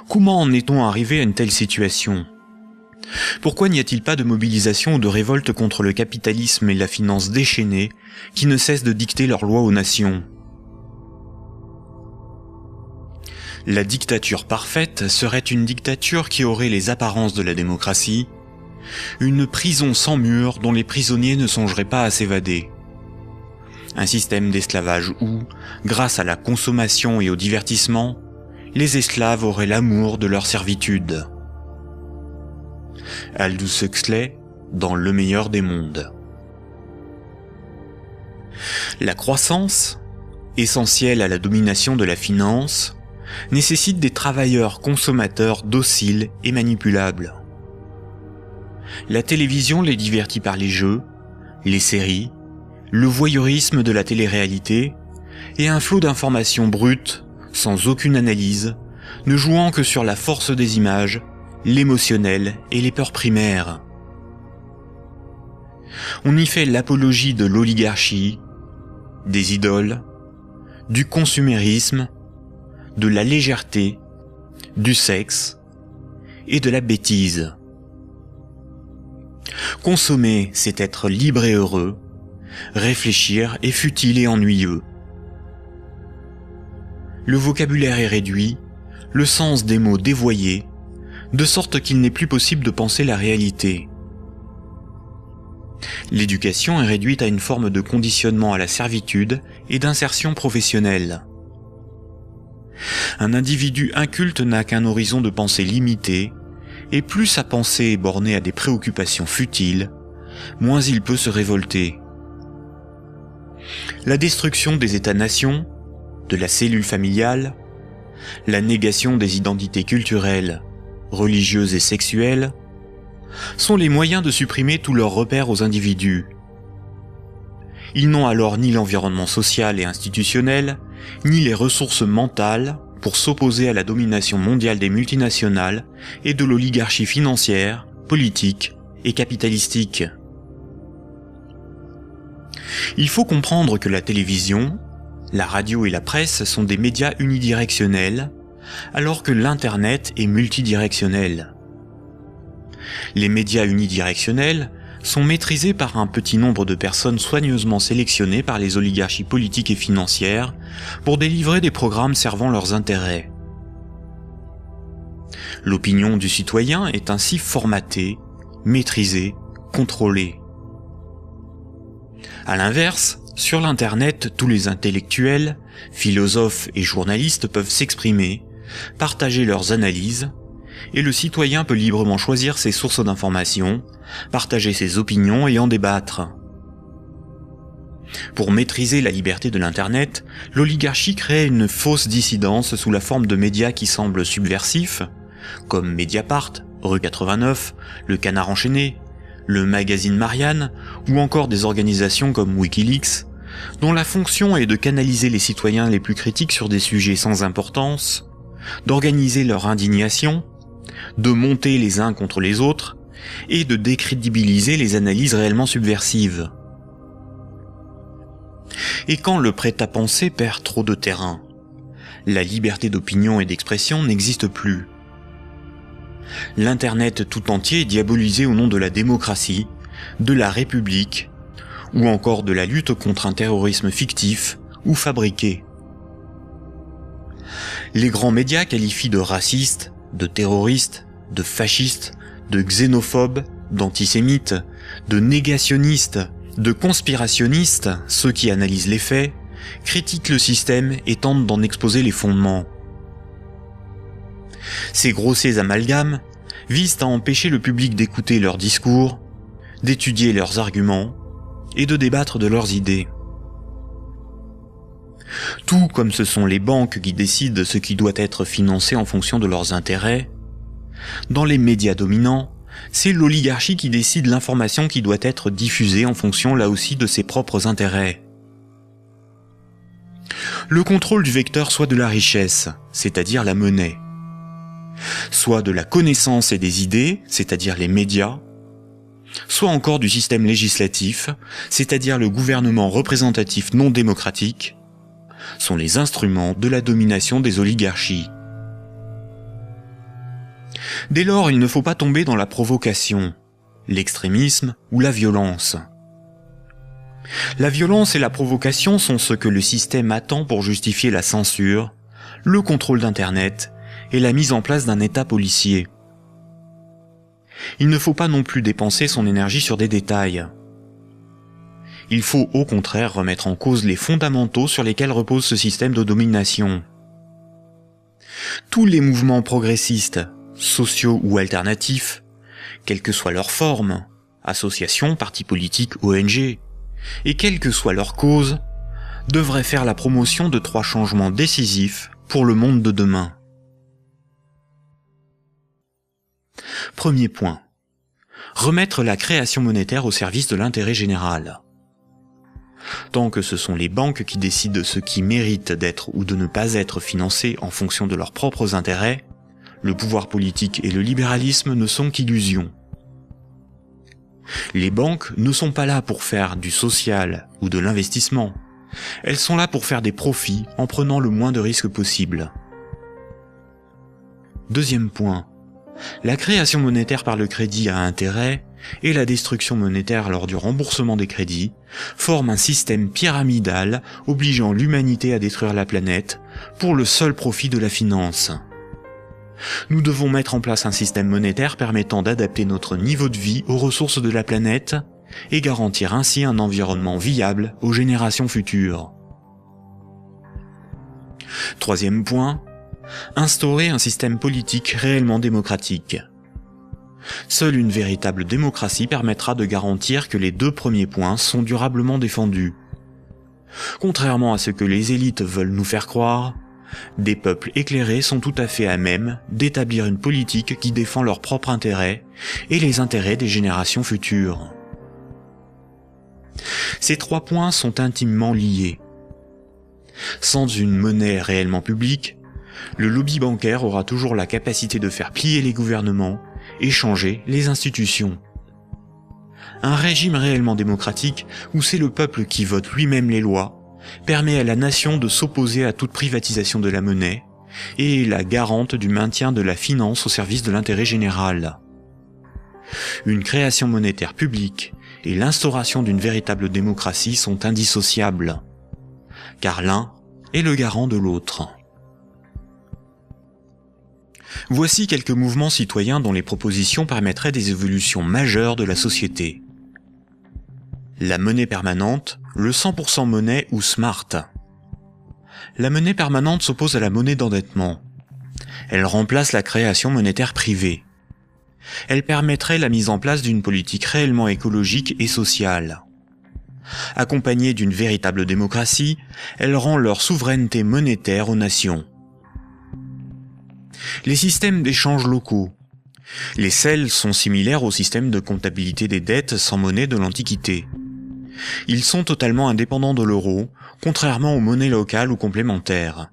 Comment en est-on arrivé à une telle situation ? Pourquoi n'y a-t-il pas de mobilisation ou de révolte contre le capitalisme et la finance déchaînée qui ne cessent de dicter leurs lois aux nations ? La dictature parfaite serait une dictature qui aurait les apparences de la démocratie, une prison sans murs dont les prisonniers ne songeraient pas à s'évader. Un système d'esclavage où, grâce à la consommation et au divertissement, les esclaves auraient l'amour de leur servitude. Aldous Huxley, dans Le meilleur des mondes. La croissance, essentielle à la domination de la finance, nécessite des travailleurs consommateurs dociles et manipulables. La télévision les divertit par les jeux, les séries, le voyeurisme de la télé-réalité et un flot d'informations brutes, sans aucune analyse, ne jouant que sur la force des images, l'émotionnel et les peurs primaires. On y fait l'apologie de l'oligarchie, des idoles, du consumérisme, de la légèreté, du sexe et de la bêtise. Consommer, c'est être libre et heureux, réfléchir est futile et ennuyeux. Le vocabulaire est réduit, le sens des mots dévoyé, de sorte qu'il n'est plus possible de penser la réalité. L'éducation est réduite à une forme de conditionnement à la servitude et d'insertion professionnelle. Un individu inculte n'a qu'un horizon de pensée limité, et plus sa pensée est bornée à des préoccupations futiles, moins il peut se révolter. La destruction des États-nations, de la cellule familiale, la négation des identités culturelles, religieuses et sexuelles, sont les moyens de supprimer tous leurs repères aux individus. Ils n'ont alors ni l'environnement social et institutionnel, ni les ressources mentales pour s'opposer à la domination mondiale des multinationales et de l'oligarchie financière, politique et capitalistique. Il faut comprendre que la télévision, la radio et la presse sont des médias unidirectionnels, alors que l'Internet est multidirectionnel. Les médias unidirectionnels sont maîtrisés par un petit nombre de personnes soigneusement sélectionnées par les oligarchies politiques et financières pour délivrer des programmes servant leurs intérêts. L'opinion du citoyen est ainsi formatée, maîtrisée, contrôlée. À l'inverse, sur l'Internet, tous les intellectuels, philosophes et journalistes peuvent s'exprimer, partager leurs analyses, et le citoyen peut librement choisir ses sources d'information, partager ses opinions et en débattre. Pour maîtriser la liberté de l'Internet, l'oligarchie crée une fausse dissidence sous la forme de médias qui semblent subversifs, comme Mediapart, Rue 89, Le Canard enchaîné, le magazine Marianne, ou encore des organisations comme Wikileaks, dont la fonction est de canaliser les citoyens les plus critiques sur des sujets sans importance, d'organiser leur indignation, de monter les uns contre les autres, et de décrédibiliser les analyses réellement subversives. Et quand le prêt-à-penser perd trop de terrain, la liberté d'opinion et d'expression n'existe plus. L'Internet tout entier est diabolisé au nom de la démocratie, de la République, ou encore de la lutte contre un terrorisme fictif ou fabriqué. Les grands médias qualifient de racistes, de terroristes, de fascistes, de xénophobes, d'antisémites, de négationnistes, de conspirationnistes ceux qui analysent les faits, critiquent le système et tentent d'en exposer les fondements. Ces grossiers amalgames visent à empêcher le public d'écouter leurs discours, d'étudier leurs arguments et de débattre de leurs idées. Tout comme ce sont les banques qui décident ce qui doit être financé en fonction de leurs intérêts, dans les médias dominants, c'est l'oligarchie qui décide l'information qui doit être diffusée en fonction là aussi de ses propres intérêts. Le contrôle du vecteur soit de la richesse, c'est-à-dire la monnaie, soit de la connaissance et des idées, c'est-à-dire les médias, soit encore du système législatif, c'est-à-dire le gouvernement représentatif non démocratique, sont les instruments de la domination des oligarchies. Dès lors, il ne faut pas tomber dans la provocation, l'extrémisme ou la violence. La violence et la provocation sont ce que le système attend pour justifier la censure, le contrôle d'Internet et la mise en place d'un État policier. Il ne faut pas non plus dépenser son énergie sur des détails. Il faut au contraire remettre en cause les fondamentaux sur lesquels repose ce système de domination. Tous les mouvements progressistes, sociaux ou alternatifs, quelle que soit leur forme, associations, partis politiques, ONG, et quelle que soit leur cause, devraient faire la promotion de 3 changements décisifs pour le monde de demain. Premier point. Remettre la création monétaire au service de l'intérêt général. Tant que ce sont les banques qui décident ce qui mérite d'être ou de ne pas être financé en fonction de leurs propres intérêts, le pouvoir politique et le libéralisme ne sont qu'illusions. Les banques ne sont pas là pour faire du social ou de l'investissement. Elles sont là pour faire des profits en prenant le moins de risques possible. Deuxième point. La création monétaire par le crédit à intérêt et la destruction monétaire lors du remboursement des crédits forment un système pyramidal obligeant l'humanité à détruire la planète pour le seul profit de la finance. Nous devons mettre en place un système monétaire permettant d'adapter notre niveau de vie aux ressources de la planète et garantir ainsi un environnement viable aux générations futures. Troisième point, instaurer un système politique réellement démocratique. Seule une véritable démocratie permettra de garantir que les 2 premiers points sont durablement défendus. Contrairement à ce que les élites veulent nous faire croire, des peuples éclairés sont tout à fait à même d'établir une politique qui défend leurs propres intérêts et les intérêts des générations futures. Ces 3 points sont intimement liés. Sans une monnaie réellement publique, le lobby bancaire aura toujours la capacité de faire plier les gouvernements et changer les institutions. Un régime réellement démocratique, où c'est le peuple qui vote lui-même les lois, permet à la nation de s'opposer à toute privatisation de la monnaie et est la garante du maintien de la finance au service de l'intérêt général. Une création monétaire publique et l'instauration d'une véritable démocratie sont indissociables, car l'un est le garant de l'autre. Voici quelques mouvements citoyens dont les propositions permettraient des évolutions majeures de la société. La monnaie permanente, le 100% monnaie ou smart. La monnaie permanente s'oppose à la monnaie d'endettement. Elle remplace la création monétaire privée. Elle permettrait la mise en place d'une politique réellement écologique et sociale. Accompagnée d'une véritable démocratie, elle rend leur souveraineté monétaire aux nations. Les systèmes d'échange locaux. Les CEL sont similaires au système de comptabilité des dettes sans monnaie de l'Antiquité. Ils sont totalement indépendants de l'euro, contrairement aux monnaies locales ou complémentaires.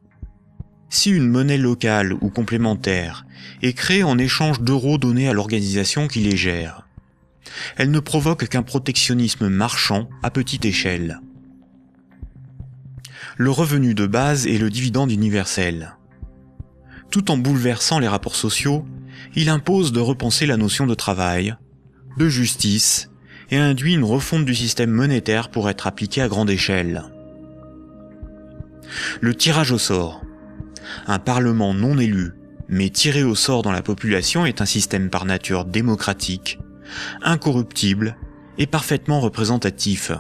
Si une monnaie locale ou complémentaire est créée en échange d'euros donnés à l'organisation qui les gère, elle ne provoque qu'un protectionnisme marchand à petite échelle. Le revenu de base est le dividende universel. Tout en bouleversant les rapports sociaux, il impose de repenser la notion de travail, de justice, et induit une refonte du système monétaire pour être appliqué à grande échelle. Le tirage au sort. Un parlement non élu, mais tiré au sort dans la population est un système par nature démocratique, incorruptible et parfaitement représentatif.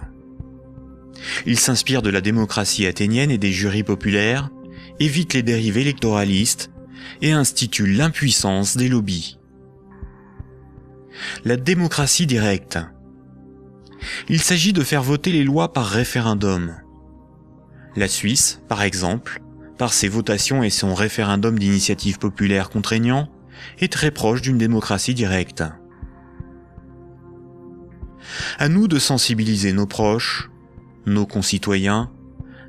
Il s'inspire de la démocratie athénienne et des jurys populaires, évite les dérivés électoralistes et institue l'impuissance des lobbies. La démocratie directe. Il s'agit de faire voter les lois par référendum. La Suisse, par exemple, par ses votations et son référendum d'initiative populaire contraignant, est très proche d'une démocratie directe. À nous de sensibiliser nos proches, nos concitoyens,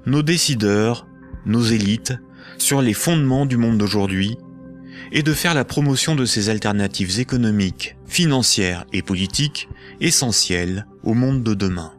nos décideurs, nos élites, sur les fondements du monde d'aujourd'hui, et de faire la promotion de ces alternatives économiques, financières et politiques essentielles au monde de demain.